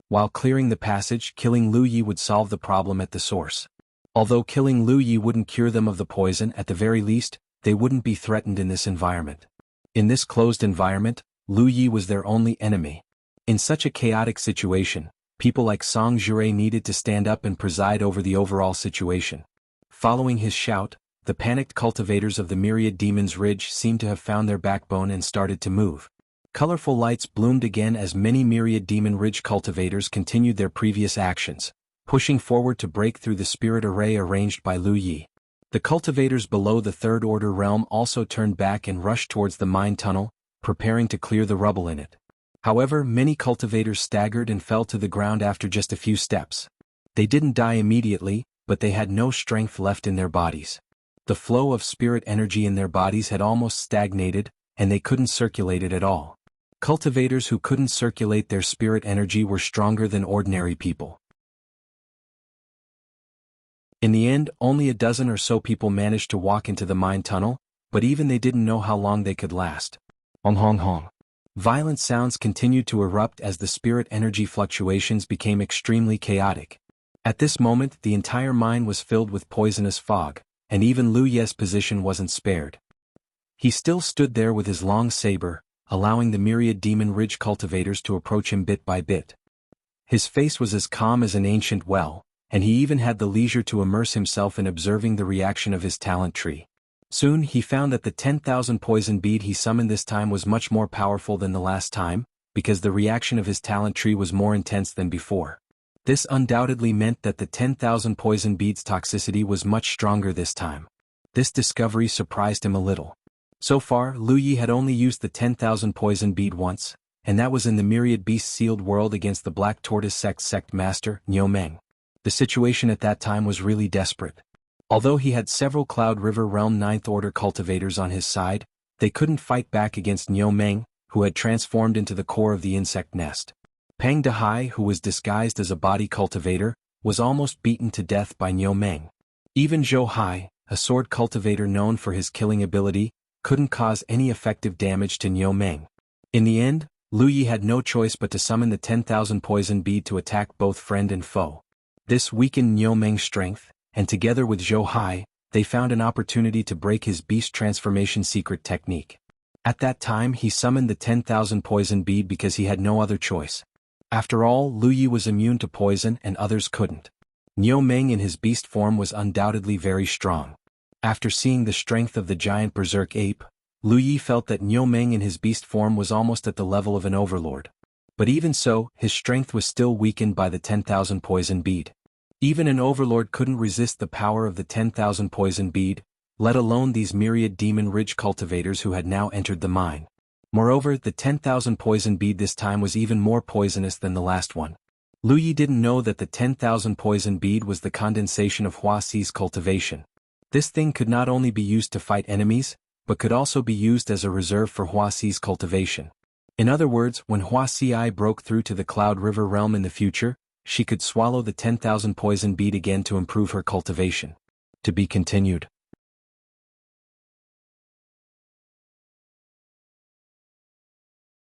While clearing the passage, killing Lu Yi would solve the problem at the source. Although killing Lu Yi wouldn't cure them of the poison, at the very least, they wouldn't be threatened in this environment. In this closed environment, Lu Yi was their only enemy. In such a chaotic situation, people like Song Jure needed to stand up and preside over the overall situation. Following his shout, the panicked cultivators of the Myriad Demons Ridge seemed to have found their backbone and started to move. Colorful lights bloomed again as many Myriad Demon Ridge cultivators continued their previous actions, pushing forward to break through the spirit array arranged by Lu Yi. The cultivators below the Third Order realm also turned back and rushed towards the mine tunnel, preparing to clear the rubble in it. However, many cultivators staggered and fell to the ground after just a few steps. They didn't die immediately, but they had no strength left in their bodies. The flow of spirit energy in their bodies had almost stagnated, and they couldn't circulate it at all. Cultivators who couldn't circulate their spirit energy were stronger than ordinary people. In the end, only a dozen or so people managed to walk into the mine tunnel, but even they didn't know how long they could last. Hong hong hong. Violent sounds continued to erupt as the spirit energy fluctuations became extremely chaotic. At this moment, the entire mine was filled with poisonous fog, and even Lu Ye's position wasn't spared. He still stood there with his long saber, allowing the Myriad Demon Ridge cultivators to approach him bit by bit. His face was as calm as an ancient well, and he even had the leisure to immerse himself in observing the reaction of his talent tree. Soon he found that the 10,000 poison bead he summoned this time was much more powerful than the last time, because the reaction of his talent tree was more intense than before. This undoubtedly meant that the 10,000 poison beads' toxicity was much stronger this time. This discovery surprised him a little. So far, Lu Yi had only used the 10,000 poison bead once, and that was in the Myriad Beast sealed world against the Black Tortoise sect master, Niu Meng. The situation at that time was really desperate. Although he had several Cloud River Realm 9th Order cultivators on his side, they couldn't fight back against Niu Meng, who had transformed into the core of the insect nest. Peng Dehai, who was disguised as a body cultivator, was almost beaten to death by Niu Meng. Even Zhou Hai, a sword cultivator known for his killing ability, couldn't cause any effective damage to Niu Meng. In the end, Lu Yi had no choice but to summon the 10,000 poison bead to attack both friend and foe. This weakened Niu Meng's strength, and together with Zhou Hai, they found an opportunity to break his beast transformation secret technique. At that time he summoned the 10,000 poison bead because he had no other choice. After all, Lu Yi was immune to poison and others couldn't. Niu Meng in his beast form was undoubtedly very strong. After seeing the strength of the giant berserk ape, Lu Yi felt that Niu Meng in his beast form was almost at the level of an overlord. But even so, his strength was still weakened by the 10,000 poison bead. Even an overlord couldn't resist the power of the 10,000 poison bead, let alone these Myriad Demon Ridge cultivators who had now entered the mine. Moreover, the 10,000 poison bead this time was even more poisonous than the last one. Lu Yi didn't know that the 10,000 poison bead was the condensation of Hua Xi's cultivation. This thing could not only be used to fight enemies, but could also be used as a reserve for Hua Xi's cultivation. In other words, when Hua Xi broke through to the Cloud River realm in the future, she could swallow the 10,000 poison bead again to improve her cultivation. To be continued.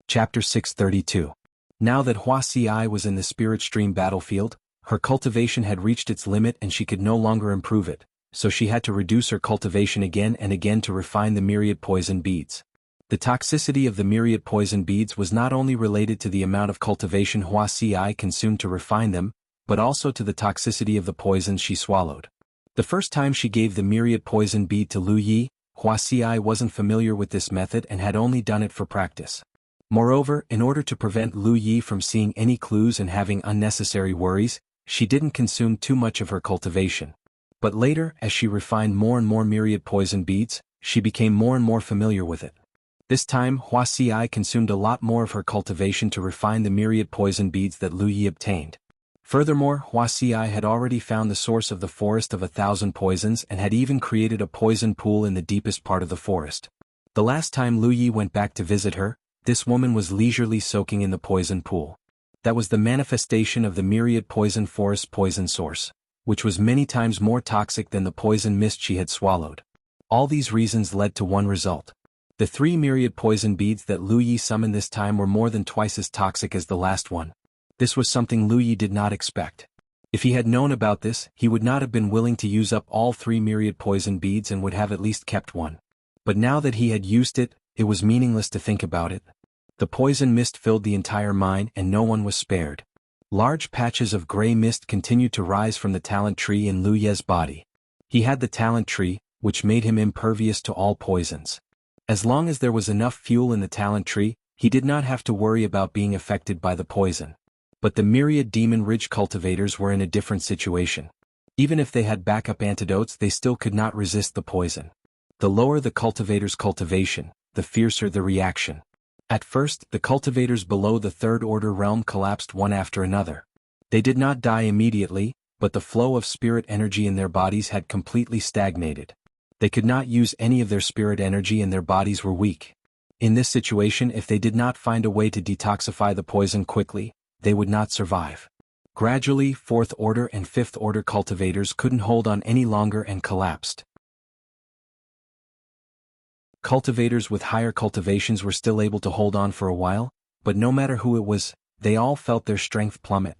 Chapter 632. Now that Hua Xi was in the Spirit Stream battlefield, her cultivation had reached its limit and she could no longer improve it, so she had to reduce her cultivation again and again to refine the myriad poison beads. The toxicity of the myriad poison beads was not only related to the amount of cultivation Hua Xi consumed to refine them, but also to the toxicity of the poisons she swallowed. The first time she gave the myriad poison bead to Lu Yi, Hua Xi wasn't familiar with this method and had only done it for practice. Moreover, in order to prevent Lu Yi from seeing any clues and having unnecessary worries, she didn't consume too much of her cultivation. But later, as she refined more and more myriad poison beads, she became more and more familiar with it. This time, Hua Xi consumed a lot more of her cultivation to refine the myriad poison beads that Lu Yi obtained. Furthermore, Hua Xi had already found the source of the forest of 1,000 poisons and had even created a poison pool in the deepest part of the forest. The last time Lu Yi went back to visit her, this woman was leisurely soaking in the poison pool. That was the manifestation of the myriad poison forest poison source, which was many times more toxic than the poison mist she had swallowed. All these reasons led to one result. The 3 myriad poison beads that Lu Yi summoned this time were more than twice as toxic as the last one. This was something Lu Yi did not expect. If he had known about this, he would not have been willing to use up all 3 myriad poison beads and would have at least kept one. But now that he had used it, it was meaningless to think about it. The poison mist filled the entire mine and no one was spared. Large patches of gray mist continued to rise from the talent tree in Lu Ye's body. He had the talent tree, which made him impervious to all poisons. As long as there was enough fuel in the talent tree, he did not have to worry about being affected by the poison. But the myriad Demon Ridge cultivators were in a different situation. Even if they had backup antidotes, they still could not resist the poison. The lower the cultivator's cultivation, the fiercer the reaction. At first, the cultivators below the third order realm collapsed one after another. They did not die immediately, but the flow of spirit energy in their bodies had completely stagnated. They could not use any of their spirit energy and their bodies were weak. In this situation, if they did not find a way to detoxify the poison quickly, they would not survive. Gradually, 4th order and 5th order cultivators couldn't hold on any longer and collapsed. Cultivators with higher cultivations were still able to hold on for a while, but no matter who it was, they all felt their strength plummet.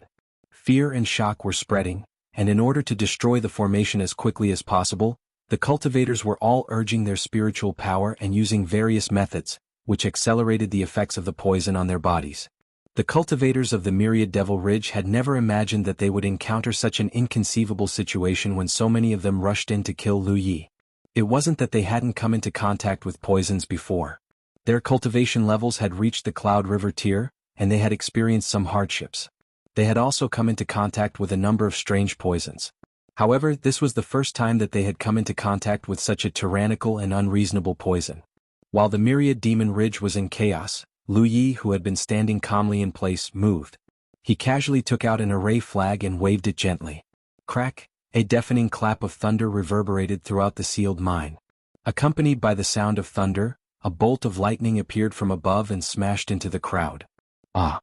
Fear and shock were spreading, and in order to destroy the formation as quickly as possible, the cultivators were all urging their spiritual power and using various methods, which accelerated the effects of the poison on their bodies. The cultivators of the Myriad Devil Ridge had never imagined that they would encounter such an inconceivable situation when so many of them rushed in to kill Lu Yi. It wasn't that they hadn't come into contact with poisons before. Their cultivation levels had reached the Cloud River tier, and they had experienced some hardships. They had also come into contact with a number of strange poisons. However, this was the first time that they had come into contact with such a tyrannical and unreasonable poison. While the Myriad Demon Ridge was in chaos, Lu Yi, who had been standing calmly in place, moved. He casually took out an array flag and waved it gently. Crack! A deafening clap of thunder reverberated throughout the sealed mine. Accompanied by the sound of thunder, a bolt of lightning appeared from above and smashed into the crowd. Ah!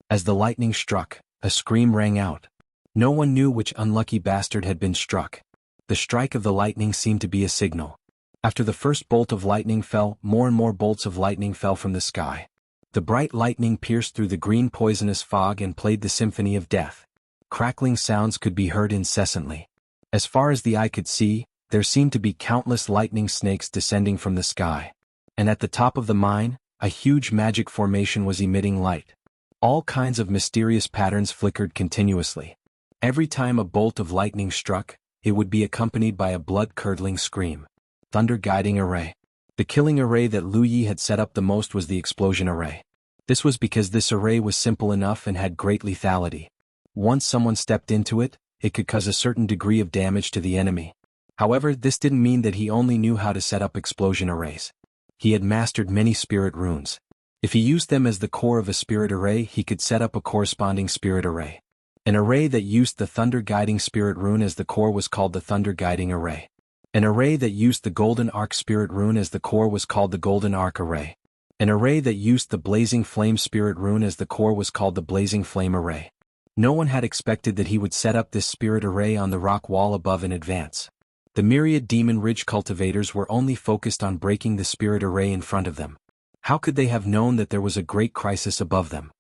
As the lightning struck, a scream rang out. No one knew which unlucky bastard had been struck. The strike of the lightning seemed to be a signal. After the first bolt of lightning fell, more and more bolts of lightning fell from the sky. The bright lightning pierced through the green poisonous fog and played the symphony of death. Crackling sounds could be heard incessantly. As far as the eye could see, there seemed to be countless lightning snakes descending from the sky. And at the top of the mine, a huge magic formation was emitting light. All kinds of mysterious patterns flickered continuously. Every time a bolt of lightning struck, it would be accompanied by a blood-curdling scream. Thunder Guiding Array. The killing array that Lu Yi had set up the most was the explosion array. This was because this array was simple enough and had great lethality. Once someone stepped into it, it could cause a certain degree of damage to the enemy. However, this didn't mean that he only knew how to set up explosion arrays. He had mastered many spirit runes. If he used them as the core of a spirit array, he could set up a corresponding spirit array. An array that used the Thunder Guiding Spirit rune as the core was called the Thunder Guiding Array. An array that used the Golden Arc Spirit rune as the core was called the Golden Arc Array. An array that used the Blazing Flame Spirit rune as the core was called the Blazing Flame Array. No one had expected that he would set up this spirit array on the rock wall above in advance. The Myriad Demon Ridge cultivators were only focused on breaking the spirit array in front of them. How could they have known that there was a great crisis above them?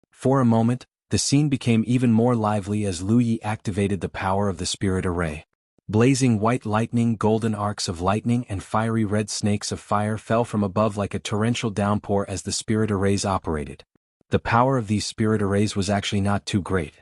For a moment, the scene became even more lively as Lu Yi activated the power of the spirit array. Blazing white lightning, golden arcs of lightning and fiery red snakes of fire fell from above like a torrential downpour as the spirit arrays operated. The power of these spirit arrays was actually not too great.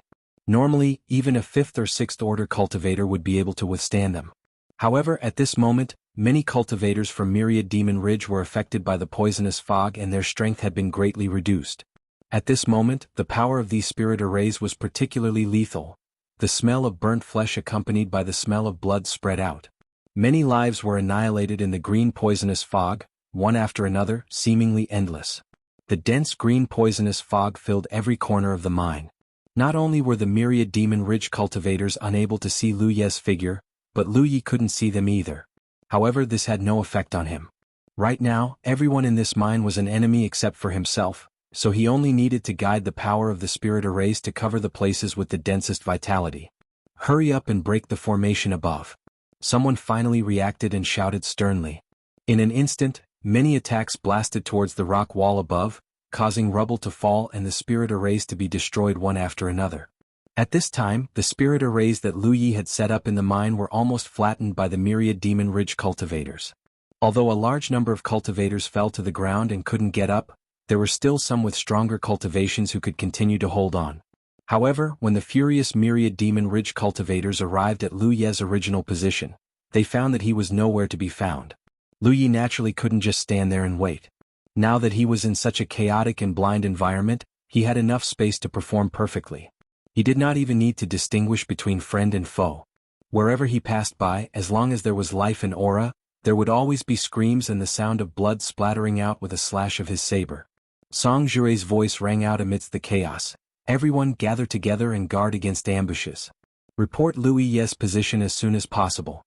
Normally, even a 5th or 6th order cultivator would be able to withstand them. However, at this moment, many cultivators from Myriad Demon Ridge were affected by the poisonous fog and their strength had been greatly reduced. At this moment, the power of these spirit arrays was particularly lethal. The smell of burnt flesh accompanied by the smell of blood spread out. Many lives were annihilated in the green poisonous fog, one after another, seemingly endless. The dense green poisonous fog filled every corner of the mine. Not only were the Myriad Demon Ridge cultivators unable to see Lu Ye's figure, but Lu Yi couldn't see them either. However, this had no effect on him. Right now, everyone in this mine was an enemy except for himself, so he only needed to guide the power of the spirit arrays to cover the places with the densest vitality. Hurry up and break the formation above. Someone finally reacted and shouted sternly. In an instant, many attacks blasted towards the rock wall above, causing rubble to fall and the spirit arrays to be destroyed one after another. At this time, the spirit arrays that Lu Yi had set up in the mine were almost flattened by the myriad Demon Ridge cultivators. Although a large number of cultivators fell to the ground and couldn't get up, there were still some with stronger cultivations who could continue to hold on. However, when the furious myriad Demon Ridge cultivators arrived at Lu Ye's original position, they found that he was nowhere to be found. Lu Yi naturally couldn't just stand there and wait. Now that he was in such a chaotic and blind environment, he had enough space to perform perfectly. He did not even need to distinguish between friend and foe. Wherever he passed by, as long as there was life and aura, there would always be screams and the sound of blood splattering out with a slash of his saber. Song Jure's voice rang out amidst the chaos. Everyone gather together and guard against ambushes. Report Lu Yi's position as soon as possible.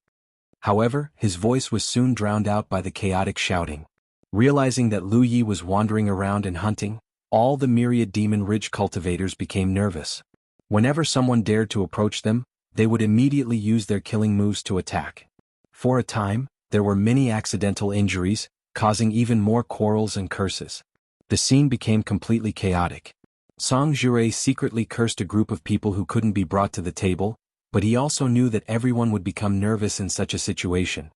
However, his voice was soon drowned out by the chaotic shouting. Realizing that Lu Yi was wandering around and hunting, all the myriad Demon Ridge cultivators became nervous. Whenever someone dared to approach them, they would immediately use their killing moves to attack. For a time, there were many accidental injuries, causing even more quarrels and curses. The scene became completely chaotic. Song Jure secretly cursed a group of people who couldn't be brought to the table, but he also knew that everyone would become nervous in such a situation.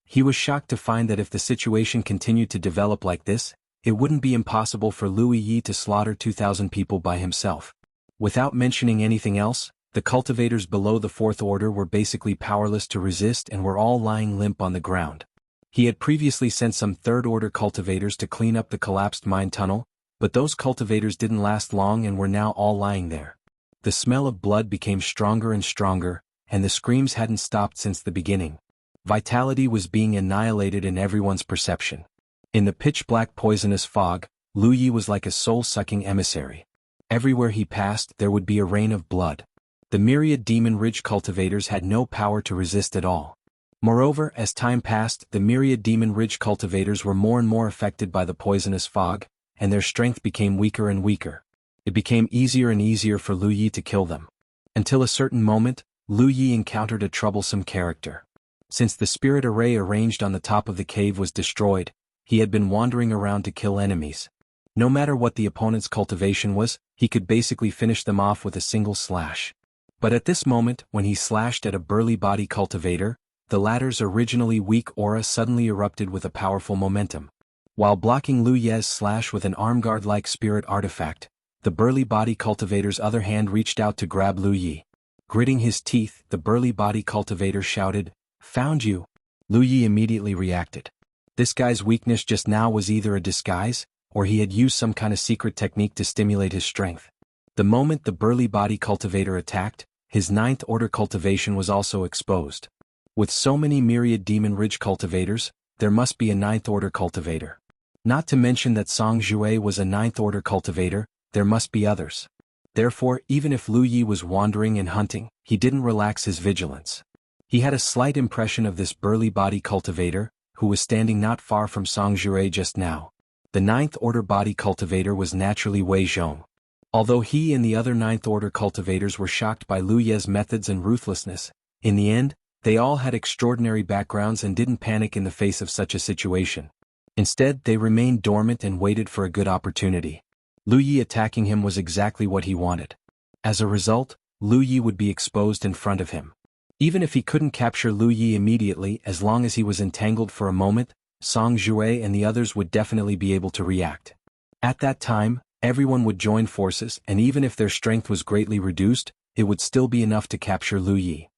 He was shocked to find that if the situation continued to develop like this, it wouldn't be impossible for Lu Yi to slaughter 2,000 people by himself. Without mentioning anything else, the cultivators below the Fourth Order were basically powerless to resist and were all lying limp on the ground. He had previously sent some Third Order cultivators to clean up the collapsed mine tunnel, but those cultivators didn't last long and were now all lying there. The smell of blood became stronger and stronger, and the screams hadn't stopped since the beginning. Vitality was being annihilated in everyone's perception. In the pitch-black poisonous fog, Lu Yi was like a soul-sucking emissary. Everywhere he passed there would be a rain of blood. The myriad Demon Ridge cultivators had no power to resist at all. Moreover, as time passed, the myriad Demon Ridge cultivators were more and more affected by the poisonous fog, and their strength became weaker and weaker. It became easier and easier for Lu Yi to kill them. Until a certain moment, Lu Yi encountered a troublesome character. Since the spirit array arranged on the top of the cave was destroyed, he had been wandering around to kill enemies. No matter what the opponent's cultivation was, he could basically finish them off with a single slash. But at this moment, when he slashed at a burly body cultivator, the latter's originally weak aura suddenly erupted with a powerful momentum. While blocking Lu Ye's slash with an armguard-like spirit artifact, the burly body cultivator's other hand reached out to grab Lu Yi. Gritting his teeth, the burly body cultivator shouted, "Found you!" Lu Yi immediately reacted. This guy's weakness just now was either a disguise, or he had used some kind of secret technique to stimulate his strength. The moment the burly body cultivator attacked, his Ninth Order cultivation was also exposed. With so many myriad Demon Ridge cultivators, there must be a Ninth Order cultivator. Not to mention that Song Jue was a Ninth Order cultivator, there must be others. Therefore, even if Lu Yi was wandering and hunting, he didn't relax his vigilance. He had a slight impression of this burly body cultivator, who was standing not far from Song Jure just now. The Ninth Order body cultivator was naturally Wei Zhong. Although he and the other Ninth Order cultivators were shocked by Lu Ye's methods and ruthlessness, in the end, they all had extraordinary backgrounds and didn't panic in the face of such a situation. Instead, they remained dormant and waited for a good opportunity. Lu Yi attacking him was exactly what he wanted. As a result, Lu Yi would be exposed in front of him. Even if he couldn't capture Lu Yi immediately, as long as he was entangled for a moment, Song Jue and the others would definitely be able to react. At that time, everyone would join forces, and even if their strength was greatly reduced, it would still be enough to capture Lu Yi.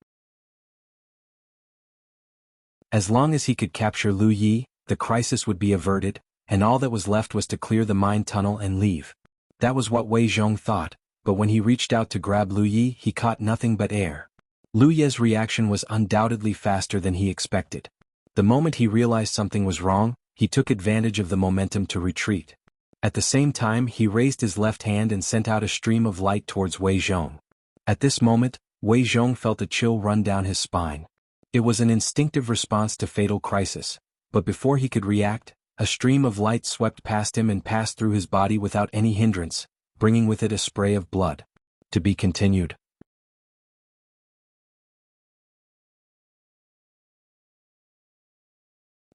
As long as he could capture Lu Yi, the crisis would be averted, and all that was left was to clear the mine tunnel and leave. That was what Wei Zhong thought, but when he reached out to grab Lu Yi, he caught nothing but air. Lu Ye's reaction was undoubtedly faster than he expected. The moment he realized something was wrong, he took advantage of the momentum to retreat. At the same time, he raised his left hand and sent out a stream of light towards Wei Zhong. At this moment, Wei Zhong felt a chill run down his spine. It was an instinctive response to fatal crisis, but before he could react, a stream of light swept past him and passed through his body without any hindrance, bringing with it a spray of blood. To be continued.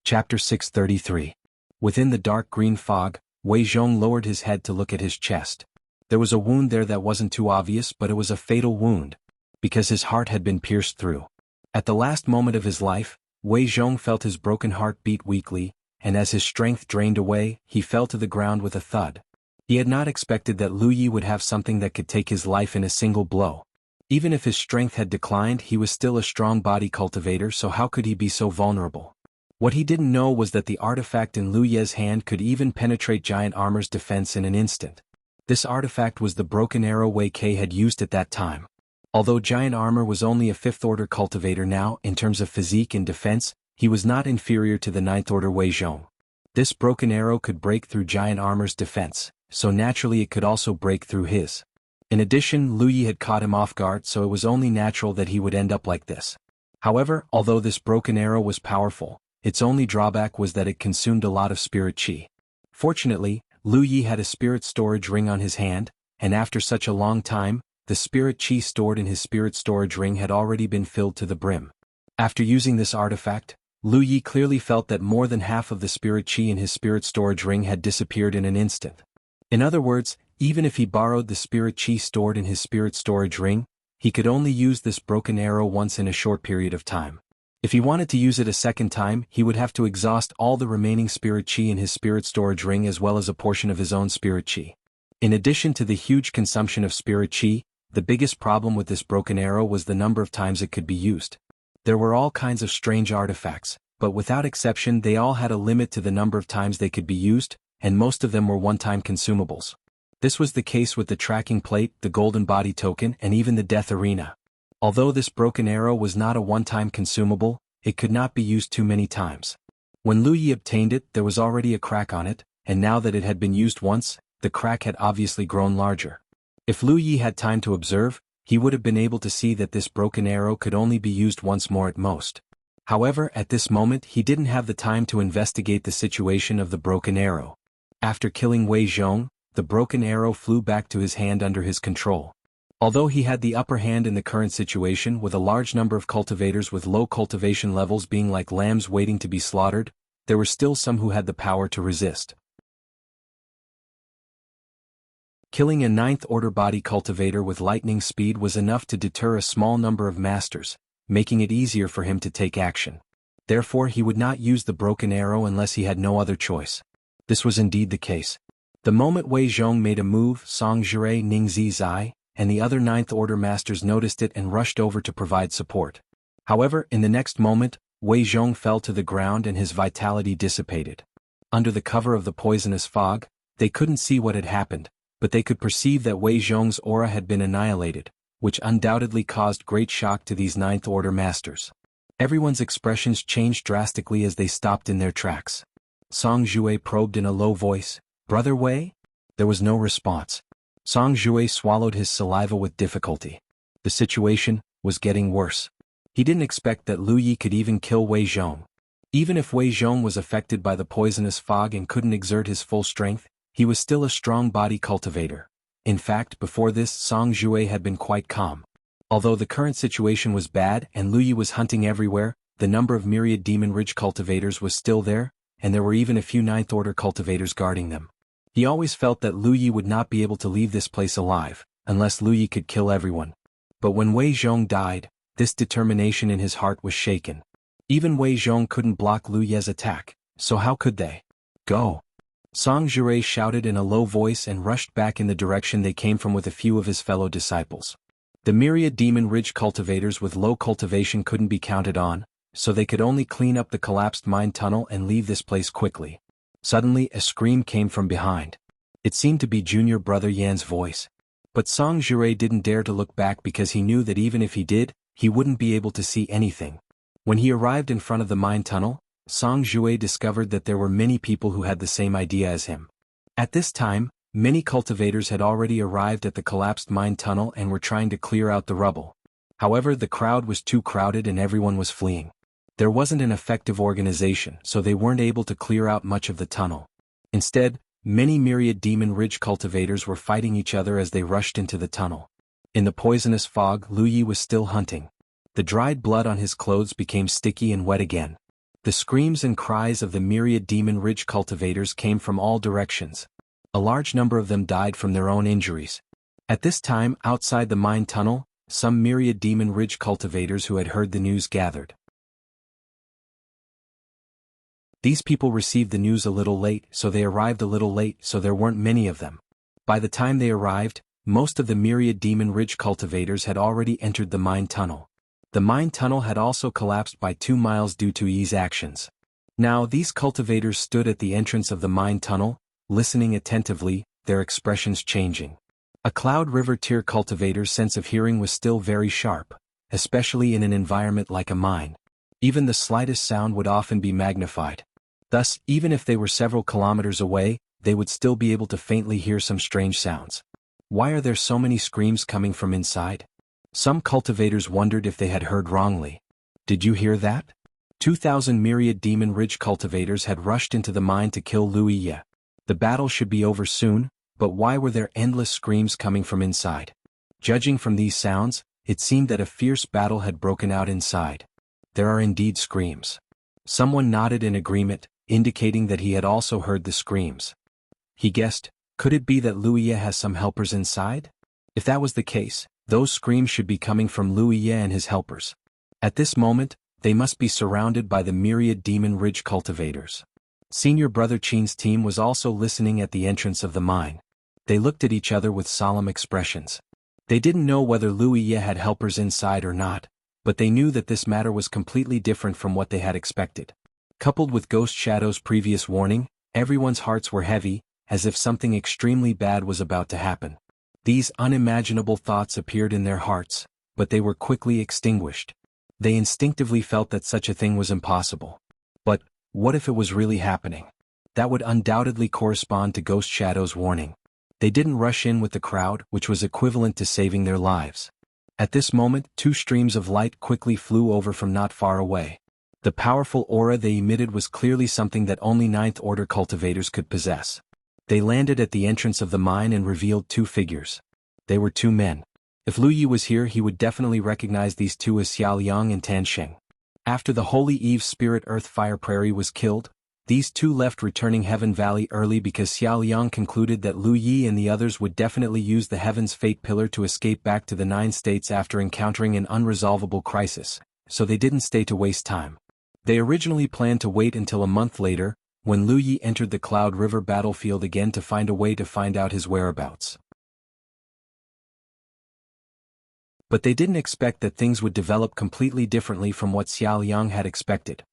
Chapter 633. Within the dark green fog, Wei Zhong lowered his head to look at his chest. There was a wound there that wasn't too obvious, but it was a fatal wound, because his heart had been pierced through. At the last moment of his life, Wei Zhong felt his broken heart beat weakly, and as his strength drained away, he fell to the ground with a thud. He had not expected that Lu Yi would have something that could take his life in a single blow. Even if his strength had declined, he was still a strong body cultivator, so how could he be so vulnerable? What he didn't know was that the artifact in Lu Ye's hand could even penetrate giant armor's defense in an instant. This artifact was the broken arrow Wei Kei had used at that time. Although giant armor was only a 5th-order cultivator now, in terms of physique and defense, he was not inferior to the 9th-order Wei Zhong. This broken arrow could break through giant armor's defense, so naturally it could also break through his. In addition, Lu Yi had caught him off guard, so it was only natural that he would end up like this. However, although this broken arrow was powerful, its only drawback was that it consumed a lot of spirit chi. Fortunately, Lu Yi had a spirit storage ring on his hand, and after such a long time, the spirit chi stored in his spirit storage ring had already been filled to the brim. After using this artifact, Lu Yi clearly felt that more than half of the spirit chi in his spirit storage ring had disappeared in an instant. In other words, even if he borrowed the spirit chi stored in his spirit storage ring, he could only use this broken arrow once in a short period of time. If he wanted to use it a second time, he would have to exhaust all the remaining spirit chi in his spirit storage ring as well as a portion of his own spirit chi. In addition to the huge consumption of spirit chi, the biggest problem with this broken arrow was the number of times it could be used. There were all kinds of strange artifacts, but without exception they all had a limit to the number of times they could be used, and most of them were one-time consumables. This was the case with the tracking plate, the golden body token, and even the death arena. Although this broken arrow was not a one-time consumable, it could not be used too many times. When Lu Yi obtained it, there was already a crack on it, and now that it had been used once, the crack had obviously grown larger. If Lu Yi had time to observe, he would have been able to see that this broken arrow could only be used once more at most. However, at this moment he didn't have the time to investigate the situation of the broken arrow. After killing Wei Zhong, the broken arrow flew back to his hand under his control. Although he had the upper hand in the current situation with a large number of cultivators with low cultivation levels being like lambs waiting to be slaughtered, there were still some who had the power to resist. Killing a 9th-order body cultivator with lightning speed was enough to deter a small number of masters, making it easier for him to take action. Therefore he would not use the broken arrow unless he had no other choice. This was indeed the case. The moment Wei Zhong made a move, Song Jure, Ningzi Zai, and the other 9th-order masters noticed it and rushed over to provide support. However, in the next moment, Wei Zhong fell to the ground and his vitality dissipated. Under the cover of the poisonous fog, they couldn't see what had happened, but they could perceive that Wei Zhong's aura had been annihilated, which undoubtedly caused great shock to these 9th-order masters. Everyone's expressions changed drastically as they stopped in their tracks. Song Jue probed in a low voice, "Brother Wei?" There was no response. Song Jue swallowed his saliva with difficulty. The situation was getting worse. He didn't expect that Lu Yi could even kill Wei Zhong. Even if Wei Zhong was affected by the poisonous fog and couldn't exert his full strength, he was still a strong body cultivator. In fact, before this, Song Jue had been quite calm. Although the current situation was bad and Lu Yi was hunting everywhere, the number of myriad Demon Ridge cultivators was still there, and there were even a few 9th-order cultivators guarding them. He always felt that Lu Yi would not be able to leave this place alive, unless Lu Yi could kill everyone. But when Wei Zhong died, this determination in his heart was shaken. Even Wei Zhong couldn't block Lu Ye's attack, so how could they? Go! Song Jure shouted in a low voice and rushed back in the direction they came from with a few of his fellow disciples. The myriad Demon Ridge cultivators with low cultivation couldn't be counted on, so they could only clean up the collapsed mine tunnel and leave this place quickly. Suddenly, a scream came from behind. It seemed to be junior brother Yan's voice. But Song Jure didn't dare to look back because he knew that even if he did, he wouldn't be able to see anything. When he arrived in front of the mine tunnel, Song Jue discovered that there were many people who had the same idea as him. At this time, many cultivators had already arrived at the collapsed mine tunnel and were trying to clear out the rubble. However, the crowd was too crowded and everyone was fleeing. There wasn't an effective organization, so they weren't able to clear out much of the tunnel. Instead, many myriad Demon Ridge cultivators were fighting each other as they rushed into the tunnel. In the poisonous fog, Lu Yi was still hunting. The dried blood on his clothes became sticky and wet again. The screams and cries of the myriad Demon Ridge cultivators came from all directions. A large number of them died from their own injuries. At this time, outside the mine tunnel, some myriad Demon Ridge cultivators who had heard the news gathered. These people received the news a little late, so they arrived a little late, so there weren't many of them. By the time they arrived, most of the myriad Demon Ridge cultivators had already entered the mine tunnel. The mine tunnel had also collapsed by 2 miles due to Yi's actions. Now these cultivators stood at the entrance of the mine tunnel, listening attentively, their expressions changing. A Cloud River tier cultivator's sense of hearing was still very sharp, especially in an environment like a mine. Even the slightest sound would often be magnified. Thus, even if they were several kilometers away, they would still be able to faintly hear some strange sounds. Why are there so many screams coming from inside? Some cultivators wondered if they had heard wrongly. Did you hear that? 2,000 myriad Demon Ridge cultivators had rushed into the mine to kill Wuxia. The battle should be over soon, but why were there endless screams coming from inside? Judging from these sounds, it seemed that a fierce battle had broken out inside. There are indeed screams. Someone nodded in agreement, indicating that he had also heard the screams. He guessed, could it be that Wuxia has some helpers inside? If that was the case, those screams should be coming from Wuxia and his helpers. At this moment, they must be surrounded by the myriad Demon Ridge cultivators. Senior Brother Qin's team was also listening at the entrance of the mine. They looked at each other with solemn expressions. They didn't know whether Wuxia had helpers inside or not, but they knew that this matter was completely different from what they had expected. Coupled with Ghost Shadow's previous warning, everyone's hearts were heavy, as if something extremely bad was about to happen. These unimaginable thoughts appeared in their hearts, but they were quickly extinguished. They instinctively felt that such a thing was impossible. But, what if it was really happening? That would undoubtedly correspond to Ghost Shadow's warning. They didn't rush in with the crowd, which was equivalent to saving their lives. At this moment, 2 streams of light quickly flew over from not far away. The powerful aura they emitted was clearly something that only 9th Order cultivators could possess. They landed at the entrance of the mine and revealed 2 figures. They were 2 men. If Lu Yi was here, he would definitely recognize these 2 as Xiao Liang and Tan Sheng. After the Holy Eve's Spirit Earth Fire Prairie was killed, these 2 left returning Heaven Valley early because Xiao Liang concluded that Lu Yi and the others would definitely use the Heaven's Fate Pillar to escape back to the 9 states after encountering an unresolvable crisis, so they didn't stay to waste time. They originally planned to wait until a month later, when Lu Yi entered the Cloud River battlefield again to find a way to find out his whereabouts. But they didn't expect that things would develop completely differently from what Xiao Liang had expected.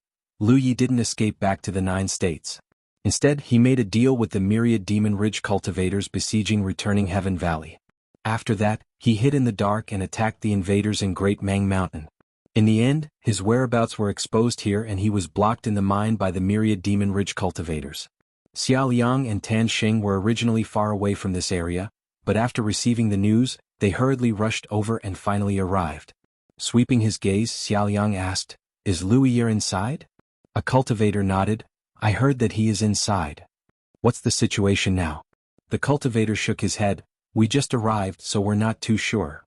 Lu Yi didn't escape back to the 9 states. Instead, he made a deal with the myriad Demon Ridge cultivators besieging returning Heaven Valley. After that, he hid in the dark and attacked the invaders in Great Mang Mountain. In the end, his whereabouts were exposed here and he was blocked in the mine by the myriad Demon Ridge cultivators. Xiao Liang and Tan Sheng were originally far away from this area, but after receiving the news, they hurriedly rushed over and finally arrived. Sweeping his gaze, Xiao Liang asked, "Is Lu Yi inside?" A cultivator nodded, "I heard that he is inside." "What's the situation now?" The cultivator shook his head, "We just arrived, so we're not too sure."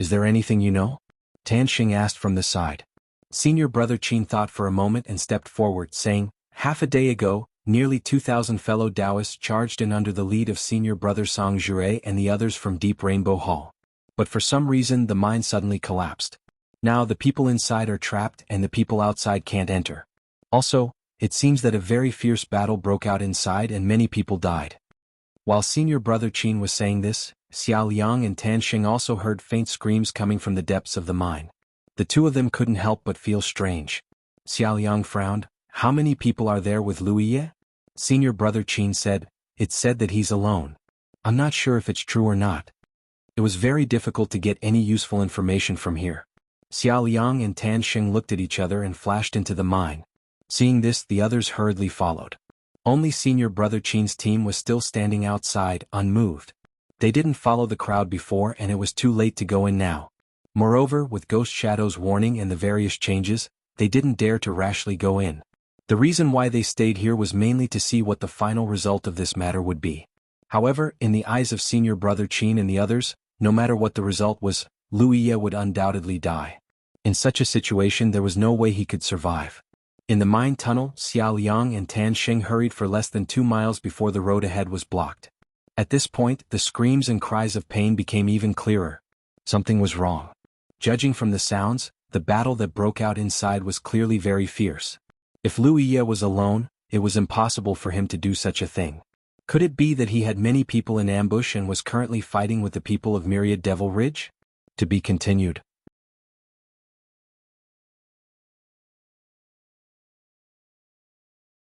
"Is there anything you know?" Tan Sheng asked from the side. Senior Brother Qin thought for a moment and stepped forward, saying, "Half a day ago, nearly 2,000 fellow Taoists charged in under the lead of Senior Brother Song Jure and the others from Deep Rainbow Hall. But for some reason the mine suddenly collapsed. Now the people inside are trapped and the people outside can't enter. Also, it seems that a very fierce battle broke out inside and many people died." While Senior Brother Qin was saying this, Xiao Liang and Tan Sheng also heard faint screams coming from the depths of the mine. The 2 of them couldn't help but feel strange. Xiao Liang frowned, "How many people are there with Lu Yi?" Senior Brother Qin said, "It's said that he's alone. I'm not sure if it's true or not." It was very difficult to get any useful information from here. Xiao Liang and Tan Sheng looked at each other and flashed into the mine. Seeing this, the others hurriedly followed. Only Senior Brother Qin's team was still standing outside, unmoved. They didn't follow the crowd before and it was too late to go in now. Moreover, with Ghost Shadow's warning and the various changes, they didn't dare to rashly go in. The reason why they stayed here was mainly to see what the final result of this matter would be. However, in the eyes of Senior Brother Qin and the others, no matter what the result was, Lu Yi would undoubtedly die. In such a situation there was no way he could survive. In the mine tunnel, Xiao Liang and Tan Sheng hurried for less than 2 miles before the road ahead was blocked. At this point, the screams and cries of pain became even clearer. Something was wrong. Judging from the sounds, the battle that broke out inside was clearly very fierce. If Wuxia was alone, it was impossible for him to do such a thing. Could it be that he had many people in ambush and was currently fighting with the people of Myriad Devil Ridge? To be continued.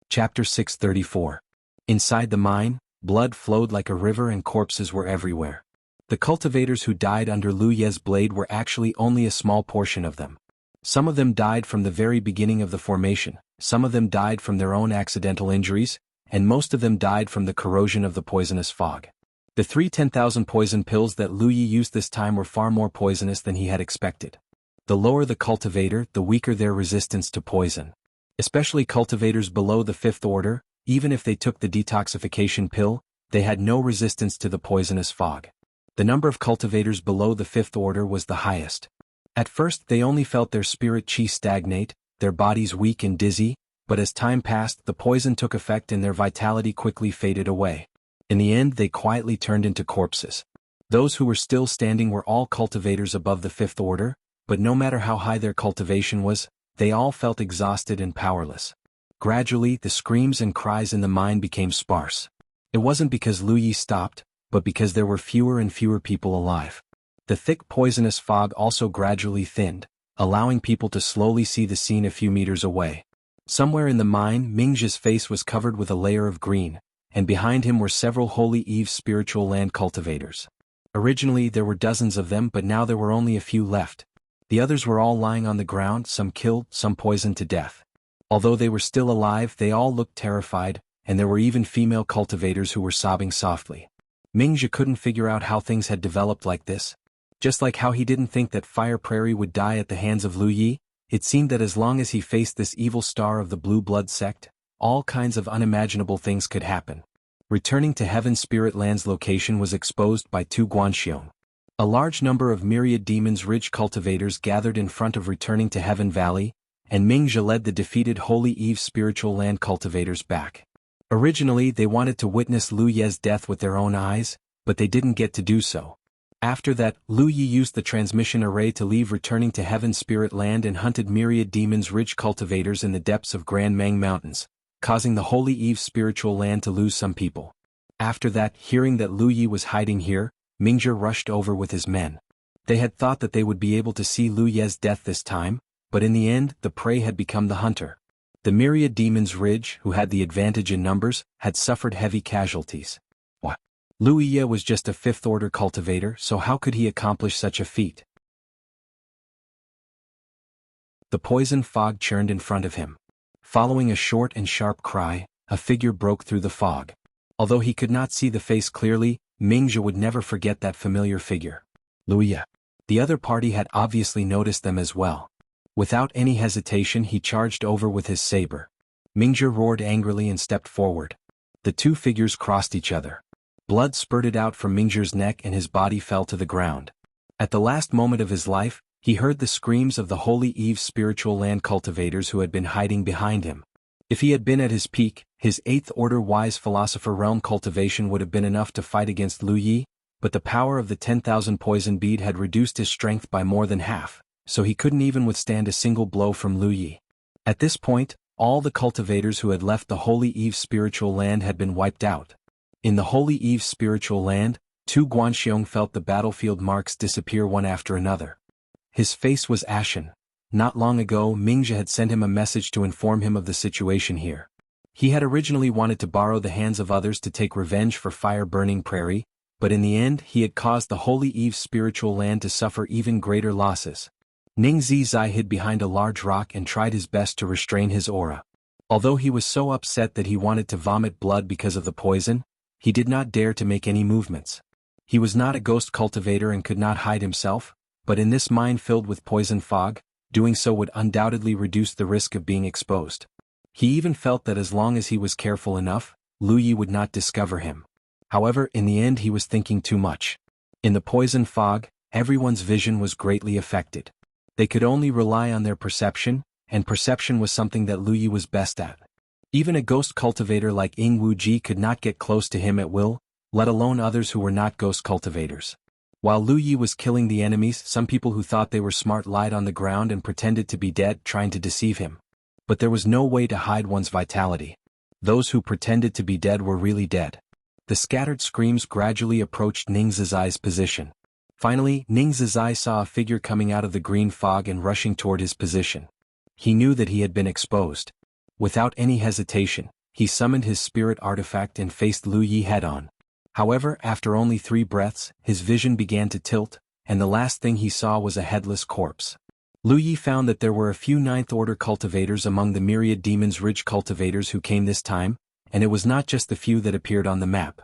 Chapter 634. Inside the mine, blood flowed like a river and corpses were everywhere. The cultivators who died under Lu Ye's blade were actually only a small portion of them. Some of them died from the very beginning of the formation, some of them died from their own accidental injuries, and most of them died from the corrosion of the poisonous fog. The 10,000 poison pills that Lu Yi used this time were far more poisonous than he had expected. The lower the cultivator, the weaker their resistance to poison. Especially cultivators below the 5th order, even if they took the detoxification pill, they had no resistance to the poisonous fog. The number of cultivators below the 5th order was the highest. At first they only felt their spirit chi stagnate, their bodies weak and dizzy, but as time passed the poison took effect and their vitality quickly faded away. In the end they quietly turned into corpses. Those who were still standing were all cultivators above the 5th order, but no matter how high their cultivation was, they all felt exhausted and powerless. Gradually the screams and cries in the mine became sparse. It wasn't because Lu Yi stopped, but because there were fewer and fewer people alive. The thick poisonous fog also gradually thinned, allowing people to slowly see the scene a few meters away. Somewhere in the mine, Mingzhi's face was covered with a layer of green, and behind him were several Holy Eve spiritual land cultivators. Originally there were dozens of them, but now there were only a few left. The others were all lying on the ground, some killed, some poisoned to death. Although they were still alive, they all looked terrified, and there were even female cultivators who were sobbing softly. Mingzhi couldn't figure out how things had developed like this. Just like how he didn't think that Fire Prairie would die at the hands of Lu Yi, it seemed that as long as he faced this evil star of the Blue Blood sect, all kinds of unimaginable things could happen. Returning to Heaven Spirit Land's location was exposed by Tu Guanxiong. A large number of Myriad Demons Ridge cultivators gathered in front of Returning to Heaven Valley, and Mingzhi led the defeated Holy Eve spiritual land cultivators back. Originally they wanted to witness Lu Ye's death with their own eyes, but they didn't get to do so. After that, Lu Yi used the transmission array to leave Returning to Heaven Spirit Land and hunted Myriad Demons Ridge cultivators in the depths of Grand Mang Mountains, causing the Holy Eve spiritual land to lose some people. After that, hearing that Lu Yi was hiding here, Mingzhi rushed over with his men. They had thought that they would be able to see Lu Ye's death this time, but in the end, the prey had become the hunter. The Myriad Demons Ridge, who had the advantage in numbers, had suffered heavy casualties. What? Lu Yi was just a 5th order cultivator, so how could he accomplish such a feat? The poison fog churned in front of him. Following a short and sharp cry, a figure broke through the fog. Although he could not see the face clearly, Mingzhi would never forget that familiar figure. Lu Yi. The other party had obviously noticed them as well. Without any hesitation he charged over with his saber. Mingzhi roared angrily and stepped forward. The two figures crossed each other. Blood spurted out from Mingzhi's neck and his body fell to the ground. At the last moment of his life, he heard the screams of the Holy Eve spiritual land cultivators who had been hiding behind him. If he had been at his peak, his 8th order wise philosopher realm cultivation would have been enough to fight against Lu Yi, but the power of the 10,000 poison bead had reduced his strength by more than half, so he couldn't even withstand a single blow from Lu Yi. At this point, all the cultivators who had left the Holy Eve spiritual land had been wiped out. In the Holy Eve spiritual land, Tu Guanxiong felt the battlefield marks disappear one after another. His face was ashen. Not long ago, Mingzhi had sent him a message to inform him of the situation here. He had originally wanted to borrow the hands of others to take revenge for Fire Burning Prairie, but in the end he had caused the Holy Eve spiritual land to suffer even greater losses. Ning Zizai hid behind a large rock and tried his best to restrain his aura. Although he was so upset that he wanted to vomit blood because of the poison, he did not dare to make any movements. He was not a ghost cultivator and could not hide himself, but in this mine filled with poison fog, doing so would undoubtedly reduce the risk of being exposed. He even felt that as long as he was careful enough, Lu Yi would not discover him. However, in the end he was thinking too much. In the poison fog, everyone's vision was greatly affected. They could only rely on their perception, and perception was something that Lu Yi was best at. Even a ghost cultivator like Ying Wuji could not get close to him at will, let alone others who were not ghost cultivators. While Lu Yi was killing the enemies, some people who thought they were smart lied on the ground and pretended to be dead, trying to deceive him. But there was no way to hide one's vitality. Those who pretended to be dead were really dead. The scattered screams gradually approached Ning Zizai's position. Finally, Ning Zizai saw a figure coming out of the green fog and rushing toward his position. He knew that he had been exposed. Without any hesitation, he summoned his spirit artifact and faced Lu Yi head-on. However, after only 3 breaths, his vision began to tilt, and the last thing he saw was a headless corpse. Lu Yi found that there were a few 9th Order cultivators among the myriad Demon's Ridge cultivators who came this time, and it was not just the few that appeared on the map.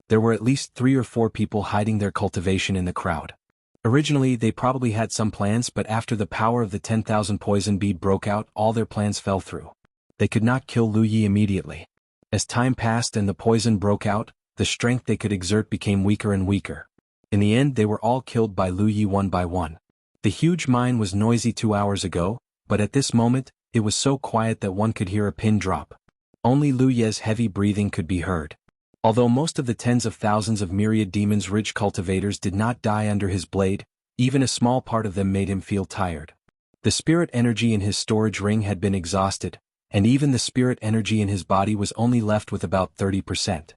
There were at least 3 or 4 people hiding their cultivation in the crowd. Originally, they probably had some plans, but after the power of the 10,000 poison bead broke out, all their plans fell through. They could not kill Lu Yi immediately. As time passed and the poison broke out, the strength they could exert became weaker and weaker. In the end, they were all killed by Lu Yi one by one. The huge mine was noisy 2 hours ago, but at this moment, it was so quiet that one could hear a pin drop. Only Lu Ye's heavy breathing could be heard. Although most of the tens of thousands of myriad Demon's Ridge cultivators did not die under his blade, even a small part of them made him feel tired. The spirit energy in his storage ring had been exhausted, and even the spirit energy in his body was only left with about 30%.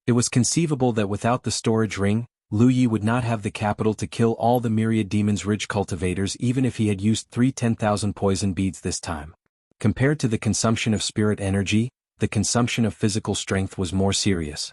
It was conceivable that without the storage ring, Lu Yi would not have the capital to kill all the myriad Demon's Ridge cultivators even if he had used 3 10,000 poison beads this time. Compared to the consumption of spirit energy, the consumption of physical strength was more serious.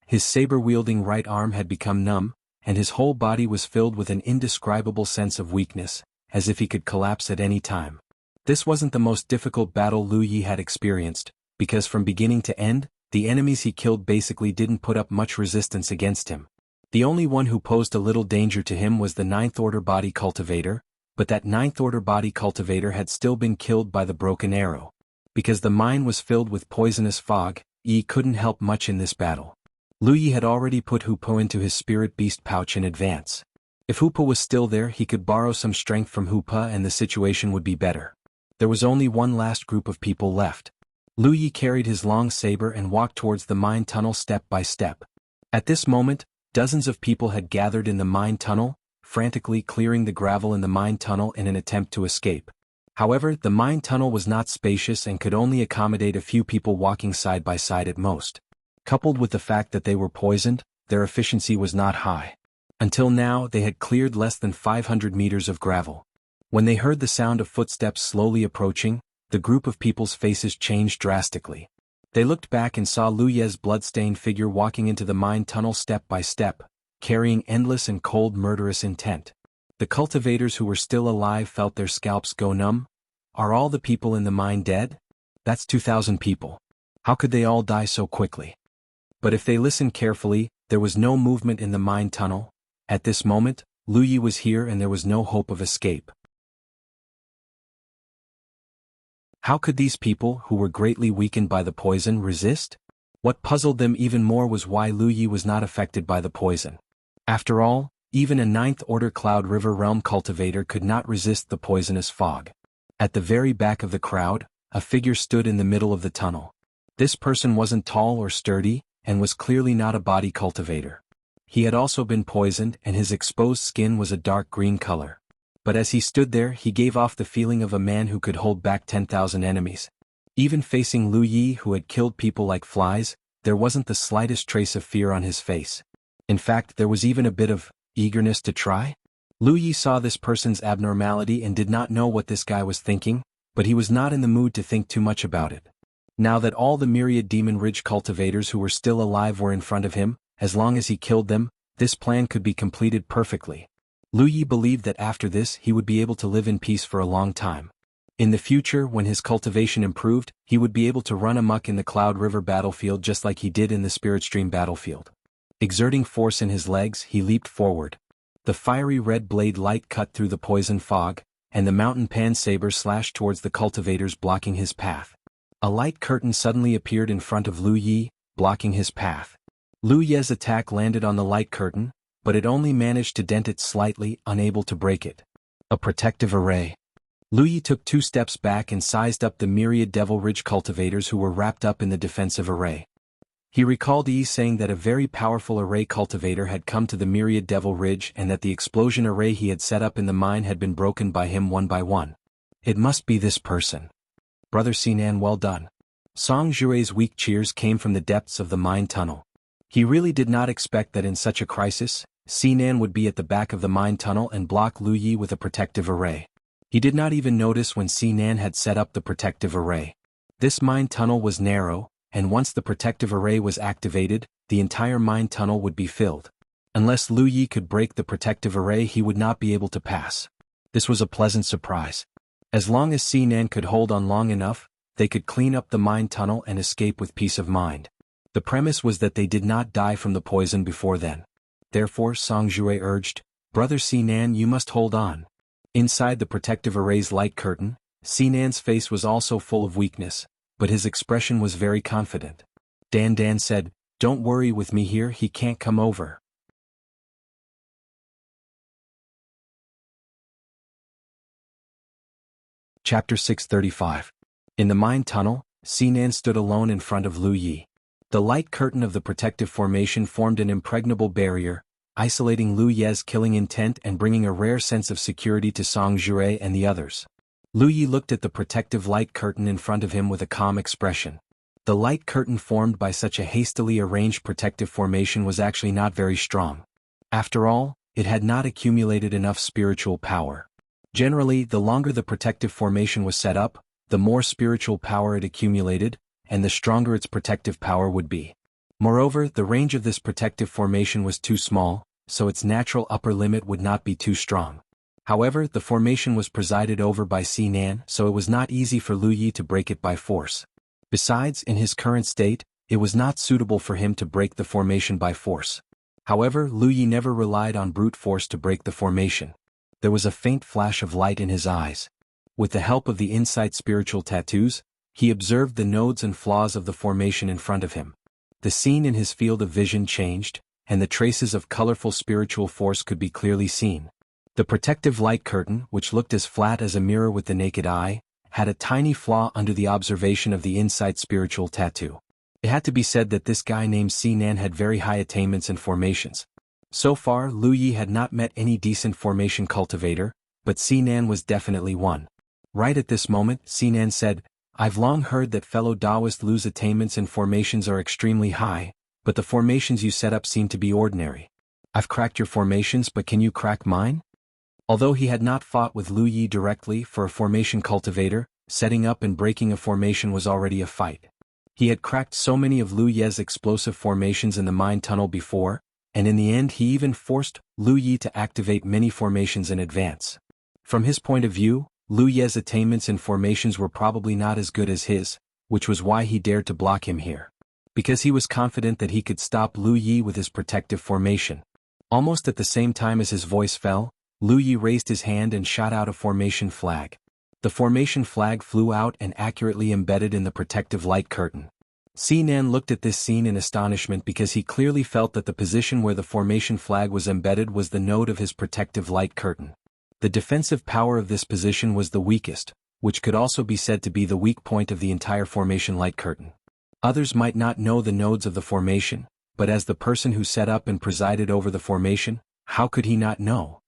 His saber-wielding right arm had become numb, and his whole body was filled with an indescribable sense of weakness, as if he could collapse at any time. This wasn't the most difficult battle Lu Yi had experienced, because from beginning to end, the enemies he killed basically didn't put up much resistance against him. The only one who posed a little danger to him was the 9th Order body cultivator, but that 9th Order body cultivator had still been killed by the broken arrow. Because the mine was filled with poisonous fog, Yi couldn't help much in this battle. Lu Yi had already put Hupo into his spirit beast pouch in advance. If Hupa was still there, he could borrow some strength from Hupa and the situation would be better. There was only one last group of people left. Lu Yi carried his long saber and walked towards the mine tunnel step by step. At this moment, dozens of people had gathered in the mine tunnel, frantically clearing the gravel in the mine tunnel in an attempt to escape. However, the mine tunnel was not spacious and could only accommodate a few people walking side by side at most. Coupled with the fact that they were poisoned, their efficiency was not high. Until now, they had cleared less than 500 meters of gravel. When they heard the sound of footsteps slowly approaching, the group of people's faces changed drastically. They looked back and saw Lu Ye's blood-stained figure walking into the mine tunnel step by step, carrying endless and cold murderous intent. The cultivators who were still alive felt their scalps go numb. Are all the people in the mine dead? That's 2,000 people. How could they all die so quickly? But if they listened carefully, there was no movement in the mine tunnel. At this moment, Lu Yi was here and there was no hope of escape. How could these people, who were greatly weakened by the poison, resist? What puzzled them even more was why Lu Yi was not affected by the poison. After all, even a 9th Order Cloud River Realm cultivator could not resist the poisonous fog. At the very back of the crowd, a figure stood in the middle of the tunnel. This person wasn't tall or sturdy, and was clearly not a body cultivator. He had also been poisoned and his exposed skin was a dark green color. But as he stood there, he gave off the feeling of a man who could hold back 10,000 enemies. Even facing Lu Yi, who had killed people like flies, there wasn't the slightest trace of fear on his face. In fact, there was even a bit of eagerness to try. Lu Yi saw this person's abnormality and did not know what this guy was thinking, but he was not in the mood to think too much about it. Now that all the myriad Demon Ridge cultivators who were still alive were in front of him, as long as he killed them, this plan could be completed perfectly. Lu Yi believed that after this he would be able to live in peace for a long time. In the future, when his cultivation improved, he would be able to run amok in the Cloud River battlefield just like he did in the Spirit Stream battlefield. Exerting force in his legs, he leaped forward. The fiery red blade light cut through the poison fog, and the mountain pan saber slashed towards the cultivators, blocking his path. A light curtain suddenly appeared in front of Lu Yi, blocking his path. Lu Ye's attack landed on the light curtain, but it only managed to dent it slightly, unable to break it. A protective array. Lu Yi took 2 steps back and sized up the myriad Devil Ridge cultivators who were wrapped up in the defensive array. He recalled Yi saying that a very powerful array cultivator had come to the myriad Devil Ridge and that the explosion array he had set up in the mine had been broken by him one by one. It must be this person. Brother Sinan, well done. Song Jue's weak cheers came from the depths of the mine tunnel. He really did not expect that in such a crisis, Sinan would be at the back of the mine tunnel and block Lu Yi with a protective array. He did not even notice when Sinan had set up the protective array. This mine tunnel was narrow, and once the protective array was activated, the entire mine tunnel would be filled. Unless Lu Yi could break the protective array, he would not be able to pass. This was a pleasant surprise. As long as Sinan could hold on long enough, they could clean up the mine tunnel and escape with peace of mind. The premise was that they did not die from the poison before then. Therefore Song Jue urged, Brother Sinan, you must hold on. Inside the protective array's light curtain, Sinan's face was also full of weakness, but his expression was very confident. Dan said, don't worry with me here, he can't come over. Chapter 635. In the mine tunnel, Sinan stood alone in front of Lu Yi. The light curtain of the protective formation formed an impregnable barrier, isolating Lu Yi's killing intent and bringing a rare sense of security to Song Jue and the others. Lu Yi looked at the protective light curtain in front of him with a calm expression. The light curtain formed by such a hastily arranged protective formation was actually not very strong. After all, it had not accumulated enough spiritual power. Generally, the longer the protective formation was set up, the more spiritual power it accumulated, and the stronger its protective power would be. Moreover, the range of this protective formation was too small, so its natural upper limit would not be too strong. However, the formation was presided over by Sinan, so it was not easy for Lu Yi to break it by force. Besides, in his current state, it was not suitable for him to break the formation by force. However, Lu Yi never relied on brute force to break the formation. There was a faint flash of light in his eyes. With the help of the insight spiritual tattoos, he observed the nodes and flaws of the formation in front of him. The scene in his field of vision changed, and the traces of colorful spiritual force could be clearly seen. The protective light curtain, which looked as flat as a mirror with the naked eye, had a tiny flaw under the observation of the insight spiritual tattoo. It had to be said that this guy named Sinan had very high attainments and formations. So far, Lu Yi had not met any decent formation cultivator, but Sinan was definitely one. Right at this moment, Sinan said, I've long heard that fellow Taoist Lu's attainments and formations are extremely high, but the formations you set up seem to be ordinary. I've cracked your formations, but can you crack mine? Although he had not fought with Lu Yi directly, for a formation cultivator, setting up and breaking a formation was already a fight. He had cracked so many of Lu Yi's explosive formations in the mine tunnel before, and in the end he even forced Lu Yi to activate many formations in advance. From his point of view, Lu Yi's attainments and formations were probably not as good as his, which was why he dared to block him here. Because he was confident that he could stop Lu Yi with his protective formation. Almost at the same time as his voice fell, Lu Yi raised his hand and shot out a formation flag. The formation flag flew out and accurately embedded in the protective light curtain. Sinan looked at this scene in astonishment because he clearly felt that the position where the formation flag was embedded was the node of his protective light curtain. The defensive power of this position was the weakest, which could also be said to be the weak point of the entire formation light curtain. Others might not know the nodes of the formation, but as the person who set up and presided over the formation, how could he not know?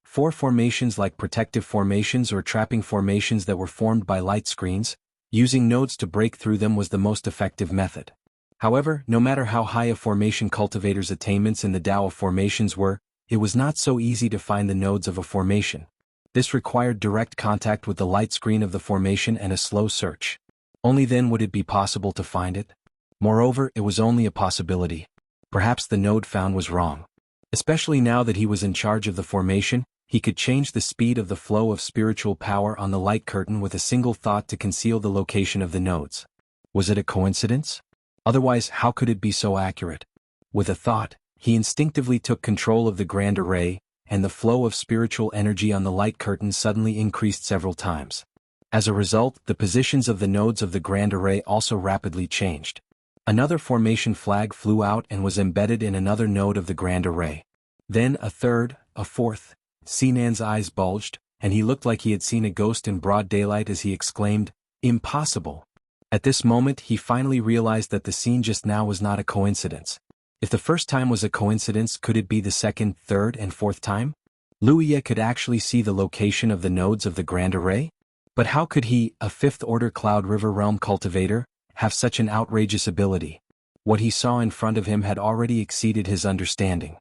4 formations like protective formations or trapping formations that were formed by light screens, using nodes to break through them was the most effective method. However, no matter how high a formation cultivator's attainments in the Tao of formations were, it was not so easy to find the nodes of a formation. This required direct contact with the light screen of the formation and a slow search. Only then would it be possible to find it. Moreover, it was only a possibility. Perhaps the node found was wrong. Especially now that he was in charge of the formation, he could change the speed of the flow of spiritual power on the light curtain with a single thought to conceal the location of the nodes. Was it a coincidence? Otherwise, how could it be so accurate? With a thought, he instinctively took control of the grand array, and the flow of spiritual energy on the light curtain suddenly increased several times. As a result, the positions of the nodes of the grand array also rapidly changed. Another formation flag flew out and was embedded in another node of the grand array. Then a third, a fourth. Sinan's eyes bulged, and he looked like he had seen a ghost in broad daylight as he exclaimed, "Impossible!" At this moment he finally realized that the scene just now was not a coincidence. If the first time was a coincidence, could it be the second, third, and fourth time? Wuxia could actually see the location of the nodes of the Grand Array? But how could he, a fifth-order Cloud River Realm cultivator, have such an outrageous ability? What he saw in front of him had already exceeded his understanding.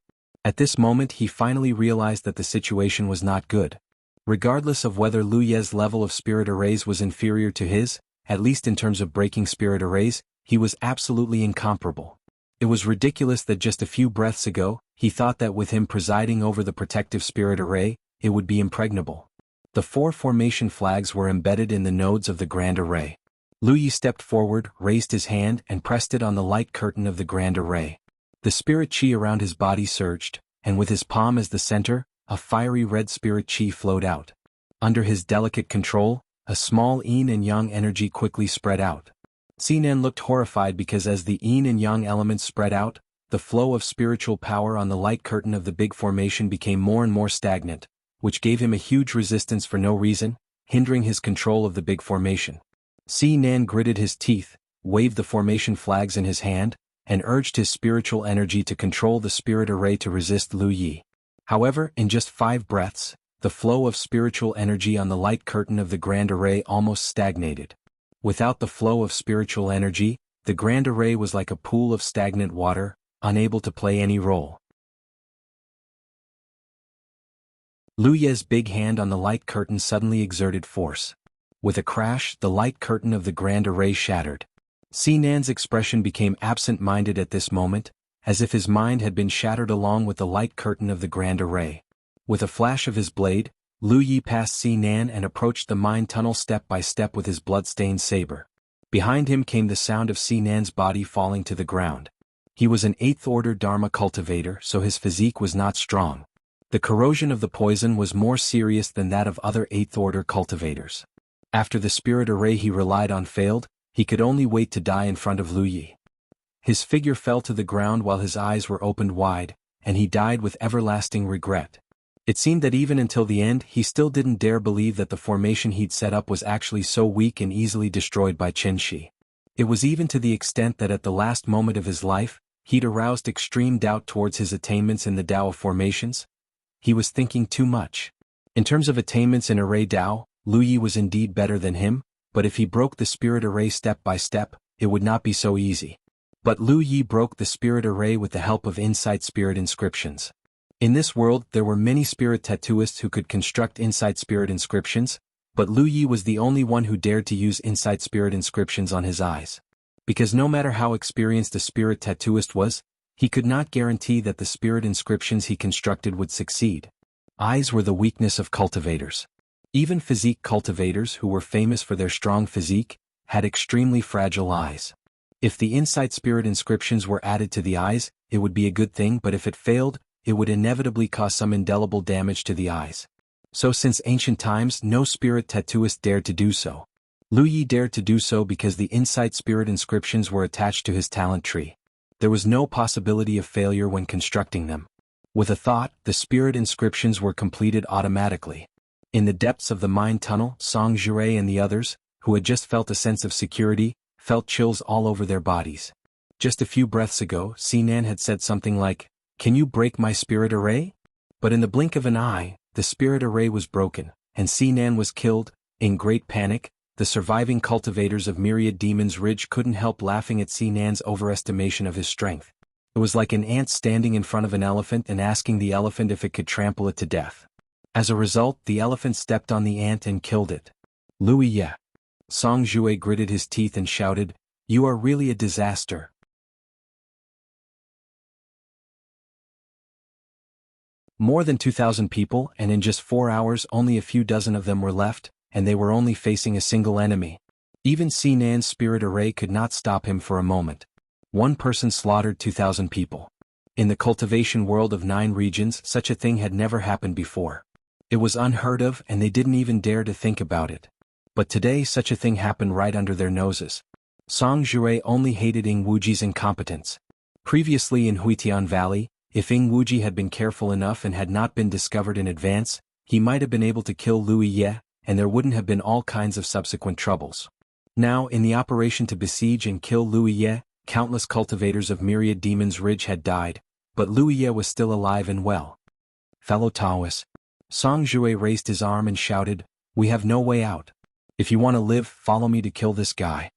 At this moment he finally realized that the situation was not good. Regardless of whether Wuxia's level of spirit arrays was inferior to his, at least in terms of breaking spirit arrays, he was absolutely incomparable. It was ridiculous that just a few breaths ago, he thought that with him presiding over the protective spirit array, it would be impregnable. The 4 formation flags were embedded in the nodes of the Grand Array. Wuxia stepped forward, raised his hand, and pressed it on the light curtain of the Grand Array. The spirit chi around his body surged, and with his palm as the center, a fiery red spirit chi flowed out. Under his delicate control, a small yin and yang energy quickly spread out. Sinan looked horrified because as the yin and yang elements spread out, the flow of spiritual power on the light curtain of the big formation became more and more stagnant, which gave him a huge resistance for no reason, hindering his control of the big formation. Sinan gritted his teeth, waved the formation flags in his hand, and urged his spiritual energy to control the spirit array to resist Wuxia. However, in just 5 breaths, the flow of spiritual energy on the light curtain of the Grand Array almost stagnated. Without the flow of spiritual energy, the Grand Array was like a pool of stagnant water, unable to play any role. Wuxia's big hand on the light curtain suddenly exerted force. With a crash, the light curtain of the Grand Array shattered. Sinan's expression became absent-minded at this moment, as if his mind had been shattered along with the light curtain of the Grand Array. With a flash of his blade, Wuxia passed Sinan and approached the mind tunnel step by step with his blood-stained saber. Behind him came the sound of Sinan's body falling to the ground. He was an 8th-order Dharma cultivator, so his physique was not strong. The corrosion of the poison was more serious than that of other 8th-order cultivators. After the spirit array he relied on failed, he could only wait to die in front of Wuxia. His figure fell to the ground while his eyes were opened wide, and he died with everlasting regret. It seemed that even until the end he still didn't dare believe that the formation he'd set up was actually so weak and easily destroyed by Qin Shi. It was even to the extent that at the last moment of his life, he'd aroused extreme doubt towards his attainments in the Tao of formations. He was thinking too much. In terms of attainments in array Tao, Wuxia was indeed better than him, but if he broke the spirit array step by step, it would not be so easy. But Wuxia broke the spirit array with the help of insight spirit inscriptions. In this world there were many spirit tattooists who could construct insight spirit inscriptions, but Wuxia was the only one who dared to use insight spirit inscriptions on his eyes. Because no matter how experienced a spirit tattooist was, he could not guarantee that the spirit inscriptions he constructed would succeed. Eyes were the weakness of cultivators. Even physique cultivators who were famous for their strong physique, had extremely fragile eyes. If the insight spirit inscriptions were added to the eyes, it would be a good thing, but if it failed, it would inevitably cause some indelible damage to the eyes. So since ancient times no spirit tattooist dared to do so. Wuxia dared to do so because the insight spirit inscriptions were attached to his talent tree. There was no possibility of failure when constructing them. With a thought, the spirit inscriptions were completed automatically. In the depths of the mind tunnel, Song Jure and the others, who had just felt a sense of security, felt chills all over their bodies. Just a few breaths ago, Sinan had said something like, "Can you break my spirit array?" But in the blink of an eye, the spirit array was broken, and Sinan was killed. In great panic, the surviving cultivators of Myriad Demons Ridge couldn't help laughing at Sinan's overestimation of his strength. It was like an ant standing in front of an elephant and asking the elephant if it could trample it to death. As a result, the elephant stepped on the ant and killed it. Wuxia. Song Jue gritted his teeth and shouted, "You are really a disaster." More than 2,000 people, and in just 4 hours only a few dozen of them were left, and they were only facing a single enemy. Even Sinan's spirit array could not stop him for a moment. One person slaughtered 2,000 people. In the cultivation world of 9 regions, such a thing had never happened before. It was unheard of and they didn't even dare to think about it. But today such a thing happened right under their noses. Song Jure only hated Wuxia's incompetence. Previously in Huitian Valley, If Ing Wuji had been careful enough and had not been discovered in advance, he might have been able to kill Lu Ye, and there wouldn't have been all kinds of subsequent troubles. Now, in the operation to besiege and kill Lu Ye, countless cultivators of Myriad Demon's Ridge had died, but Lu Ye was still alive and well. Fellow Taoists. Song Jue raised his arm and shouted, "We have no way out. If you want to live, follow me to kill this guy."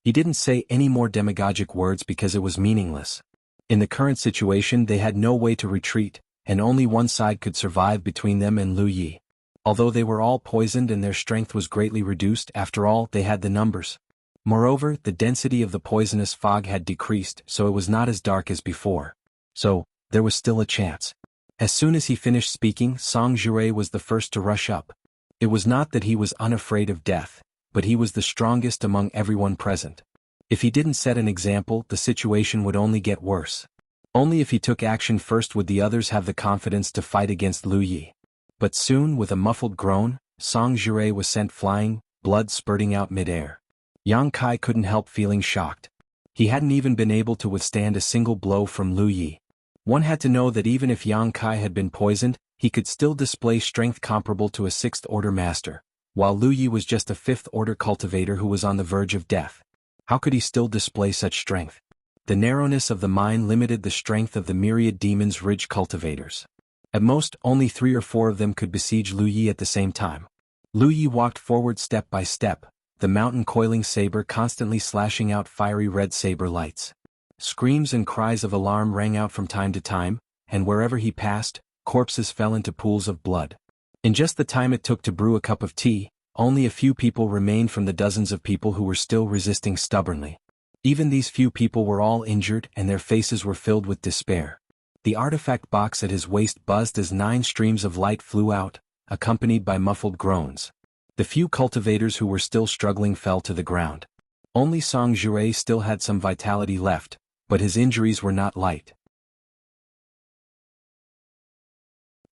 He didn't say any more demagogic words because it was meaningless. In the current situation they had no way to retreat, and only one side could survive between them and Lu Yi. Although they were all poisoned and their strength was greatly reduced, after all, they had the numbers. Moreover, the density of the poisonous fog had decreased, so it was not as dark as before. So, there was still a chance. As soon as he finished speaking, Song Jue was the first to rush up. It was not that he was unafraid of death, but he was the strongest among everyone present. If he didn't set an example, the situation would only get worse. Only if he took action first would the others have the confidence to fight against Lu Yi. But soon, with a muffled groan, Song Jue was sent flying, blood spurting out mid-air. Yang Kai couldn't help feeling shocked. He hadn't even been able to withstand a single blow from Lu Yi. One had to know that even if Yang Kai had been poisoned, he could still display strength comparable to a 6th-order master, while Lu Yi was just a 5th-order cultivator who was on the verge of death. How could he still display such strength? The narrowness of the mine limited the strength of the Myriad Demon's Ridge cultivators. At most, only 3 or 4 of them could besiege Lu Yi at the same time. Lu Yi walked forward step by step, the mountain coiling saber constantly slashing out fiery red saber lights. Screams and cries of alarm rang out from time to time, and wherever he passed, corpses fell into pools of blood. In just the time it took to brew a cup of tea, only a few people remained from the dozens of people who were still resisting stubbornly. Even these few people were all injured and their faces were filled with despair. The artifact box at his waist buzzed as 9 streams of light flew out, accompanied by muffled groans. The few cultivators who were still struggling fell to the ground. Only Song Jue still had some vitality left, but his injuries were not light.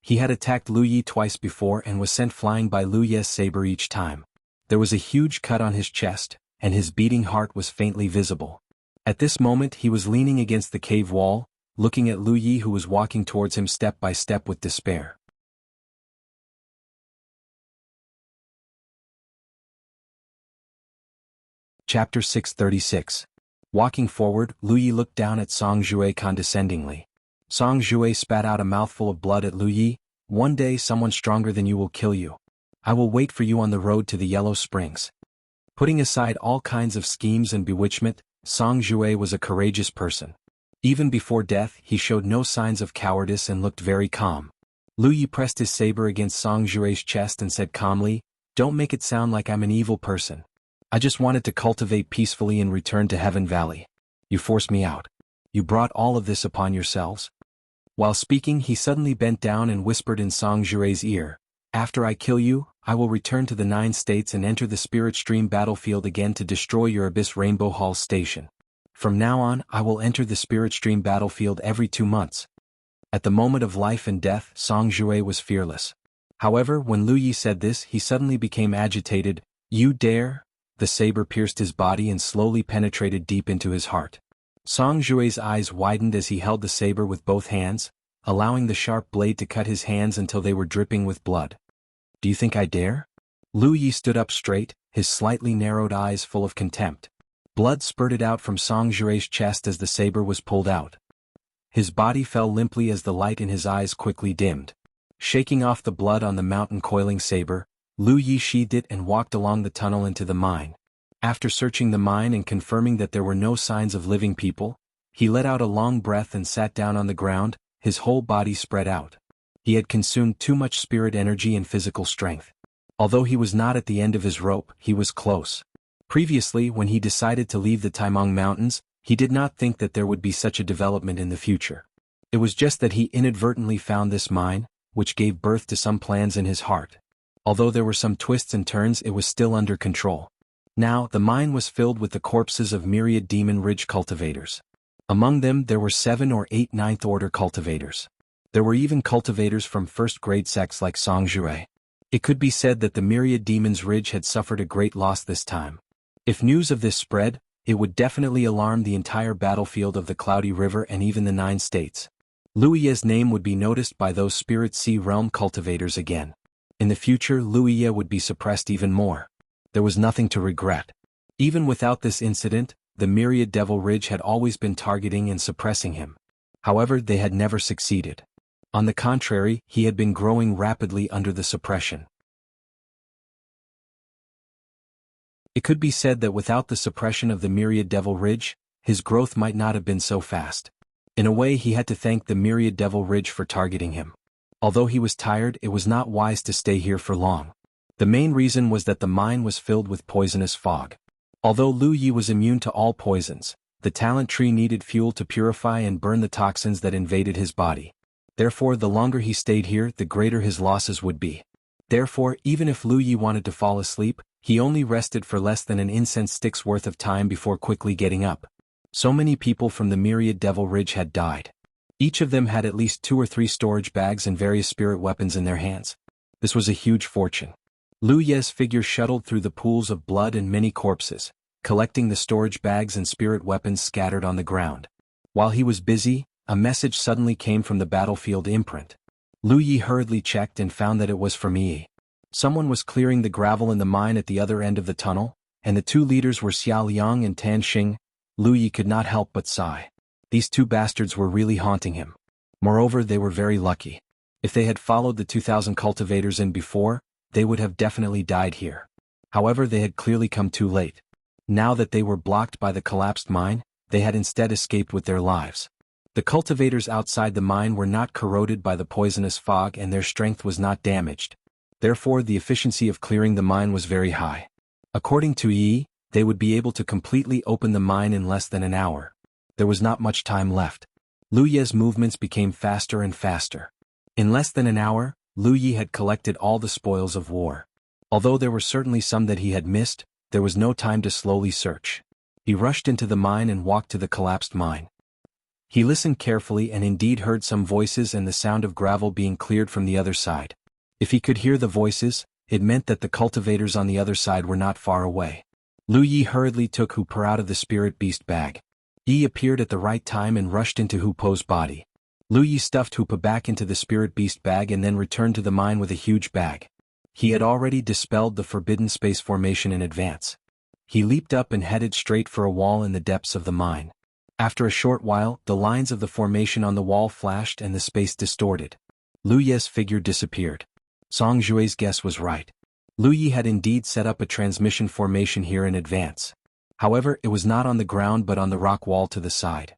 He had attacked Lu Yi twice before and was sent flying by Lu Ye's saber each time. There was a huge cut on his chest, and his beating heart was faintly visible. At this moment he was leaning against the cave wall, looking at Lu Yi who was walking towards him step by step with despair. Chapter 636. Walking forward, Lu Yi looked down at Song Jue condescendingly. Song Jue spat out a mouthful of blood at Lu Yi. "One day someone stronger than you will kill you. I will wait for you on the road to the Yellow Springs." Putting aside all kinds of schemes and bewitchment, Song Jue was a courageous person. Even before death, he showed no signs of cowardice and looked very calm. Lu Yi pressed his saber against Song Jue's chest and said calmly, "Don't make it sound like I'm an evil person. I just wanted to cultivate peacefully and return to Heaven Valley. You forced me out. You brought all of this upon yourselves." While speaking, he suddenly bent down and whispered in Song Jue's ear, "After I kill you, I will return to the 9 states and enter the Spirit Stream battlefield again to destroy your Abyss Rainbow Hall station. From now on, I will enter the Spirit Stream battlefield every 2 months." At the moment of life and death, Song Jue was fearless. However, when Lu Yi said this, he suddenly became agitated. "You dare?" The saber pierced his body and slowly penetrated deep into his heart. Song Jue's eyes widened as he held the saber with both hands, allowing the sharp blade to cut his hands until they were dripping with blood. "Do you think I dare?" Lu Yi stood up straight, his slightly narrowed eyes full of contempt. Blood spurted out from Song Jue's chest as the saber was pulled out. His body fell limply as the light in his eyes quickly dimmed. Shaking off the blood on the mountain coiling saber, Lu Yi sheathed it and walked along the tunnel into the mine. After searching the mine and confirming that there were no signs of living people, he let out a long breath and sat down on the ground, his whole body spread out. He had consumed too much spirit energy and physical strength. Although he was not at the end of his rope, he was close. Previously, when he decided to leave the Taimong Mountains, he did not think that there would be such a development in the future. It was just that he inadvertently found this mine, which gave birth to some plans in his heart. Although there were some twists and turns, it was still under control. Now, the mine was filled with the corpses of Myriad Demon Ridge cultivators. Among them there were 7 or 8 9th-order cultivators. There were even cultivators from first-grade sects like Song Jue. It could be said that the Myriad Demon's Ridge had suffered a great loss this time. If news of this spread, it would definitely alarm the entire battlefield of the Cloudy River and even the 9 states. Wuxia's name would be noticed by those Spirit Sea Realm cultivators again. In the future, Wuxia would be suppressed even more. There was nothing to regret. Even without this incident, the Myriad Devil Ridge had always been targeting and suppressing him. However, they had never succeeded. On the contrary, he had been growing rapidly under the suppression. It could be said that without the suppression of the Myriad Devil Ridge, his growth might not have been so fast. In a way, he had to thank the Myriad Devil Ridge for targeting him. Although he was tired, it was not wise to stay here for long. The main reason was that the mine was filled with poisonous fog. Although Lu Yi was immune to all poisons, the talent tree needed fuel to purify and burn the toxins that invaded his body. Therefore, the longer he stayed here, the greater his losses would be. Therefore, even if Lu Yi wanted to fall asleep, he only rested for less than an incense stick's worth of time before quickly getting up. So many people from the Myriad Devil Ridge had died. Each of them had at least 2 or 3 storage bags and various spirit weapons in their hands. This was a huge fortune. Lu Ye's figure shuttled through the pools of blood and many corpses, collecting the storage bags and spirit weapons scattered on the ground. While he was busy, a message suddenly came from the battlefield imprint. Lu Yi hurriedly checked and found that it was from Yi. Someone was clearing the gravel in the mine at the other end of the tunnel, and the 2 leaders were Xia Liang and Tan Xing. Lu Yi could not help but sigh. These 2 bastards were really haunting him. Moreover, they were very lucky. If they had followed the 2,000 cultivators in before, they would have definitely died here. However, they had clearly come too late. Now that they were blocked by the collapsed mine, they had instead escaped with their lives. The cultivators outside the mine were not corroded by the poisonous fog and their strength was not damaged. Therefore, the efficiency of clearing the mine was very high. According to Yi, they would be able to completely open the mine in less than an hour. There was not much time left. Lu Ye's movements became faster and faster. In less than an hour, Lu Yi had collected all the spoils of war. Although there were certainly some that he had missed, there was no time to slowly search. He rushed into the mine and walked to the collapsed mine. He listened carefully and indeed heard some voices and the sound of gravel being cleared from the other side. If he could hear the voices, it meant that the cultivators on the other side were not far away. Lu Yi hurriedly took Hu Per out of the spirit beast bag. Yi appeared at the right time and rushed into Hu Po's body. Lu Yi stuffed Hu Po back into the spirit beast bag and then returned to the mine with a huge bag. He had already dispelled the forbidden space formation in advance. He leaped up and headed straight for a wall in the depths of the mine. After a short while, the lines of the formation on the wall flashed and the space distorted. Lu Ye's figure disappeared. Song Jue's guess was right. Lu Yi had indeed set up a transmission formation here in advance. However, it was not on the ground but on the rock wall to the side.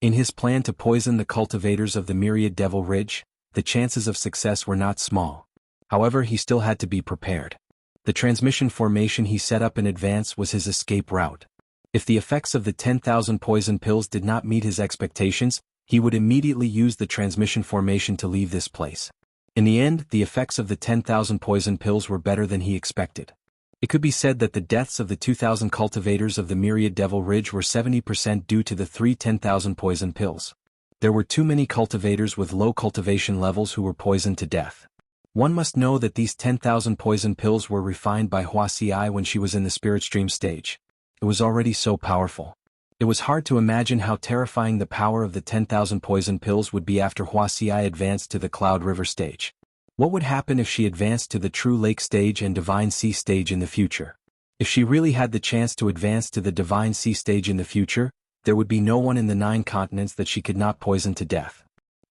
In his plan to poison the cultivators of the Myriad Devil Ridge, the chances of success were not small. However, he still had to be prepared. The transmission formation he set up in advance was his escape route. If the effects of the 10,000 poison pills did not meet his expectations, he would immediately use the transmission formation to leave this place. In the end, the effects of the 10,000 poison pills were better than he expected. It could be said that the deaths of the 2,000 cultivators of the Myriad Devil Ridge were 70% due to the 10,000 poison pills. There were too many cultivators with low cultivation levels who were poisoned to death. One must know that these 10,000 poison pills were refined by Wuxia when she was in the spirit stream stage. It was already so powerful. It was hard to imagine how terrifying the power of the 10,000 poison pills would be after Wuxia advanced to the Cloud River stage. What would happen if she advanced to the True Lake stage and Divine Sea stage in the future? If she really had the chance to advance to the Divine Sea stage in the future, there would be no one in the 9 continents that she could not poison to death.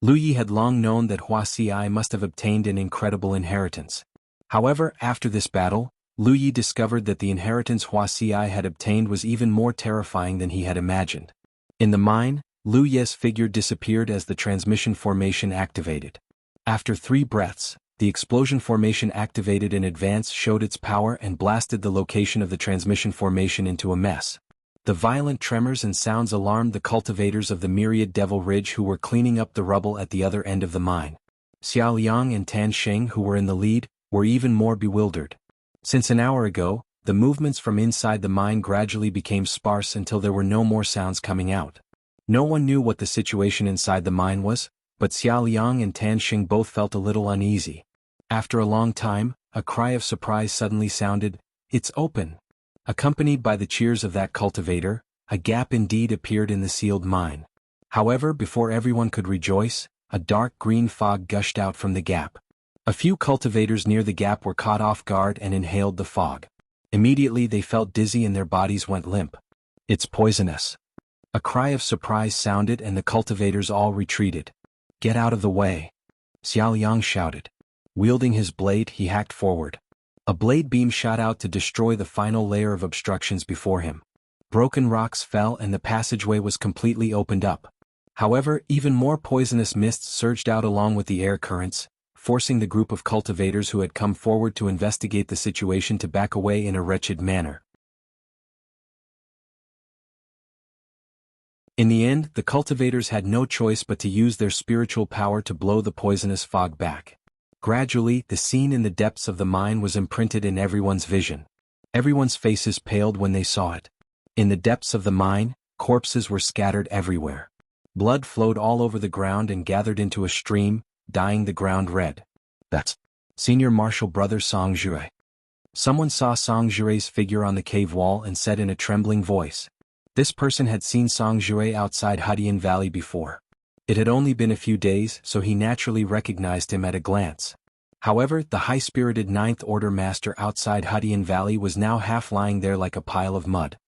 Lu Yi had long known that Wuxia must have obtained an incredible inheritance. However, after this battle, Lu Yi discovered that the inheritance Wuxia had obtained was even more terrifying than he had imagined. In the mine, Lu Ye's figure disappeared as the transmission formation activated. After 3 breaths, the explosion formation activated in advance showed its power and blasted the location of the transmission formation into a mess. The violent tremors and sounds alarmed the cultivators of the Myriad Devil Ridge who were cleaning up the rubble at the other end of the mine. Xia Liang and Tan Xing, who were in the lead, were even more bewildered. Since an hour ago, the movements from inside the mine gradually became sparse until there were no more sounds coming out. No one knew what the situation inside the mine was, but Xia Liang and Tan Xing both felt a little uneasy. After a long time, a cry of surprise suddenly sounded, "It's open!" Accompanied by the cheers of that cultivator, a gap indeed appeared in the sealed mine. However, before everyone could rejoice, a dark green fog gushed out from the gap. A few cultivators near the gap were caught off guard and inhaled the fog. Immediately they felt dizzy and their bodies went limp. "It's poisonous." A cry of surprise sounded and the cultivators all retreated. "Get out of the way," Xiao Yang shouted. Wielding his blade, he hacked forward. A blade beam shot out to destroy the final layer of obstructions before him. Broken rocks fell and the passageway was completely opened up. However, even more poisonous mists surged out along with the air currents, forcing the group of cultivators who had come forward to investigate the situation to back away in a wretched manner. In the end, the cultivators had no choice but to use their spiritual power to blow the poisonous fog back. Gradually, the scene in the depths of the mine was imprinted in everyone's vision. Everyone's faces paled when they saw it. In the depths of the mine, corpses were scattered everywhere. Blood flowed all over the ground and gathered into a stream, dyeing the ground red. "That's Senior Marshal Brother Song Jue." Someone saw Song Jue's figure on the cave wall and said in a trembling voice. This person had seen Song Jue outside Hudian Valley before. It had only been a few days, so he naturally recognized him at a glance. However, the high-spirited Ninth Order Master outside Hudian Valley was now half lying there like a pile of mud.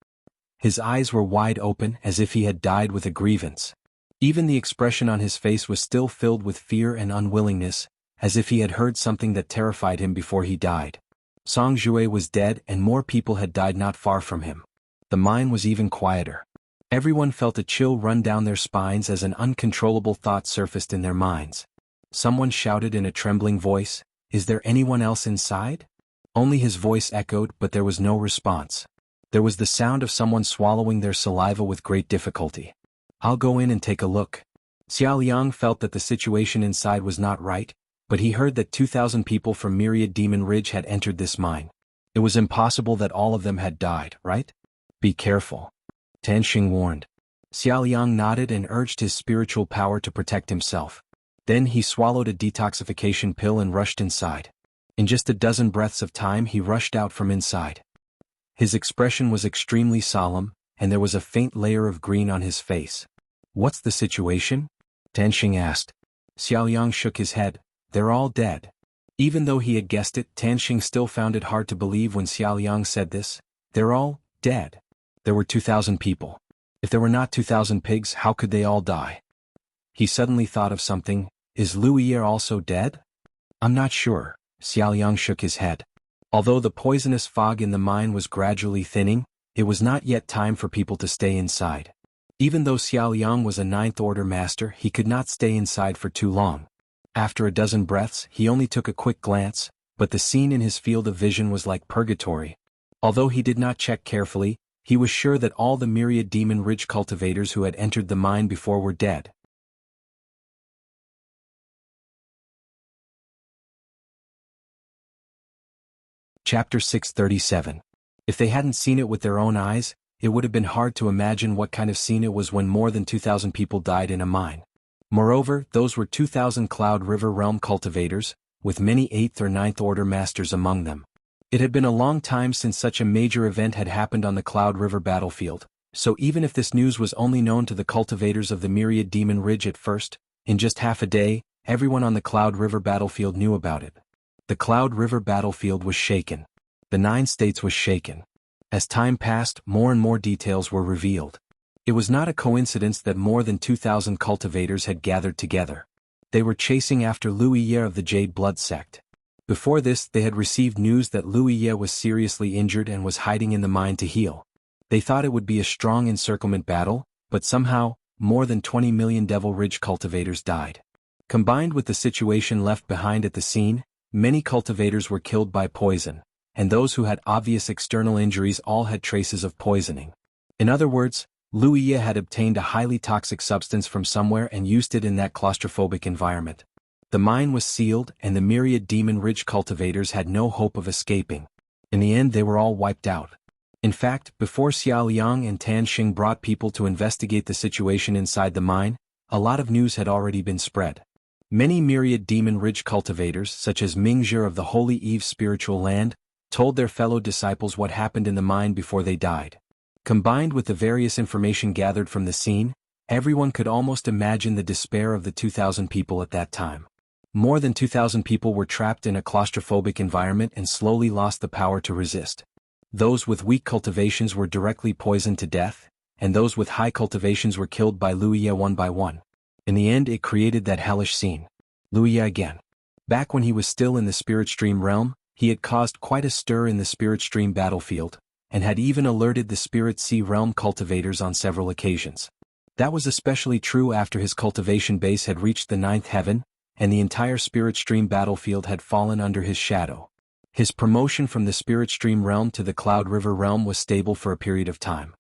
His eyes were wide open as if he had died with a grievance. Even the expression on his face was still filled with fear and unwillingness, as if he had heard something that terrified him before he died. Song Jue was dead and more people had died not far from him. The mine was even quieter. Everyone felt a chill run down their spines as an uncontrollable thought surfaced in their minds. Someone shouted in a trembling voice, "Is there anyone else inside?" Only his voice echoed, but there was no response. There was the sound of someone swallowing their saliva with great difficulty. "I'll go in and take a look." Xiao Yang felt that the situation inside was not right, but he heard that 2,000 people from Myriad Demon Ridge had entered this mine. It was impossible that all of them had died, right? "Be careful," Tan Xing warned. Xiao Yang nodded and urged his spiritual power to protect himself. Then he swallowed a detoxification pill and rushed inside. In just a dozen breaths of time he rushed out from inside. His expression was extremely solemn, and there was a faint layer of green on his face. "What's the situation?" Tan Xing asked. Xiao Yang shook his head. "They're all dead." Even though he had guessed it, Tan Xing still found it hard to believe when Xiao Yang said this. "They're all dead." There were 2,000 people. If there were not 2,000 pigs, how could they all die? He suddenly thought of something. "Is Lu Yi also dead?" "I'm not sure." Xiao Yang shook his head. Although the poisonous fog in the mine was gradually thinning, it was not yet time for people to stay inside. Even though Xiao Yang was a Ninth Order Master, he could not stay inside for too long. After a dozen breaths, he only took a quick glance, but the scene in his field of vision was like purgatory. Although he did not check carefully, he was sure that all the Myriad Demon Ridge cultivators who had entered the mine before were dead. Chapter 637. If they hadn't seen it with their own eyes, it would have been hard to imagine what kind of scene it was when more than 2,000 people died in a mine. Moreover, those were 2,000 Cloud River Realm cultivators, with many 8th or 9th Order Masters among them. It had been a long time since such a major event had happened on the Cloud River battlefield, so even if this news was only known to the cultivators of the Myriad Demon Ridge at first, in just half a day, everyone on the Cloud River battlefield knew about it. The Cloud River battlefield was shaken. The 9 states was shaken. As time passed, more and more details were revealed. It was not a coincidence that more than 2,000 cultivators had gathered together. They were chasing after Lu Yi of the Jade Blood Sect. Before this, they had received news that Lu Yi was seriously injured and was hiding in the mine to heal. They thought it would be a strong encirclement battle, but somehow, more than 20 million Devil Ridge cultivators died. Combined with the situation left behind at the scene, many cultivators were killed by poison, and those who had obvious external injuries all had traces of poisoning. In other words, Lu Yi had obtained a highly toxic substance from somewhere and used it in that claustrophobic environment. The mine was sealed and the Myriad Demon Ridge cultivators had no hope of escaping. In the end they were all wiped out. In fact, before Xiao Yang and Tan Xing brought people to investigate the situation inside the mine, a lot of news had already been spread. Many Myriad Demon Ridge cultivators, such as Mingzhe of the Holy Eve Spiritual Land, told their fellow disciples what happened in the mine before they died. Combined with the various information gathered from the scene, everyone could almost imagine the despair of the 2,000 people at that time. More than 2,000 people were trapped in a claustrophobic environment and slowly lost the power to resist. Those with weak cultivations were directly poisoned to death, and those with high cultivations were killed by Wuxia one by one. In the end, it created that hellish scene. Wuxia again. Back when he was still in the Spirit Stream realm, he had caused quite a stir in the Spirit Stream battlefield, and had even alerted the Spirit Sea realm cultivators on several occasions. That was especially true after his cultivation base had reached the 9th heaven, and the entire Spirit Stream battlefield had fallen under his shadow. His promotion from the Spirit Stream realm to the Cloud River realm was stable for a period of time.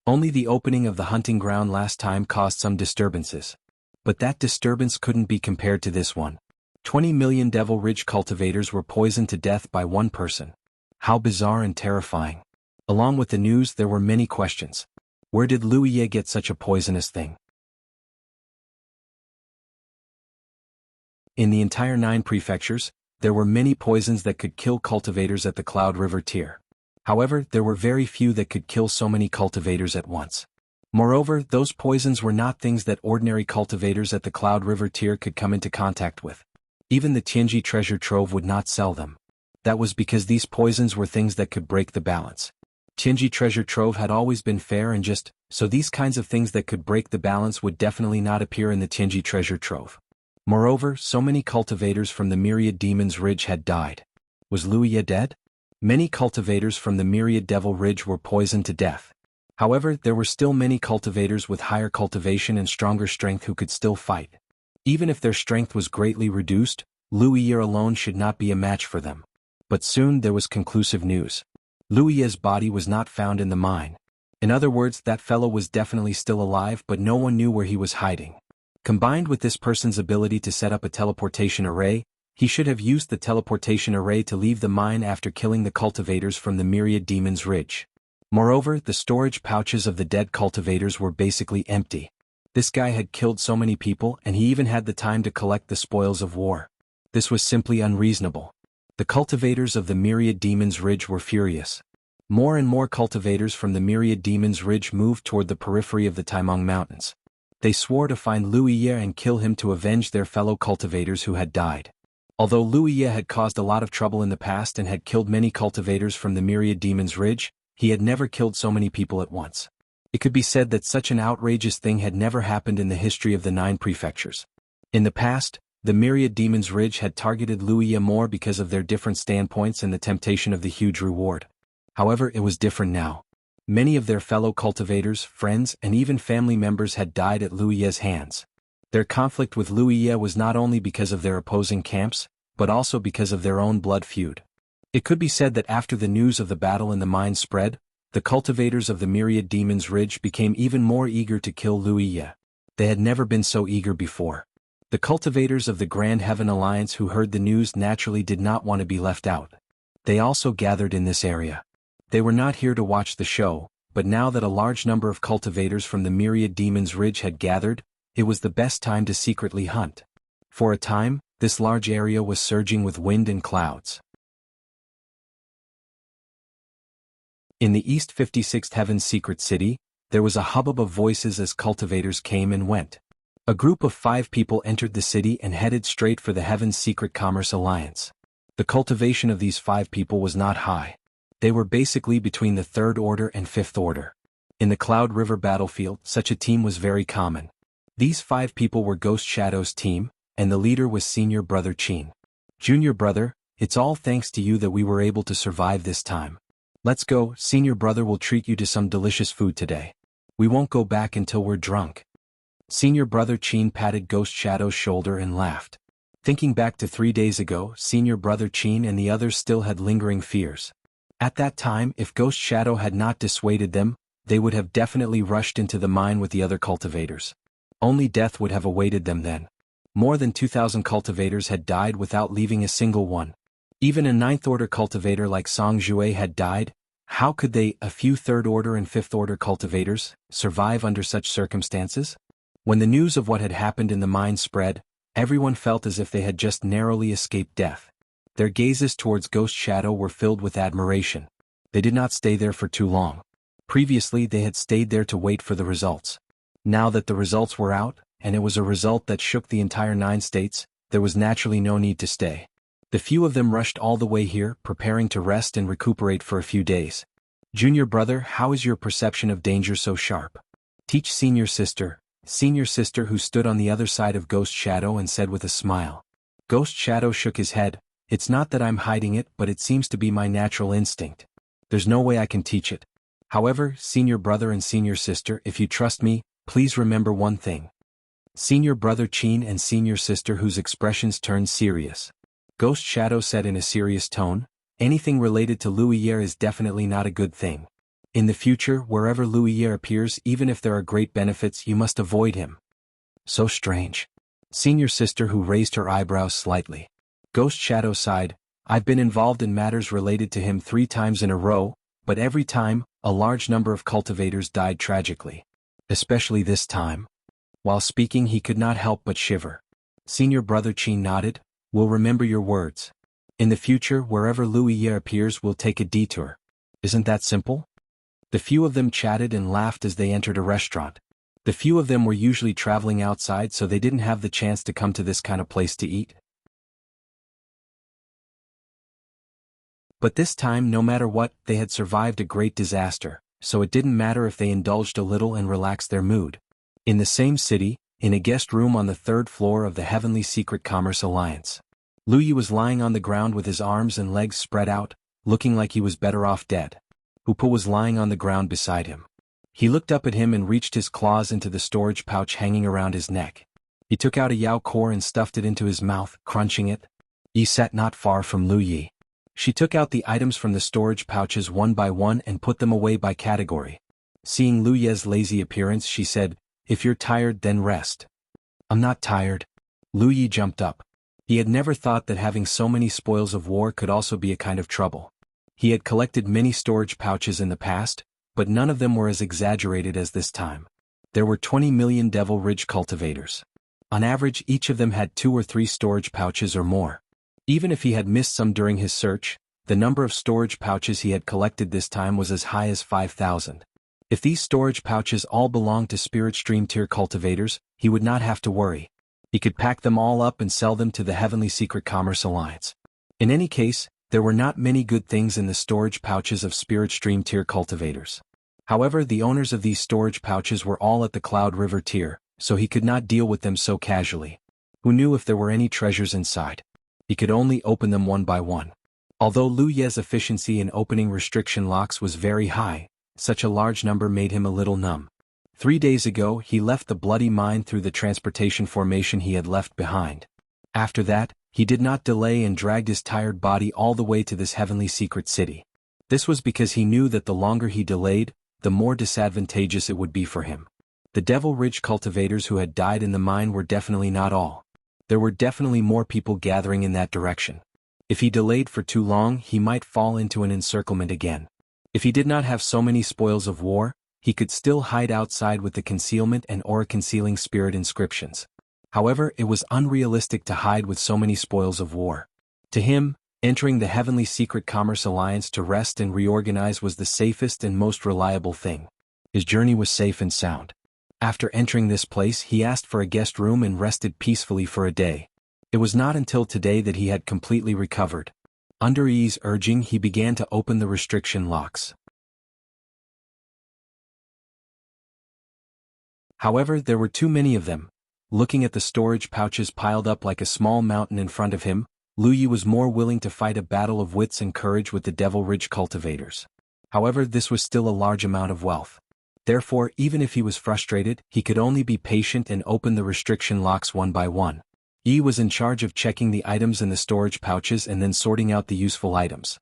Only the opening of the hunting ground last time caused some disturbances. But that disturbance couldn't be compared to this one. 20 million Devil Ridge cultivators were poisoned to death by one person. How bizarre and terrifying. Along with the news, there were many questions. Where did Wuxia get such a poisonous thing? In the entire 9 prefectures, there were many poisons that could kill cultivators at the Cloud River tier. However, there were very few that could kill so many cultivators at once. Moreover, those poisons were not things that ordinary cultivators at the Cloud River tier could come into contact with. Even the Tianji treasure trove would not sell them. That was because these poisons were things that could break the balance. Tianji treasure trove had always been fair and just, so these kinds of things that could break the balance would definitely not appear in the Tianji treasure trove. Moreover, so many cultivators from the Myriad Demon's Ridge had died. Was Wuxia dead? Many cultivators from the Myriad Devil Ridge were poisoned to death. However, there were still many cultivators with higher cultivation and stronger strength who could still fight. Even if their strength was greatly reduced, Wuxia alone should not be a match for them. But soon there was conclusive news. Wuxia's body was not found in the mine. In other words, that fellow was definitely still alive, but no one knew where he was hiding. Combined with this person's ability to set up a teleportation array, he should have used the teleportation array to leave the mine after killing the cultivators from the Myriad Demon's Ridge. Moreover, the storage pouches of the dead cultivators were basically empty. This guy had killed so many people, and he even had the time to collect the spoils of war. This was simply unreasonable. The cultivators of the Myriad Demon's Ridge were furious. More and more cultivators from the Myriad Demon's Ridge moved toward the periphery of the Taimeng Mountains. They swore to find Wuxia and kill him to avenge their fellow cultivators who had died. Although Wuxia had caused a lot of trouble in the past and had killed many cultivators from the Myriad Demon's Ridge, he had never killed so many people at once. It could be said that such an outrageous thing had never happened in the history of the 9 prefectures. In the past, the Myriad Demon's Ridge had targeted Wuxia more because of their different standpoints and the temptation of the huge reward. However, it was different now. Many of their fellow cultivators, friends, and even family members had died at Wuxia's hands. Their conflict with Wuxia was not only because of their opposing camps, but also because of their own blood feud. It could be said that after the news of the battle in the mine spread, the cultivators of the Myriad Demon's Ridge became even more eager to kill Wuxia. They had never been so eager before. The cultivators of the Grand Heaven Alliance who heard the news naturally did not want to be left out. They also gathered in this area. They were not here to watch the show, but now that a large number of cultivators from the Myriad Demon's Ridge had gathered, it was the best time to secretly hunt. For a time, this large area was surging with wind and clouds. In the East 56th Heaven's secret city, there was a hubbub of voices as cultivators came and went. A group of 5 people entered the city and headed straight for the Heaven's Secret Commerce Alliance. The cultivation of these 5 people was not high. They were basically between the 3rd Order and 5th Order. In the Cloud River battlefield, such a team was very common. These 5 people were Ghost Shadow's team, and the leader was Senior Brother Qin. Junior Brother, it's all thanks to you that we were able to survive this time. Let's go, Senior Brother will treat you to some delicious food today. We won't go back until we're drunk. Senior Brother Qin patted Ghost Shadow's shoulder and laughed. Thinking back to 3 days ago, Senior Brother Qin and the others still had lingering fears. At that time, if Ghost Shadow had not dissuaded them, they would have definitely rushed into the mine with the other cultivators. Only death would have awaited them then. More than 2,000 cultivators had died without leaving a single one. Even a 9th Order cultivator like Song Jue had died. How could they, a few 3rd Order and 5th Order cultivators, survive under such circumstances? When the news of what had happened in the mine spread, everyone felt as if they had just narrowly escaped death. Their gazes towards Ghost Shadow were filled with admiration. They did not stay there for too long. Previously they had stayed there to wait for the results. Now that the results were out, and it was a result that shook the entire 9 states, there was naturally no need to stay. The few of them rushed all the way here, preparing to rest and recuperate for a few days. Junior brother, how is your perception of danger so sharp? Teach senior sister who stood on the other side of Ghost Shadow and said with a smile. Ghost Shadow shook his head. It's not that I'm hiding it, but it seems to be my natural instinct. There's no way I can teach it. However, senior brother and senior sister, if you trust me, please remember one thing. Senior brother Qin and senior sister whose expressions turned serious. Ghost Shadow said in a serious tone, anything related to Luier is definitely not a good thing. In the future, wherever Luier appears, even if there are great benefits, you must avoid him. So strange. Senior sister who raised her eyebrows slightly. Ghost Shadow sighed, I've been involved in matters related to him 3 times in a row, but every time, a large number of cultivators died tragically. Especially this time. While speaking he could not help but shiver. Senior brother Qin nodded, we'll remember your words. In the future, wherever Luier appears, we'll take a detour. Isn't that simple? The few of them chatted and laughed as they entered a restaurant. The few of them were usually traveling outside, so they didn't have the chance to come to this kind of place to eat. But this time, no matter what, they had survived a great disaster, so it didn't matter if they indulged a little and relaxed their mood. In the same city, in a guest room on the 3rd floor of the Heavenly Secret Commerce Alliance. Lu Yi was lying on the ground with his arms and legs spread out, looking like he was better off dead. Hupo was lying on the ground beside him. He looked up at him and reached his claws into the storage pouch hanging around his neck. He took out a Yao core and stuffed it into his mouth, crunching it. Yi sat not far from Lu Yi. She took out the items from the storage pouches one by one and put them away by category. Seeing Lu Ye's lazy appearance, she said, if you're tired, then rest. I'm not tired. Lu Yi jumped up. He had never thought that having so many spoils of war could also be a kind of trouble. He had collected many storage pouches in the past, but none of them were as exaggerated as this time. There were 20 million Devil Ridge cultivators. On average, each of them had 2 or 3 storage pouches or more. Even if he had missed some during his search, the number of storage pouches he had collected this time was as high as 5,000. If these storage pouches all belonged to Spirit Stream tier cultivators, he would not have to worry. He could pack them all up and sell them to the Heavenly Secret Commerce Alliance. In any case, there were not many good things in the storage pouches of Spirit Stream tier cultivators. However, the owners of these storage pouches were all at the Cloud River tier, so he could not deal with them so casually. Who knew if there were any treasures inside? He could only open them one by one. Although Lu Ye's efficiency in opening restriction locks was very high, such a large number made him a little numb. 3 days ago, he left the bloody mine through the transportation formation he had left behind. After that, he did not delay and dragged his tired body all the way to this heavenly secret city. This was because he knew that the longer he delayed, the more disadvantageous it would be for him. The Devil Ridge cultivators who had died in the mine were definitely not all. There were definitely more people gathering in that direction. If he delayed for too long, he might fall into an encirclement again. If he did not have so many spoils of war, he could still hide outside with the concealment and aura-concealing spirit inscriptions. However, it was unrealistic to hide with so many spoils of war. To him, entering the Heavenly Secret Commerce Alliance to rest and reorganize was the safest and most reliable thing. His journey was safe and sound. After entering this place, he asked for a guest room and rested peacefully for a day. It was not until today that he had completely recovered. Under Yi's urging, he began to open the restriction locks. However, there were too many of them. Looking at the storage pouches piled up like a small mountain in front of him, Lu Yi was more willing to fight a battle of wits and courage with the Devil Ridge cultivators. However, this was still a large amount of wealth. Therefore, even if he was frustrated, he could only be patient and open the restriction locks one by one. Yi was in charge of checking the items in the storage pouches and then sorting out the useful items.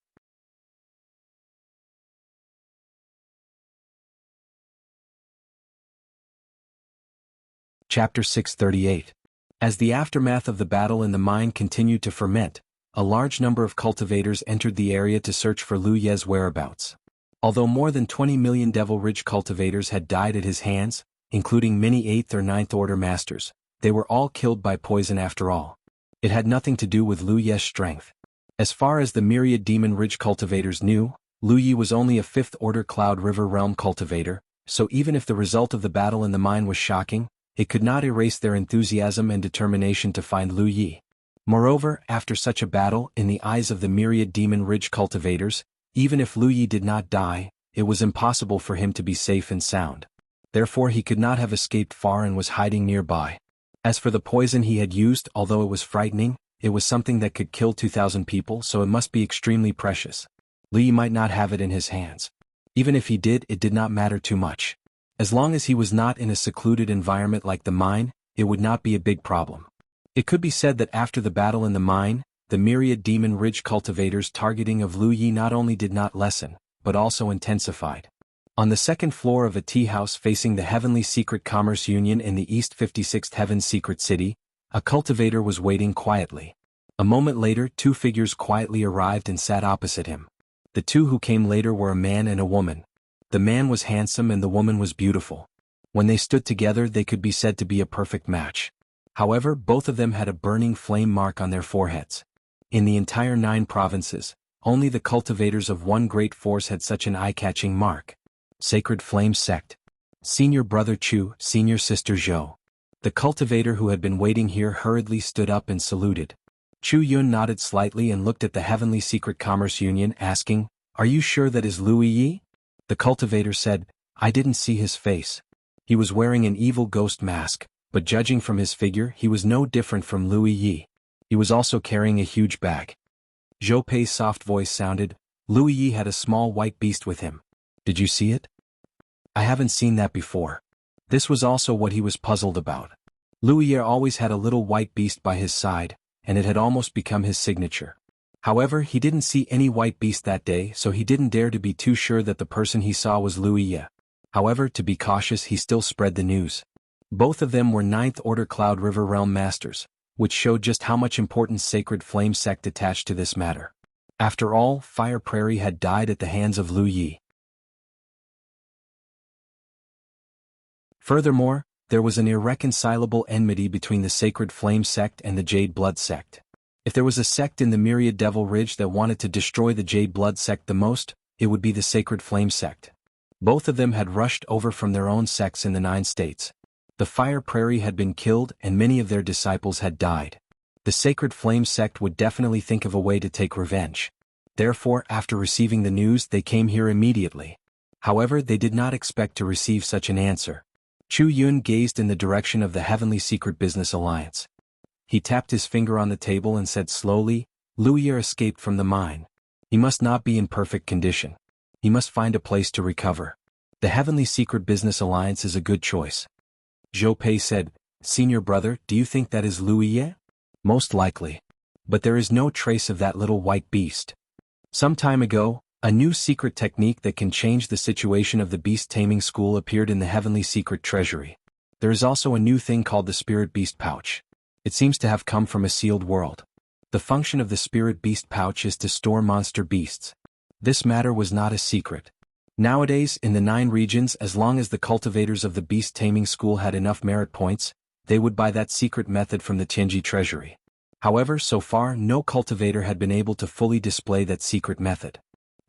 Chapter 638. As the aftermath of the battle in the mine continued to ferment, a large number of cultivators entered the area to search for Lu Ye's whereabouts. Although more than 20 million Devil Ridge cultivators had died at his hands, including many 8th or 9th order masters, they were all killed by poison after all. It had nothing to do with Lu Ye's strength. As far as the myriad Demon Ridge cultivators knew, Lu Yi was only a fifth-order Cloud River Realm cultivator, so even if the result of the battle in the mine was shocking, it could not erase their enthusiasm and determination to find Lu Yi. Moreover, after such a battle, in the eyes of the myriad Demon Ridge cultivators, even if Lu Yi did not die, it was impossible for him to be safe and sound. Therefore he could not have escaped far and was hiding nearby. As for the poison he had used, although it was frightening, it was something that could kill 2,000 people, so it must be extremely precious. Lu Yi might not have it in his hands. Even if he did, it did not matter too much. As long as he was not in a secluded environment like the mine, it would not be a big problem. It could be said that after the battle in the mine, the myriad Demon Ridge cultivators' targeting of Lu Yi not only did not lessen, but also intensified. On the second floor of a tea house facing the Heavenly Secret Commerce Union in the East 56th Heaven Secret City, a cultivator was waiting quietly. A moment later, two figures quietly arrived and sat opposite him. The two who came later were a man and a woman. The man was handsome and the woman was beautiful. When they stood together, they could be said to be a perfect match. However, both of them had a burning flame mark on their foreheads. In the entire 9 provinces, only the cultivators of one great force had such an eye-catching mark. Sacred Flame Sect. Senior Brother Chu, Senior Sister Zhou. The cultivator who had been waiting here hurriedly stood up and saluted. Chu Yun nodded slightly and looked at the Heavenly Secret Commerce Union, asking, "Are you sure that is Lu Yi?" The cultivator said, "I didn't see his face. He was wearing an evil ghost mask, but judging from his figure he was no different from Lu Yi. He was also carrying a huge bag." Zhou Pei's soft voice sounded, "Lu Yi had a small white beast with him. Did you see it?" "I haven't seen that before." This was also what he was puzzled about. Lu Yi always had a little white beast by his side, and it had almost become his signature. However, he didn't see any white beast that day, so he didn't dare to be too sure that the person he saw was Lu Yi. However, to be cautious, he still spread the news. Both of them were 9th Order Cloud River Realm Masters, which showed just how much importance Sacred Flame Sect attached to this matter. After all, Fire Prairie had died at the hands of Lu Yi. Furthermore, there was an irreconcilable enmity between the Sacred Flame Sect and the Jade Blood Sect. If there was a sect in the Myriad Devil Ridge that wanted to destroy the Jade Blood Sect the most, it would be the Sacred Flame Sect. Both of them had rushed over from their own sects in the 9 states. The Fire Prairie had been killed and many of their disciples had died. The Sacred Flame Sect would definitely think of a way to take revenge. Therefore, after receiving the news, they came here immediately. However, they did not expect to receive such an answer. Chu Yun gazed in the direction of the Heavenly Secret Business Alliance. He tapped his finger on the table and said slowly, "Lu Yi escaped from the mine. He must not be in perfect condition. He must find a place to recover. The Heavenly Secret Business Alliance is a good choice." Zhou Pei said, "Senior brother, do you think that is Lu Yi?" "Most likely. But there is no trace of that little white beast. Some time ago, a new secret technique that can change the situation of the beast taming school appeared in the Heavenly Secret Treasury. There is also a new thing called the Spirit Beast Pouch. It seems to have come from a sealed world. The function of the Spirit Beast Pouch is to store monster beasts. This matter was not a secret. Nowadays, in the 9 regions, as long as the cultivators of the beast taming school had enough merit points, they would buy that secret method from the Tianji Treasury. However, so far, no cultivator had been able to fully display that secret method.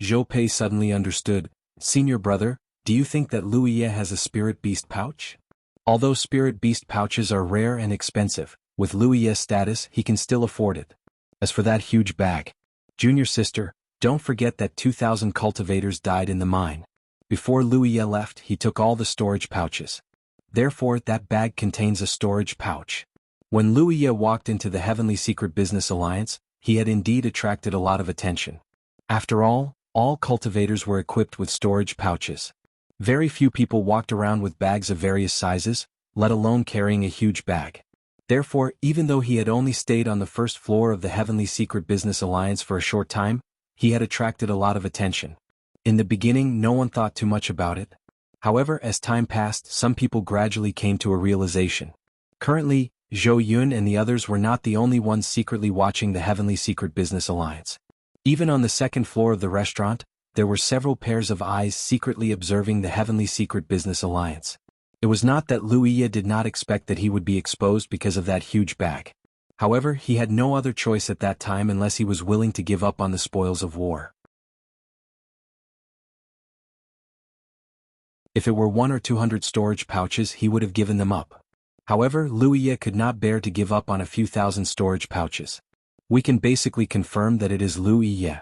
Zhou Pei suddenly understood, "Senior brother, do you think that Lu Yi has a Spirit Beast Pouch?" Although Spirit Beast Pouches are rare and expensive, with Lu Yi's status, he can still afford it. As for that huge bag, junior sister, don't forget that 2,000 cultivators died in the mine. Before Lu Yi left, he took all the storage pouches. Therefore, that bag contains a storage pouch. When Lu Yi walked into the Heavenly Secret Business Alliance, he had indeed attracted a lot of attention. After all cultivators were equipped with storage pouches. Very few people walked around with bags of various sizes, let alone carrying a huge bag. Therefore, even though he had only stayed on the first floor of the Heavenly Secret Business Alliance for a short time, he had attracted a lot of attention. In the beginning, no one thought too much about it. However, as time passed, some people gradually came to a realization. Currently, Zhou Yun and the others were not the only ones secretly watching the Heavenly Secret Business Alliance. Even on the second floor of the restaurant, there were several pairs of eyes secretly observing the Heavenly Secret Business Alliance. It was not that Lu Yi did not expect that he would be exposed because of that huge bag. However, he had no other choice at that time unless he was willing to give up on the spoils of war. If it were 1 or 200 storage pouches he would have given them up. However, Lu Ye could not bear to give up on a few thousand storage pouches. We can basically confirm that it is Lu Ye.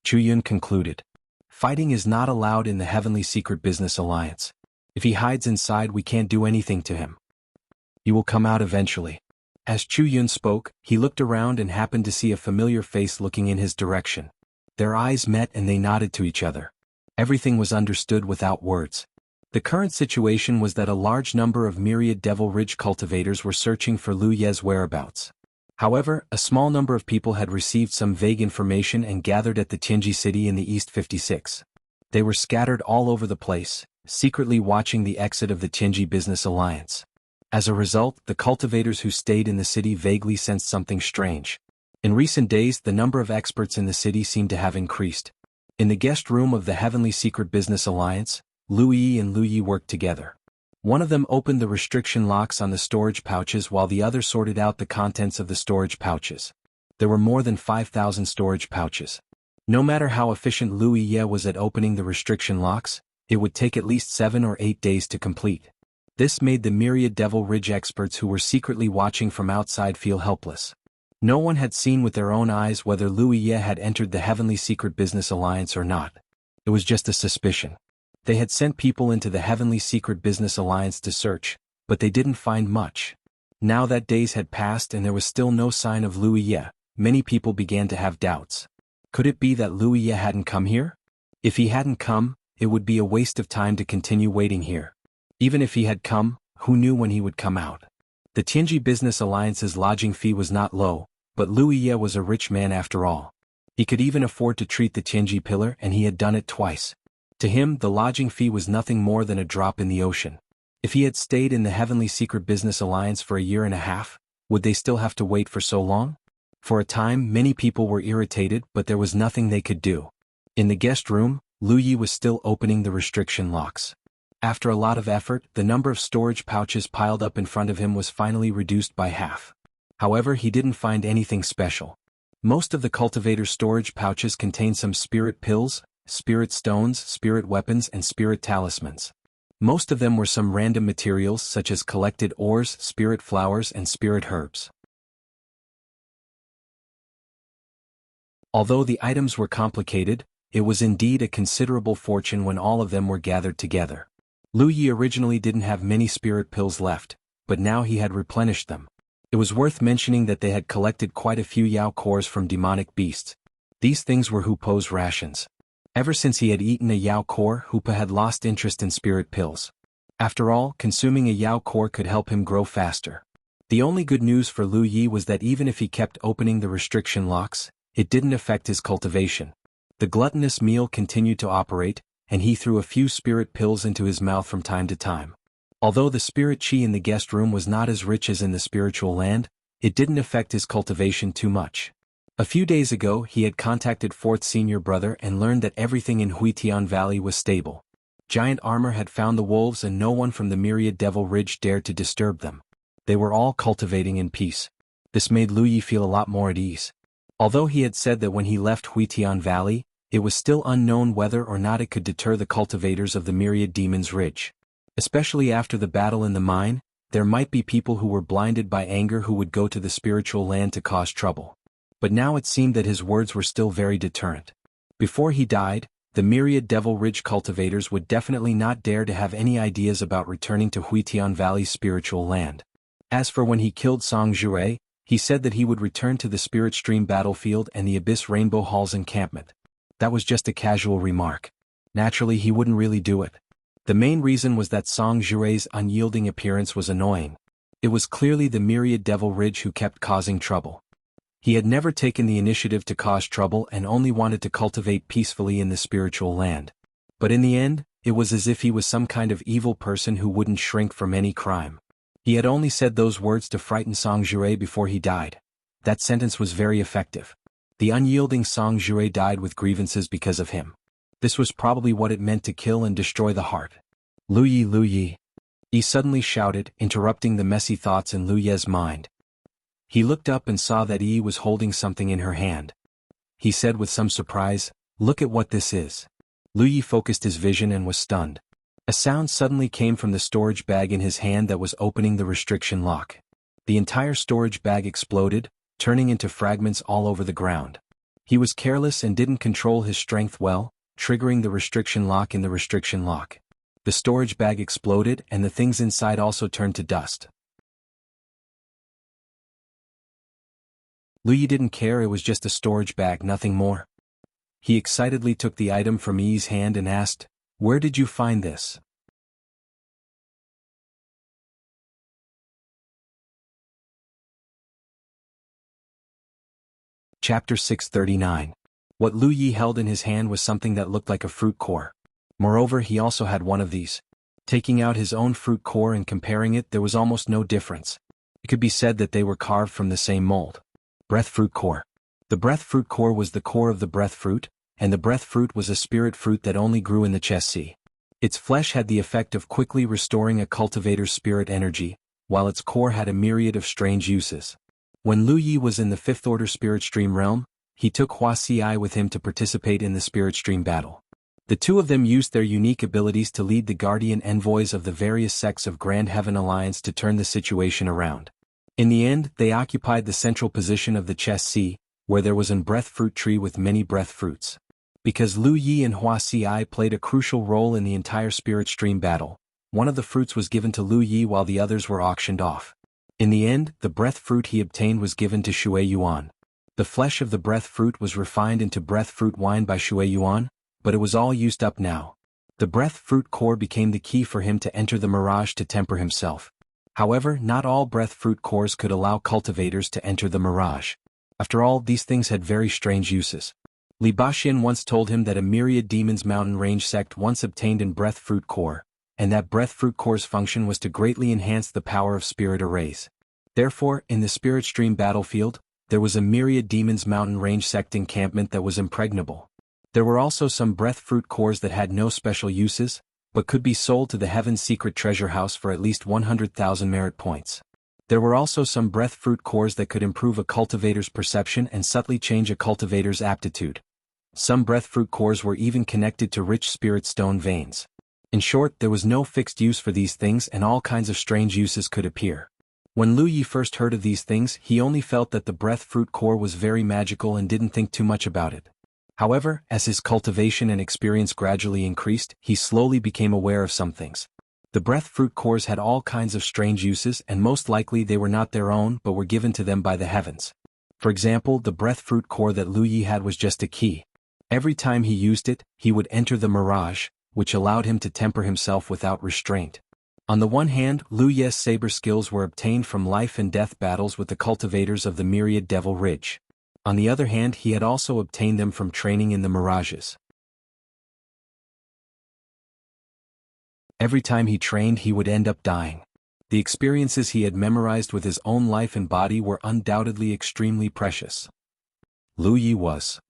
Chu Yun concluded. Fighting is not allowed in the Heavenly Secret Business Alliance. If he hides inside we can't do anything to him. He will come out eventually. As Chu Yun spoke, he looked around and happened to see a familiar face looking in his direction. Their eyes met and they nodded to each other. Everything was understood without words. The current situation was that a large number of myriad Devil Ridge cultivators were searching for Lu Ye's whereabouts. However, a small number of people had received some vague information and gathered at the Tianji city in the East 56. They were scattered all over the place, secretly watching the exit of the Tianji Business Alliance. As a result, the cultivators who stayed in the city vaguely sensed something strange. In recent days, the number of experts in the city seemed to have increased. In the guest room of the Heavenly Secret Business Alliance, Lu Yi and Lu Yi worked together. One of them opened the restriction locks on the storage pouches while the other sorted out the contents of the storage pouches. There were more than 5,000 storage pouches. No matter how efficient Lu Yi was at opening the restriction locks, it would take at least 7 or 8 days to complete. This made the myriad Devil Ridge experts who were secretly watching from outside feel helpless. No one had seen with their own eyes whether Lu Yi had entered the Heavenly Secret Business Alliance or not. It was just a suspicion. They had sent people into the Heavenly Secret Business Alliance to search, but they didn't find much. Now that days had passed and there was still no sign of Lu Yi, many people began to have doubts. Could it be that Lu Yi hadn't come here? If he hadn't come, it would be a waste of time to continue waiting here. Even if he had come, who knew when he would come out? The Tianji Business Alliance's lodging fee was not low, but Lu Yi was a rich man after all. He could even afford to treat the Tianji pillar and he had done it twice. To him, the lodging fee was nothing more than a drop in the ocean. If he had stayed in the Heavenly Secret Business Alliance for a year and a half, would they still have to wait for so long? For a time, many people were irritated, but there was nothing they could do. In the guest room, Lu Yi was still opening the restriction locks. After a lot of effort, the number of storage pouches piled up in front of him was finally reduced by half. However, he didn't find anything special. Most of the cultivator's storage pouches contained some spirit pills, spirit stones, spirit weapons and spirit talismans. Most of them were some random materials such as collected ores, spirit flowers and spirit herbs. Although the items were complicated, it was indeed a considerable fortune when all of them were gathered together. Lu Yi originally didn't have many spirit pills left, but now he had replenished them. It was worth mentioning that they had collected quite a few Yao cores from demonic beasts. These things were Hupo's rations. Ever since he had eaten a Yao core, Hupa had lost interest in spirit pills. After all, consuming a Yao core could help him grow faster. The only good news for Lu Yi was that even if he kept opening the restriction locks, it didn't affect his cultivation. The gluttonous meal continued to operate, and he threw a few spirit pills into his mouth from time to time. Although the spirit chi in the guest room was not as rich as in the spiritual land, it didn't affect his cultivation too much. A few days ago he had contacted 4th Senior Brother and learned that everything in Huitian Valley was stable. Giant Armor had found the wolves and no one from the myriad Devil Ridge dared to disturb them. They were all cultivating in peace. This made Lu Yi feel a lot more at ease. Although he had said that when he left Huitian Valley, it was still unknown whether or not it could deter the cultivators of the myriad Demon's Ridge. Especially after the battle in the mine, there might be people who were blinded by anger who would go to the spiritual land to cause trouble. But now it seemed that his words were still very deterrent. Before he died, the myriad Devil Ridge cultivators would definitely not dare to have any ideas about returning to Huitian Valley's spiritual land. As for when he killed Song Jue, he said that he would return to the Spirit Stream battlefield and the Abyss Rainbow Hall's encampment. That was just a casual remark. Naturally, he wouldn't really do it. The main reason was that Song Jue's unyielding appearance was annoying. It was clearly the myriad Devil Ridge who kept causing trouble. He had never taken the initiative to cause trouble and only wanted to cultivate peacefully in the spiritual land. But in the end, it was as if he was some kind of evil person who wouldn't shrink from any crime. He had only said those words to frighten Song Jue before he died. That sentence was very effective. The unyielding Song Jue died with grievances because of him. This was probably what it meant to kill and destroy the heart. Lu Yi, Lu Yi. He suddenly shouted, interrupting the messy thoughts in Lu Ye's mind. He looked up and saw that Yi was holding something in her hand. He said with some surprise, "Look at what this is." Lu Yi focused his vision and was stunned. A sound suddenly came from the storage bag in his hand that was opening the restriction lock. The entire storage bag exploded, turning into fragments all over the ground. He was careless and didn't control his strength well, triggering the restriction lock in the restriction lock. The storage bag exploded and the things inside also turned to dust. Lu Yi didn't care, it was just a storage bag, nothing more. He excitedly took the item from Yi's hand and asked, "Where did you find this?" Chapter 639. What Lu Yi held in his hand was something that looked like a fruit core. Moreover, he also had one of these. Taking out his own fruit core and comparing it, there was almost no difference. It could be said that they were carved from the same mold. Breath fruit core. The breath fruit core was the core of the breath fruit, and the breath fruit was a spirit fruit that only grew in the chest sea. Its flesh had the effect of quickly restoring a cultivator's spirit energy, while its core had a myriad of strange uses. When Lu Yi was in the fifth order spirit stream realm, he took Wuxia with him to participate in the spirit stream battle. The two of them used their unique abilities to lead the guardian envoys of the various sects of Grand Heaven Alliance to turn the situation around. In the end, they occupied the central position of the chest sea, where there was a breath fruit tree with many breath fruits. Because Lu Yi and Wuxia played a crucial role in the entire spirit stream battle, one of the fruits was given to Lu Yi while the others were auctioned off. In the end, the breath fruit he obtained was given to Shui Yuan. The flesh of the breath fruit was refined into breath fruit wine by Shui Yuan, but it was all used up now. The breath fruit core became the key for him to enter the mirage to temper himself. However, not all breath fruit cores could allow cultivators to enter the mirage. After all, these things had very strange uses. Li Baxian once told him that a myriad demons mountain range sect once obtained in breath fruit core, and that breath fruit core's function was to greatly enhance the power of spirit arrays. Therefore, in the spirit stream battlefield, there was a myriad demons mountain range sect encampment that was impregnable. There were also some breath fruit cores that had no special uses, but could be sold to the Heaven's secret treasure house for at least 100,000 merit points. There were also some breath fruit cores that could improve a cultivator's perception and subtly change a cultivator's aptitude. Some breath fruit cores were even connected to rich spirit stone veins. In short, there was no fixed use for these things and all kinds of strange uses could appear. When Lu Yi first heard of these things, he only felt that the breath fruit core was very magical and didn't think too much about it. However, as his cultivation and experience gradually increased, he slowly became aware of some things. The breath fruit cores had all kinds of strange uses and most likely they were not their own but were given to them by the heavens. For example, the breath fruit core that Lu Yi had was just a key. Every time he used it, he would enter the mirage, which allowed him to temper himself without restraint. On the one hand, Lu Yi's saber skills were obtained from life and death battles with the cultivators of the myriad Devil Ridge. On the other hand, he had also obtained them from training in the mirages. Every time he trained, he would end up dying. The experiences he had memorized with his own life and body were undoubtedly extremely precious. Lu Yi was.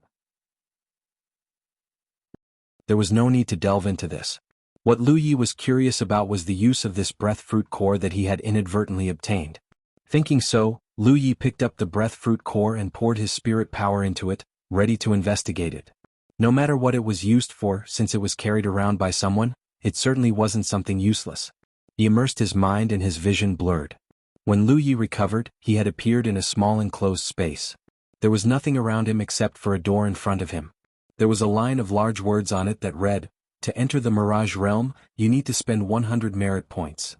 There was no need to delve into this. What Lu Yi was curious about was the use of this breath fruit core that he had inadvertently obtained. Thinking so, Lu Yi picked up the breath fruit core and poured his spirit power into it, ready to investigate it. No matter what it was used for, since it was carried around by someone, it certainly wasn't something useless. He immersed his mind and his vision blurred. When Lu Yi recovered, he had appeared in a small enclosed space. There was nothing around him except for a door in front of him. There was a line of large words on it that read, "To enter the Mirage Realm, you need to spend 100 merit points."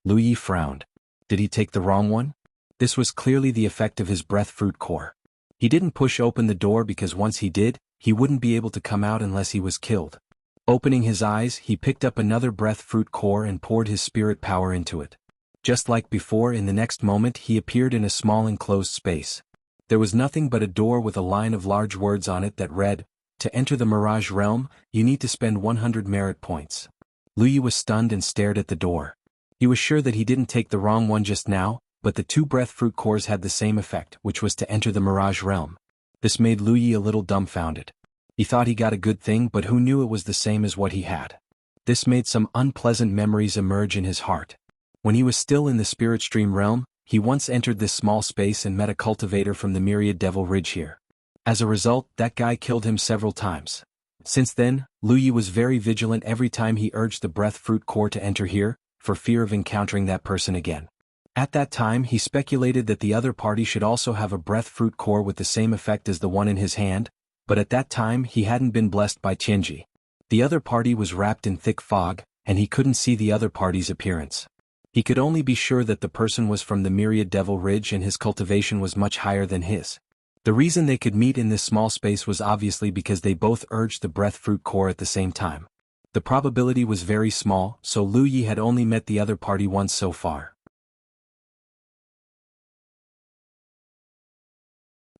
Lu Yi frowned. Did he take the wrong one? This was clearly the effect of his breath fruit core. He didn't push open the door because once he did, he wouldn't be able to come out unless he was killed. Opening his eyes, he picked up another breath fruit core and poured his spirit power into it. Just like before, in the next moment he appeared in a small enclosed space. There was nothing but a door with a line of large words on it that read, "To enter the Mirage Realm, you need to spend 100 merit points." Lu Yi was stunned and stared at the door. He was sure that he didn't take the wrong one just now, but the two breath fruit cores had the same effect, which was to enter the Mirage Realm. This made Lu Yi a little dumbfounded. He thought he got a good thing, but who knew it was the same as what he had. This made some unpleasant memories emerge in his heart. When he was still in the Spirit Stream realm, he once entered this small space and met a cultivator from the Myriad Devil Ridge here. As a result, that guy killed him several times. Since then, Lu Yi was very vigilant every time he urged the breath fruit core to enter here, for fear of encountering that person again. At that time he speculated that the other party should also have a breath fruit core with the same effect as the one in his hand, but at that time he hadn't been blessed by Tianji. The other party was wrapped in thick fog, and he couldn't see the other party's appearance. He could only be sure that the person was from the Myriad Devil Ridge and his cultivation was much higher than his. The reason they could meet in this small space was obviously because they both urged the breath fruit core at the same time. The probability was very small, so Lu Yi had only met the other party once so far.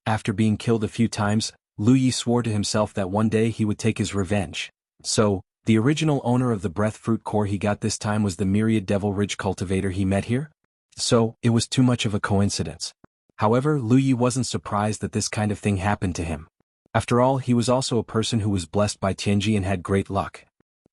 After being killed a few times, Lu Yi swore to himself that one day he would take his revenge. So, the original owner of the breath fruit core he got this time was the Myriad Devil Ridge cultivator he met here? So, it was too much of a coincidence. However, Lu Yi wasn't surprised that this kind of thing happened to him. After all, he was also a person who was blessed by Tianji and had great luck.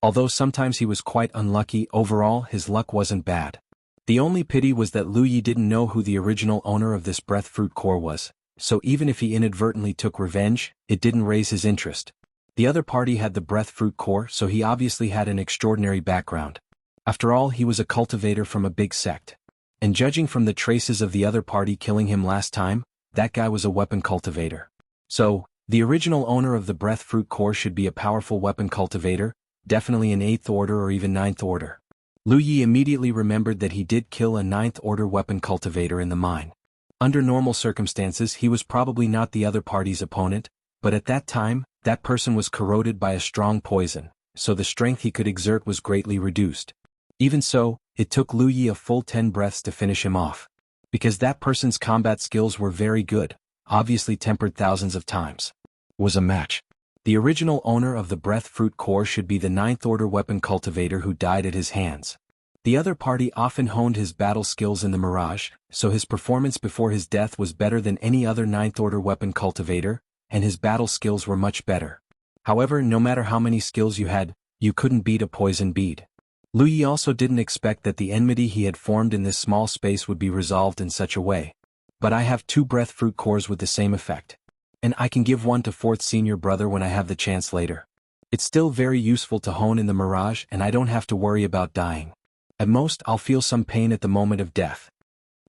Although sometimes he was quite unlucky, overall his luck wasn't bad. The only pity was that Lu Yi didn't know who the original owner of this breath fruit core was, so even if he inadvertently took revenge, it didn't raise his interest. The other party had the breath fruit core, so he obviously had an extraordinary background. After all, he was a cultivator from a big sect. And judging from the traces of the other party killing him last time, that guy was a weapon cultivator. So, the original owner of the breath fruit core should be a powerful weapon cultivator, definitely an 8th order or even 9th order. Lu Yi immediately remembered that he did kill a 9th order weapon cultivator in the mine. Under normal circumstances he was probably not the other party's opponent, but at that time, that person was corroded by a strong poison, so the strength he could exert was greatly reduced. Even so, it took Lu Yi a full 10 breaths to finish him off. Because that person's combat skills were very good, obviously tempered thousands of times. Was a match. The original owner of the breath fruit core should be the 9th order weapon cultivator who died at his hands. The other party often honed his battle skills in the Mirage, so his performance before his death was better than any other 9th order weapon cultivator, and his battle skills were much better. However, no matter how many skills you had, you couldn't beat a poison bead. Lu Yi also didn't expect that the enmity he had formed in this small space would be resolved in such a way. But I have 2 breath fruit cores with the same effect. And I can give one to 4th senior brother when I have the chance later. It's still very useful to hone in the Mirage and I don't have to worry about dying. At most I'll feel some pain at the moment of death.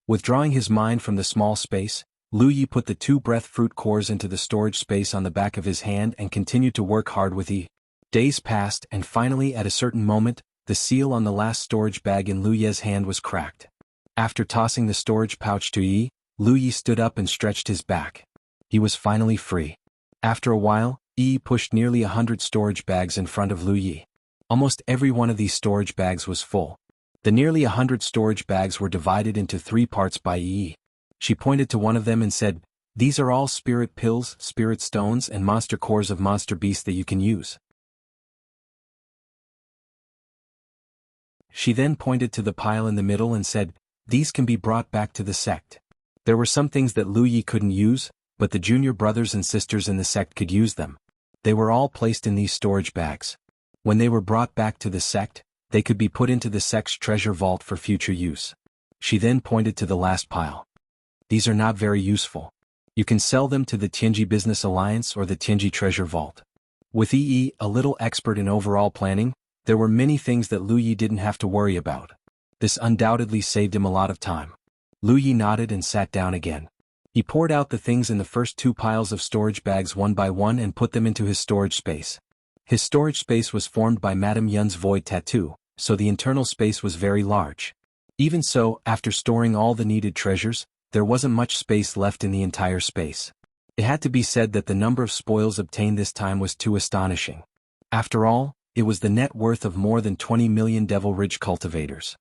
Withdrawing his mind from the small space, Lu Yi put the 2 breath fruit cores into the storage space on the back of his hand and continued to work hard with Yi. Days passed and finally at a certain moment, the seal on the last storage bag in Lu Ye's hand was cracked. After tossing the storage pouch to Yi, Lu Yi stood up and stretched his back. He was finally free. After a while, Yi pushed nearly 100 storage bags in front of Lu Yi. Almost every one of these storage bags was full. The nearly 100 storage bags were divided into 3 parts by Yi. She pointed to one of them and said, "These are all spirit pills, spirit stones and monster cores of monster beasts that you can use." She then pointed to the pile in the middle and said, "These can be brought back to the sect." There were some things that Lu Yi couldn't use, but the junior brothers and sisters in the sect could use them. They were all placed in these storage bags. When they were brought back to the sect, they could be put into the sect's treasure vault for future use. She then pointed to the last pile. "These are not very useful. You can sell them to the Tianji Business Alliance or the Tianji Treasure Vault." With Yi, a little expert in overall planning, there were many things that Lu Yi didn't have to worry about. This undoubtedly saved him a lot of time. Lu Yi nodded and sat down again. He poured out the things in the first 2 piles of storage bags one by one and put them into his storage space. His storage space was formed by Madame Yun's void tattoo, so the internal space was very large. Even so, after storing all the needed treasures, there wasn't much space left in the entire space. It had to be said that the number of spoils obtained this time was too astonishing. After all, it was the net worth of more than 20 million Devil Ridge cultivators.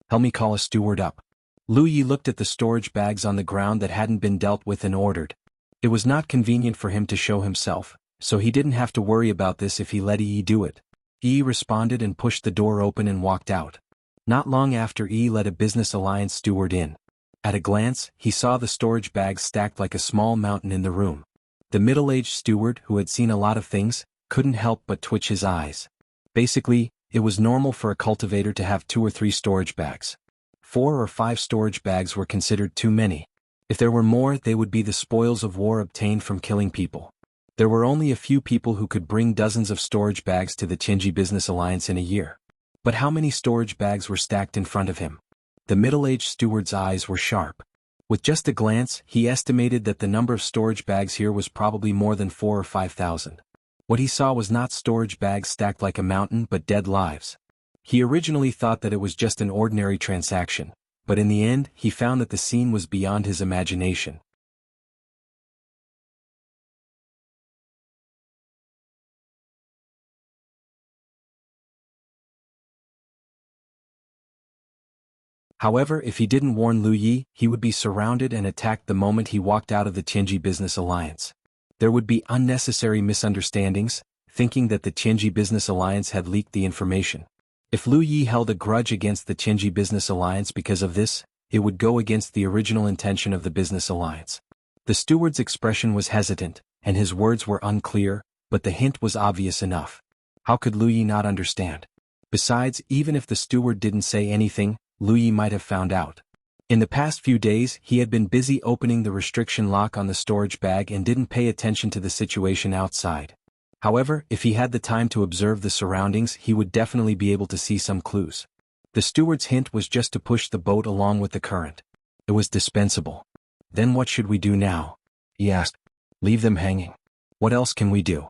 "Help me call a steward up." Lu Yi looked at the storage bags on the ground that hadn't been dealt with and ordered. It was not convenient for him to show himself, so he didn't have to worry about this if he let Yi do it. Yi responded and pushed the door open and walked out. Not long after, Yi let a business alliance steward in. At a glance, he saw the storage bags stacked like a small mountain in the room. The middle-aged steward, who had seen a lot of things, couldn't help but twitch his eyes. Basically, it was normal for a cultivator to have 2 or 3 storage bags. 4 or 5 storage bags were considered too many. If there were more, they would be the spoils of war obtained from killing people. There were only a few people who could bring dozens of storage bags to the Tianji Business Alliance in a year. But how many storage bags were stacked in front of him? The middle-aged steward's eyes were sharp. With just a glance, he estimated that the number of storage bags here was probably more than 4,000 or 5,000. What he saw was not storage bags stacked like a mountain but dead lives. He originally thought that it was just an ordinary transaction, but in the end he found that the scene was beyond his imagination. However, if he didn't warn Lu Yi, he would be surrounded and attacked the moment he walked out of the Tianji Business Alliance. There would be unnecessary misunderstandings, thinking that the Tianji Business Alliance had leaked the information. If Lu Yi held a grudge against the Tianji Business Alliance because of this, it would go against the original intention of the Business Alliance. The steward's expression was hesitant, and his words were unclear, but the hint was obvious enough. How could Lu Yi not understand? Besides, even if the steward didn't say anything, Lu Yi might have found out. In the past few days, he had been busy opening the restriction lock on the storage bag and didn't pay attention to the situation outside. However, if he had the time to observe the surroundings, he would definitely be able to see some clues. The steward's hint was just to push the boat along with the current. It was dispensable. Then what should we do now? He asked. Leave them hanging. What else can we do?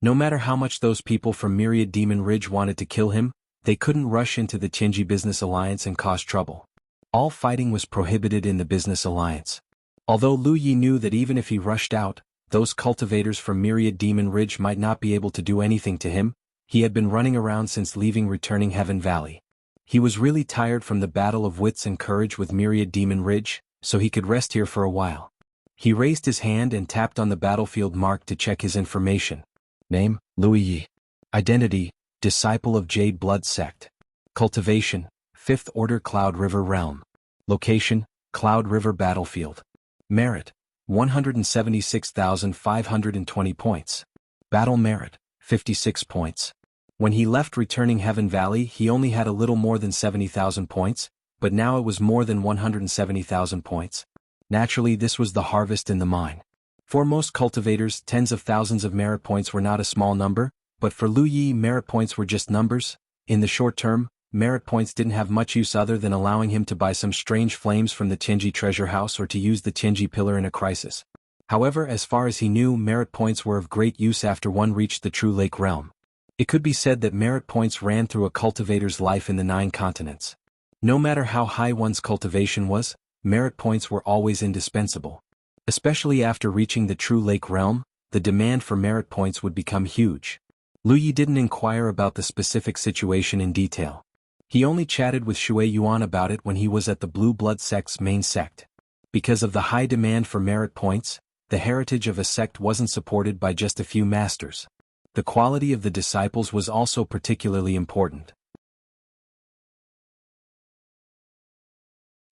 No matter how much those people from Myriad Demon Ridge wanted to kill him, they couldn't rush into the Tianji Business Alliance and cause trouble. All fighting was prohibited in the Business Alliance. Although Lu Yi knew that even if he rushed out, those cultivators from Myriad Demon Ridge might not be able to do anything to him, he had been running around since leaving Returning Heaven Valley. He was really tired from the battle of wits and courage with Myriad Demon Ridge, so he could rest here for a while. He raised his hand and tapped on the battlefield mark to check his information. Name, Lu Yi. Identity, Disciple of Jade Blood Sect. Cultivation, 5th Order Cloud River Realm. Location, Cloud River Battlefield. Merit, 176,520 points. Battle Merit, 56 points. When he left Returning Heaven Valley, he only had a little more than 70,000 points, but now it was more than 170,000 points. Naturally, this was the harvest in the mine. For most cultivators, tens of thousands of merit points were not a small number, but for Lu Yi, merit points were just numbers. In the short term, merit points didn't have much use other than allowing him to buy some strange flames from the Tianji treasure house or to use the Tianji pillar in a crisis. However, as far as he knew, merit points were of great use after one reached the True Lake realm. It could be said that merit points ran through a cultivator's life in the 9 continents. No matter how high one's cultivation was, merit points were always indispensable. Especially after reaching the True Lake realm, the demand for merit points would become huge. Lu Yi didn't inquire about the specific situation in detail. He only chatted with Shui Yuan about it when he was at the Blue Blood sect's main sect. Because of the high demand for merit points, the heritage of a sect wasn't supported by just a few masters. The quality of the disciples was also particularly important.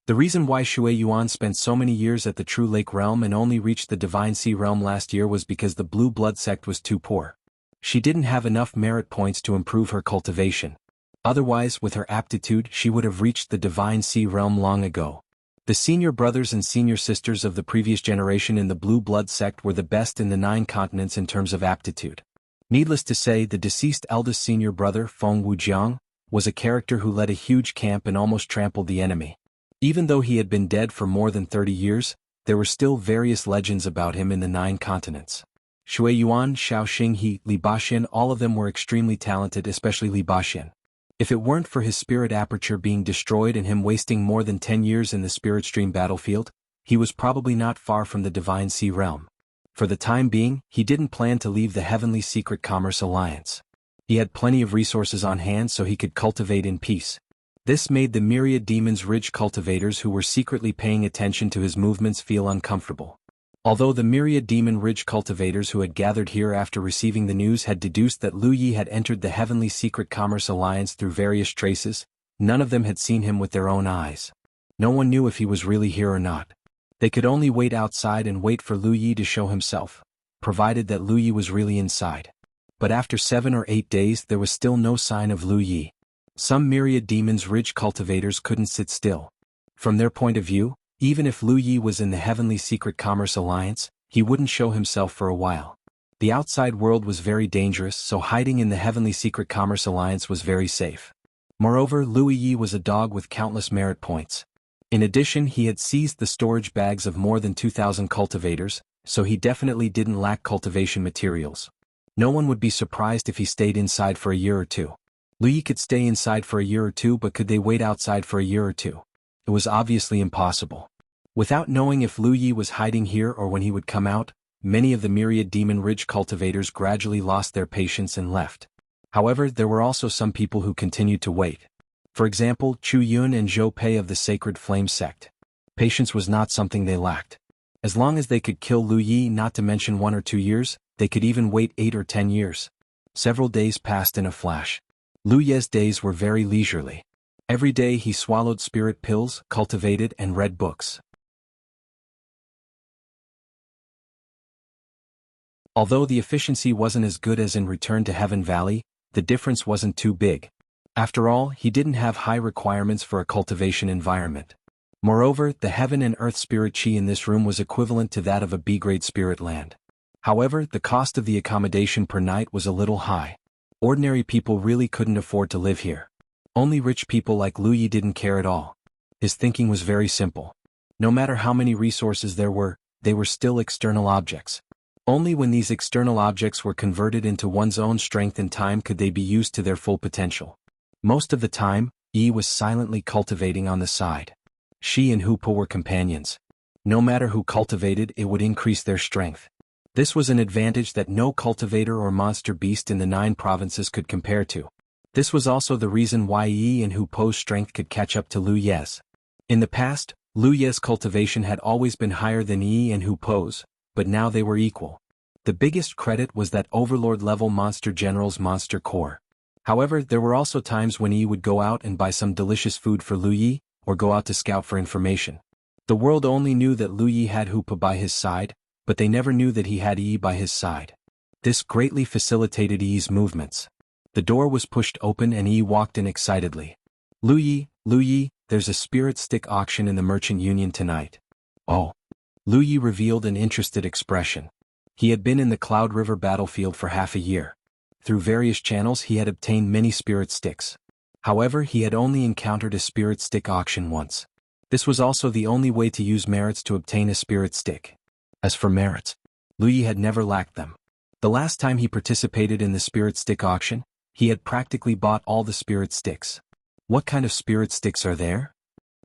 The reason why Shui Yuan spent so many years at the True Lake realm and only reached the Divine Sea realm last year was because the Blue Blood sect was too poor. She didn't have enough merit points to improve her cultivation. Otherwise, with her aptitude, she would have reached the Divine Sea realm long ago. The senior brothers and senior sisters of the previous generation in the Blue Blood sect were the best in the 9 continents in terms of aptitude. Needless to say, the deceased eldest senior brother, Feng Wujiang, was a character who led a huge camp and almost trampled the enemy. Even though he had been dead for more than 30 years, there were still various legends about him in the 9 continents. Shui Yuan, Xiao Xinghe, Li Baxian, all of them were extremely talented, especially Li Baxian. If it weren't for his spirit aperture being destroyed and him wasting more than 10 years in the spirit stream battlefield, he was probably not far from the Divine Sea realm. For the time being, he didn't plan to leave the Heavenly Secret Commerce Alliance. He had plenty of resources on hand so he could cultivate in peace. This made the Myriad Demons Ridge cultivators who were secretly paying attention to his movements feel uncomfortable. Although the Myriad Demon Ridge cultivators who had gathered here after receiving the news had deduced that Lu Yi had entered the Heavenly Secret Commerce Alliance through various traces, none of them had seen him with their own eyes. No one knew if he was really here or not. They could only wait outside and wait for Lu Yi to show himself, provided that Lu Yi was really inside. But after 7 or 8 days there was still no sign of Lu Yi. Some Myriad Demons Ridge cultivators couldn't sit still. From their point of view, even if Lu Yi was in the Heavenly Secret Commerce Alliance, he wouldn't show himself for a while. The outside world was very dangerous, so hiding in the Heavenly Secret Commerce Alliance was very safe. Moreover, Lu Yi was a dog with countless merit points. In addition, he had seized the storage bags of more than 2,000 cultivators, so he definitely didn't lack cultivation materials. No one would be surprised if he stayed inside for a year or two. Lu Yi could stay inside for a year or two, but could they wait outside for a year or two? It was obviously impossible. Without knowing if Lu Yi was hiding here or when he would come out, many of the myriad Demon Ridge cultivators gradually lost their patience and left. However, there were also some people who continued to wait. For example, Chu Yun and Zhou Pei of the Sacred Flame sect. Patience was not something they lacked. As long as they could kill Lu Yi, not to mention 1 or 2 years, they could even wait 8 or 10 years. Several days passed in a flash. Lu Ye's days were very leisurely. Every day he swallowed spirit pills, cultivated, and read books. Although the efficiency wasn't as good as in Return to Heaven Valley, the difference wasn't too big. After all, he didn't have high requirements for a cultivation environment. Moreover, the heaven and earth spirit chi in this room was equivalent to that of a B-grade spirit land. However, the cost of the accommodation per night was a little high. Ordinary people really couldn't afford to live here. Only rich people like Lu Yi didn't care at all. His thinking was very simple. No matter how many resources there were, they were still external objects. Only when these external objects were converted into one's own strength and time could they be used to their full potential. Most of the time, Yi was silently cultivating on the side. She and Hupo were companions. No matter who cultivated, it would increase their strength. This was an advantage that no cultivator or monster beast in the 9 provinces could compare to. This was also the reason why Yi and Hupo's strength could catch up to Lu Ye's. In the past, Lu Ye's cultivation had always been higher than Yi and Hupo's, but now they were equal. The biggest credit was that Overlord-level Monster General's Monster Core. However, there were also times when Yi would go out and buy some delicious food for Lu Yi, or go out to scout for information. The world only knew that Lu Yi had Hupa by his side, but they never knew that he had Yi by his side. This greatly facilitated Yi's movements. The door was pushed open and Yi walked in excitedly. Lu Yi, there's a spirit stick auction in the Merchant Union tonight. Oh. Lu Yi revealed an interested expression. He had been in the Cloud River battlefield for half a year. Through various channels he had obtained many spirit sticks. However, he had only encountered a spirit stick auction once. This was also the only way to use merits to obtain a spirit stick. As for merits, Lu Yi had never lacked them. The last time he participated in the spirit stick auction, he had practically bought all the spirit sticks. What kind of spirit sticks are there?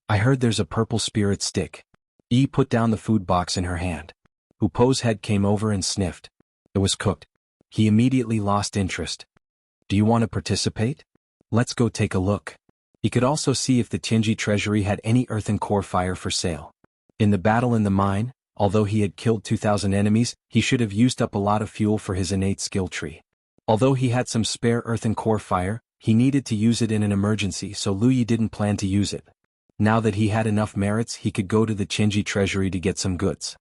I heard there's a purple spirit stick. Yi put down the food box in her hand. Hupo's head came over and sniffed. It was cooked. He immediately lost interest. Do you want to participate? Let's go take a look. He could also see if the Tianji treasury had any earthen core fire for sale. In the battle in the mine, although he had killed 2,000 enemies, he should have used up a lot of fuel for his innate skill tree. Although he had some spare earthen core fire, he needed to use it in an emergency, so Lu Yi didn't plan to use it. Now that he had enough merits, he could go to the Tianji treasury to get some goods.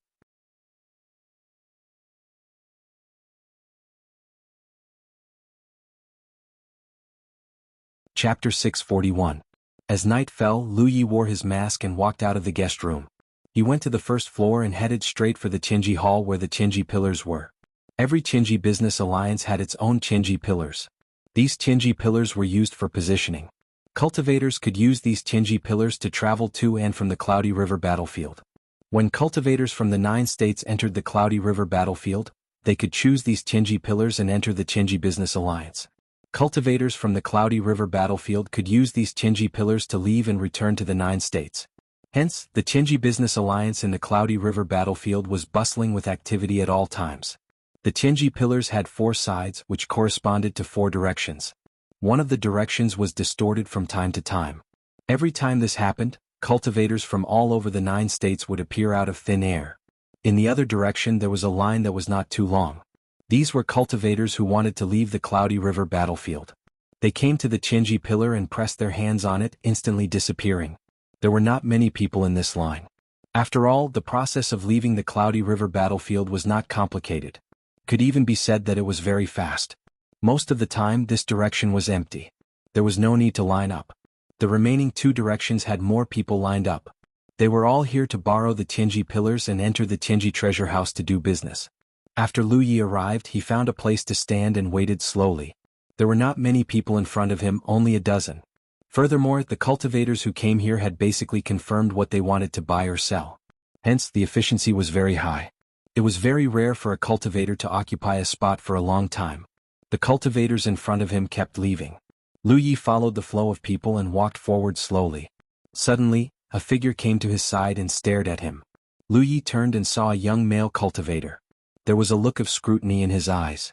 Chapter 641. As night fell, Lu Yi wore his mask and walked out of the guest room. He went to the first floor and headed straight for the Tianji Hall where the Tianji pillars were. Every Tianji business alliance had its own Tianji pillars. These Tianji pillars were used for positioning. Cultivators could use these Tianji pillars to travel to and from the Cloudy River battlefield. When cultivators from the 9 states entered the Cloudy River battlefield, they could choose these Tianji pillars and enter the Tianji Business Alliance. Cultivators from the Cloudy River battlefield could use these Tianji pillars to leave and return to the 9 states. Hence, the Tianji Business Alliance in the Cloudy River battlefield was bustling with activity at all times. The Tianji pillars had 4 sides which corresponded to 4 directions. One of the directions was distorted from time to time. Every time this happened, cultivators from all over the 9 states would appear out of thin air. In the other direction there was a line that was not too long. These were cultivators who wanted to leave the Cloudy River battlefield. They came to the Tianji pillar and pressed their hands on it, instantly disappearing. There were not many people in this line. After all, the process of leaving the Cloudy River battlefield was not complicated. Could even be said that it was very fast. Most of the time this direction was empty. There was no need to line up. The remaining 2 directions had more people lined up. They were all here to borrow the Tianji pillars and enter the Tianji treasure house to do business. After Lu Yi arrived, he found a place to stand and waited slowly. There were not many people in front of him, only a dozen. Furthermore, the cultivators who came here had basically confirmed what they wanted to buy or sell. Hence, the efficiency was very high. It was very rare for a cultivator to occupy a spot for a long time. The cultivators in front of him kept leaving. Lu Yi followed the flow of people and walked forward slowly. Suddenly, a figure came to his side and stared at him. Lu Yi turned and saw a young male cultivator. There was a look of scrutiny in his eyes.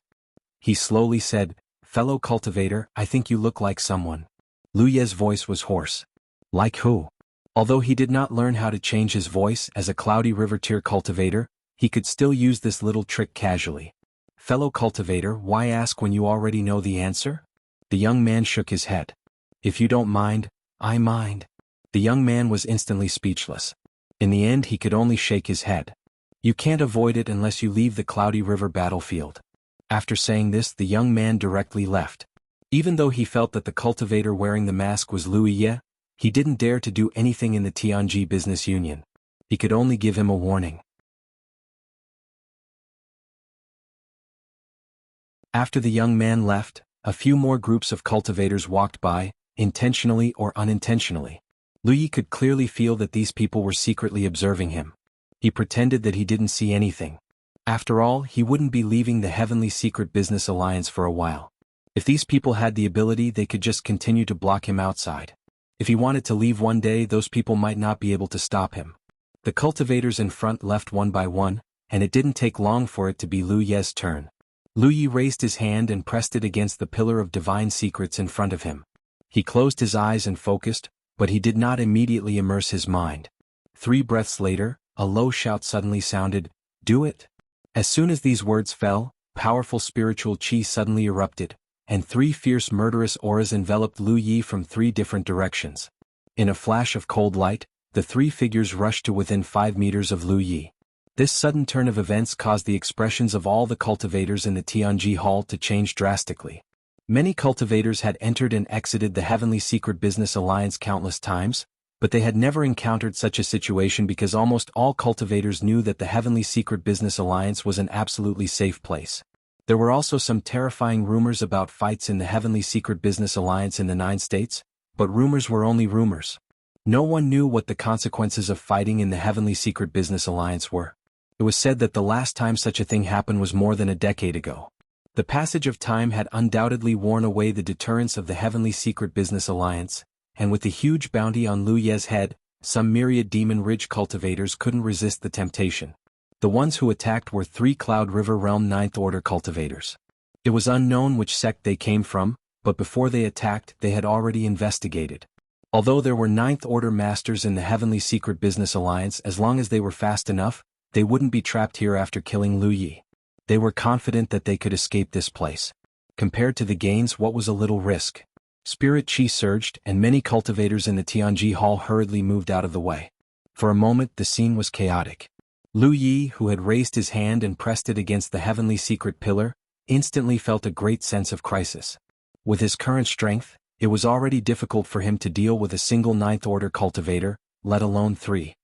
He slowly said, "Fellow cultivator, I think you look like someone." Lu Yi's voice was hoarse. Like who? Although he did not learn how to change his voice as a Cloudy River tier cultivator, he could still use this little trick casually. "Fellow cultivator, why ask when you already know the answer?" The young man shook his head. "If you don't mind, I mind." The young man was instantly speechless. In the end, he could only shake his head. "You can't avoid it unless you leave the Cloudy River battlefield." After saying this, the young man directly left. Even though he felt that the cultivator wearing the mask was Lu Yi, he didn't dare to do anything in the Tianji Business Union. He could only give him a warning. After the young man left, a few more groups of cultivators walked by, intentionally or unintentionally. Lu Yi could clearly feel that these people were secretly observing him. He pretended that he didn't see anything. After all, he wouldn't be leaving the Heavenly Secret Business Alliance for a while. If these people had the ability, they could just continue to block him outside. If he wanted to leave one day, those people might not be able to stop him. The cultivators in front left one by one, and it didn't take long for it to be Lu Yi's turn. Lu Yi raised his hand and pressed it against the pillar of divine secrets in front of him. He closed his eyes and focused, but he did not immediately immerse his mind. 3 breaths later, a low shout suddenly sounded, "Do it!" As soon as these words fell, powerful spiritual chi suddenly erupted, and 3 fierce murderous auras enveloped Lu Yi from 3 different directions. In a flash of cold light, the 3 figures rushed to within 5 meters of Lu Yi. This sudden turn of events caused the expressions of all the cultivators in the Tianji Hall to change drastically. Many cultivators had entered and exited the Heavenly Secret Business Alliance countless times, but they had never encountered such a situation because almost all cultivators knew that the Heavenly Secret Business Alliance was an absolutely safe place. There were also some terrifying rumors about fights in the Heavenly Secret Business Alliance in the 9 states, but rumors were only rumors. No one knew what the consequences of fighting in the Heavenly Secret Business Alliance were. It was said that the last time such a thing happened was more than a decade ago. The passage of time had undoubtedly worn away the deterrence of the Heavenly Secret Business Alliance, and with the huge bounty on Lu Yi's head, some myriad Demon Ridge cultivators couldn't resist the temptation. The ones who attacked were 3 Cloud River Realm 9th Order cultivators. It was unknown which sect they came from, but before they attacked, they had already investigated. Although there were 9th Order masters in the Heavenly Secret Business Alliance, as long as they were fast enough, they wouldn't be trapped here after killing Lu Yi. They were confident that they could escape this place. Compared to the gains, what was a little risk? Spirit chi surged, and many cultivators in the Tianji Hall hurriedly moved out of the way. For a moment, the scene was chaotic. Lu Yi, who had raised his hand and pressed it against the Heavenly Secret Pillar, instantly felt a great sense of crisis. With his current strength, it was already difficult for him to deal with a single 9th Order cultivator, let alone 3.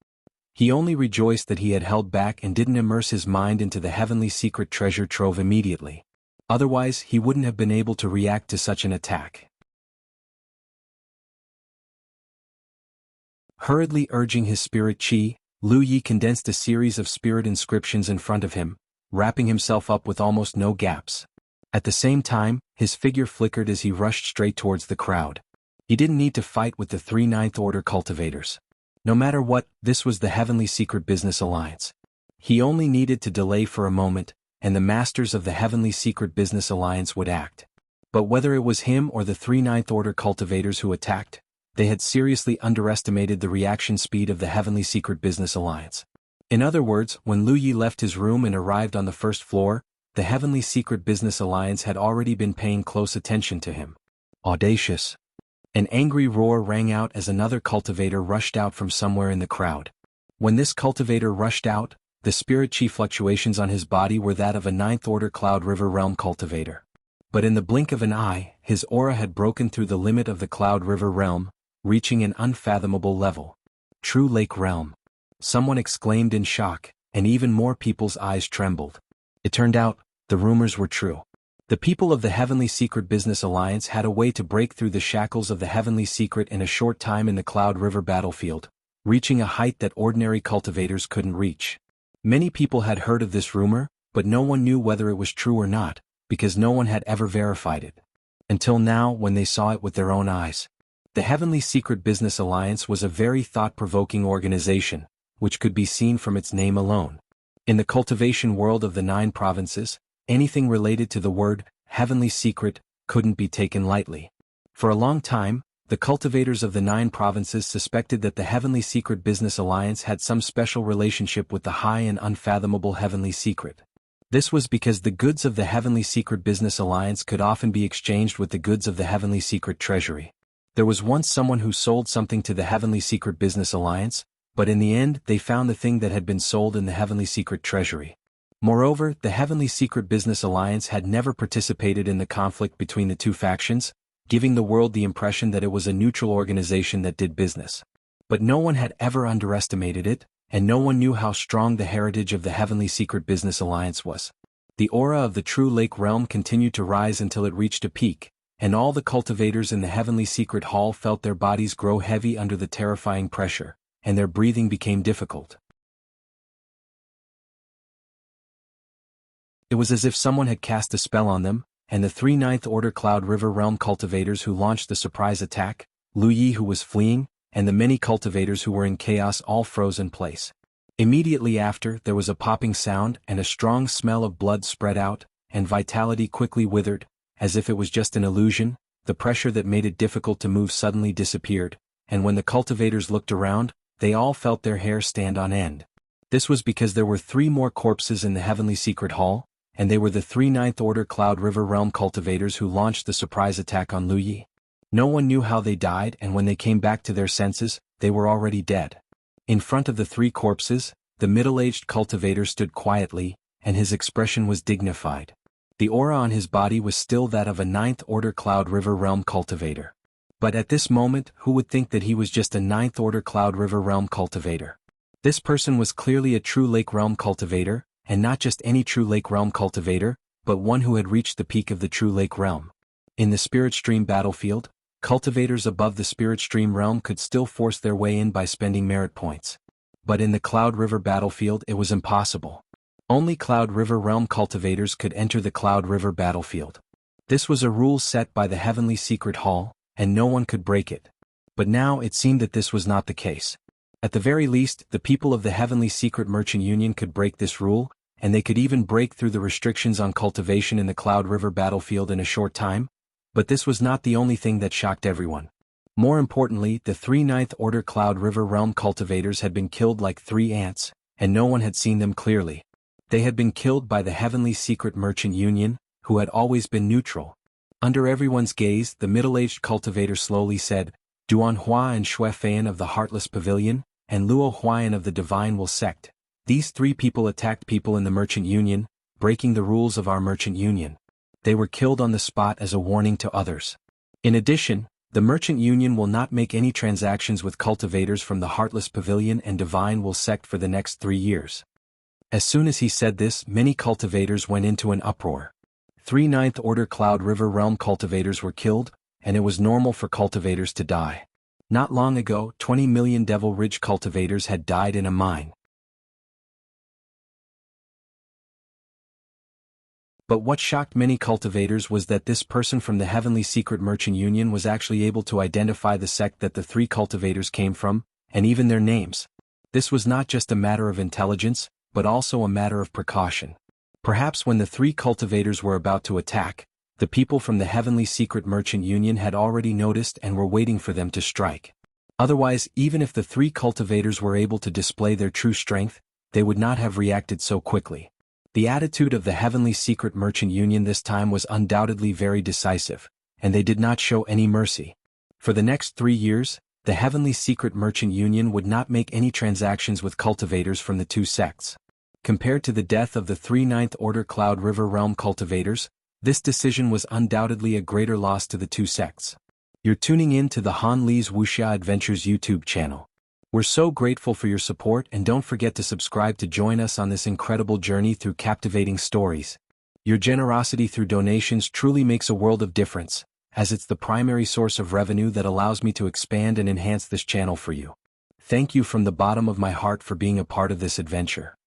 He only rejoiced that he had held back and didn't immerse his mind into the Heavenly Secret Treasure Trove immediately. Otherwise, he wouldn't have been able to react to such an attack. Hurriedly urging his spirit chi, Lu Yi condensed a series of spirit inscriptions in front of him, wrapping himself up with almost no gaps. At the same time, his figure flickered as he rushed straight towards the crowd. He didn't need to fight with the 3 9th Order cultivators. No matter what, this was the Heavenly Secret Business Alliance. He only needed to delay for a moment, and the masters of the Heavenly Secret Business Alliance would act. But whether it was him or the 3 9th Order cultivators who attacked, they had seriously underestimated the reaction speed of the Heavenly Secret Business Alliance. In other words, when Lu Yi left his room and arrived on the first floor, the Heavenly Secret Business Alliance had already been paying close attention to him. Audacious. An angry roar rang out as another cultivator rushed out from somewhere in the crowd. When this cultivator rushed out, the spirit chi fluctuations on his body were that of a 9th Order Cloud River Realm cultivator. But in the blink of an eye, his aura had broken through the limit of the Cloud River Realm, reaching an unfathomable level. True Lake Realm. Someone exclaimed in shock, and even more people's eyes trembled. It turned out, the rumors were true. The people of the Heavenly Secret Business Alliance had a way to break through the shackles of the Heavenly Secret in a short time in the Cloud River battlefield, reaching a height that ordinary cultivators couldn't reach. Many people had heard of this rumor, but no one knew whether it was true or not, because no one had ever verified it. Until now, when they saw it with their own eyes. The Heavenly Secret Business Alliance was a very thought-provoking organization, which could be seen from its name alone. In the cultivation world of the 9 provinces, anything related to the word Heavenly Secret couldn't be taken lightly. For a long time, the cultivators of the 9 provinces suspected that the Heavenly Secret Business Alliance had some special relationship with the high and unfathomable Heavenly Secret. This was because the goods of the Heavenly Secret Business Alliance could often be exchanged with the goods of the Heavenly Secret Treasury. There was once someone who sold something to the Heavenly Secret Business Alliance, but in the end they found the thing that had been sold in the Heavenly Secret Treasury. Moreover, the Heavenly Secret Business Alliance had never participated in the conflict between the 2 factions, giving the world the impression that it was a neutral organization that did business. But no one had ever underestimated it, and no one knew how strong the heritage of the Heavenly Secret Business Alliance was. The aura of the true lake realm continued to rise until it reached a peak, and all the cultivators in the Heavenly Secret Hall felt their bodies grow heavy under the terrifying pressure, and their breathing became difficult. It was as if someone had cast a spell on them, and the 3 Ninth Order Cloud River Realm cultivators who launched the surprise attack, Lu Yi who was fleeing, and the many cultivators who were in chaos all froze in place. Immediately after, there was a popping sound and a strong smell of blood spread out, and vitality quickly withered, as if it was just an illusion. The pressure that made it difficult to move suddenly disappeared, and when the cultivators looked around, they all felt their hair stand on end. This was because there were 3 more corpses in the Heavenly Secret Hall, and they were the 3 Ninth Order Cloud River Realm cultivators who launched the surprise attack on Lu Yi. No one knew how they died, and when they came back to their senses, they were already dead. In front of the 3 corpses, the middle-aged cultivator stood quietly, and his expression was dignified. The aura on his body was still that of a 9th Order Cloud River Realm cultivator. But at this moment, who would think that he was just a 9th Order Cloud River Realm cultivator? This person was clearly a true Lake Realm cultivator, and not just any true Lake Realm cultivator, but one who had reached the peak of the true Lake Realm. In the Spirit Stream battlefield, cultivators above the Spirit Stream realm could still force their way in by spending merit points. But in the Cloud River battlefield it was impossible. Only Cloud River realm cultivators could enter the Cloud River battlefield. This was a rule set by the Heavenly Secret Hall, and no one could break it. But now it seemed that this was not the case. At the very least, the people of the Heavenly Secret Merchant Union could break this rule, and they could even break through the restrictions on cultivation in the Cloud River battlefield in a short time. But this was not the only thing that shocked everyone. More importantly, the 3 Ninth Order Cloud River realm cultivators had been killed like 3 ants, and no one had seen them clearly. They had been killed by the Heavenly Secret Merchant Union, who had always been neutral. Under everyone's gaze, the middle-aged cultivator slowly said, Duan Hua and Shui Feian of the Heartless Pavilion, and Luo Huayan of the Divine Will Sect. These 3 people attacked people in the Merchant Union, breaking the rules of our Merchant Union. They were killed on the spot as a warning to others. In addition, the Merchant Union will not make any transactions with cultivators from the Heartless Pavilion and Divine Will Sect for the next 3 years. As soon as he said this, many cultivators went into an uproar. 3 Ninth Order Cloud River realm cultivators were killed, and it was normal for cultivators to die. Not long ago, 20 million Devil Ridge cultivators had died in a mine. But what shocked many cultivators was that this person from the Heavenly Secret Merchant Union was actually able to identify the sect that the 3 cultivators came from, and even their names. This was not just a matter of intelligence, but also a matter of precaution. Perhaps when the 3 cultivators were about to attack, the people from the Heavenly Secret Merchant Union had already noticed and were waiting for them to strike. Otherwise, even if the 3 cultivators were able to display their true strength, they would not have reacted so quickly. The attitude of the Heavenly Secret Merchant Union this time was undoubtedly very decisive, and they did not show any mercy. For the next 3 years, the Heavenly Secret Merchant Union would not make any transactions with cultivators from the 2 sects. Compared to the death of the 3 Ninth Order Cloud River realm cultivators, this decision was undoubtedly a greater loss to the 2 sects. You're tuning in to the Han Li's Wuxia Adventures YouTube channel. We're so grateful for your support, and don't forget to subscribe to join us on this incredible journey through captivating stories. Your generosity through donations truly makes a world of difference, as it's the primary source of revenue that allows me to expand and enhance this channel for you. Thank you from the bottom of my heart for being a part of this adventure.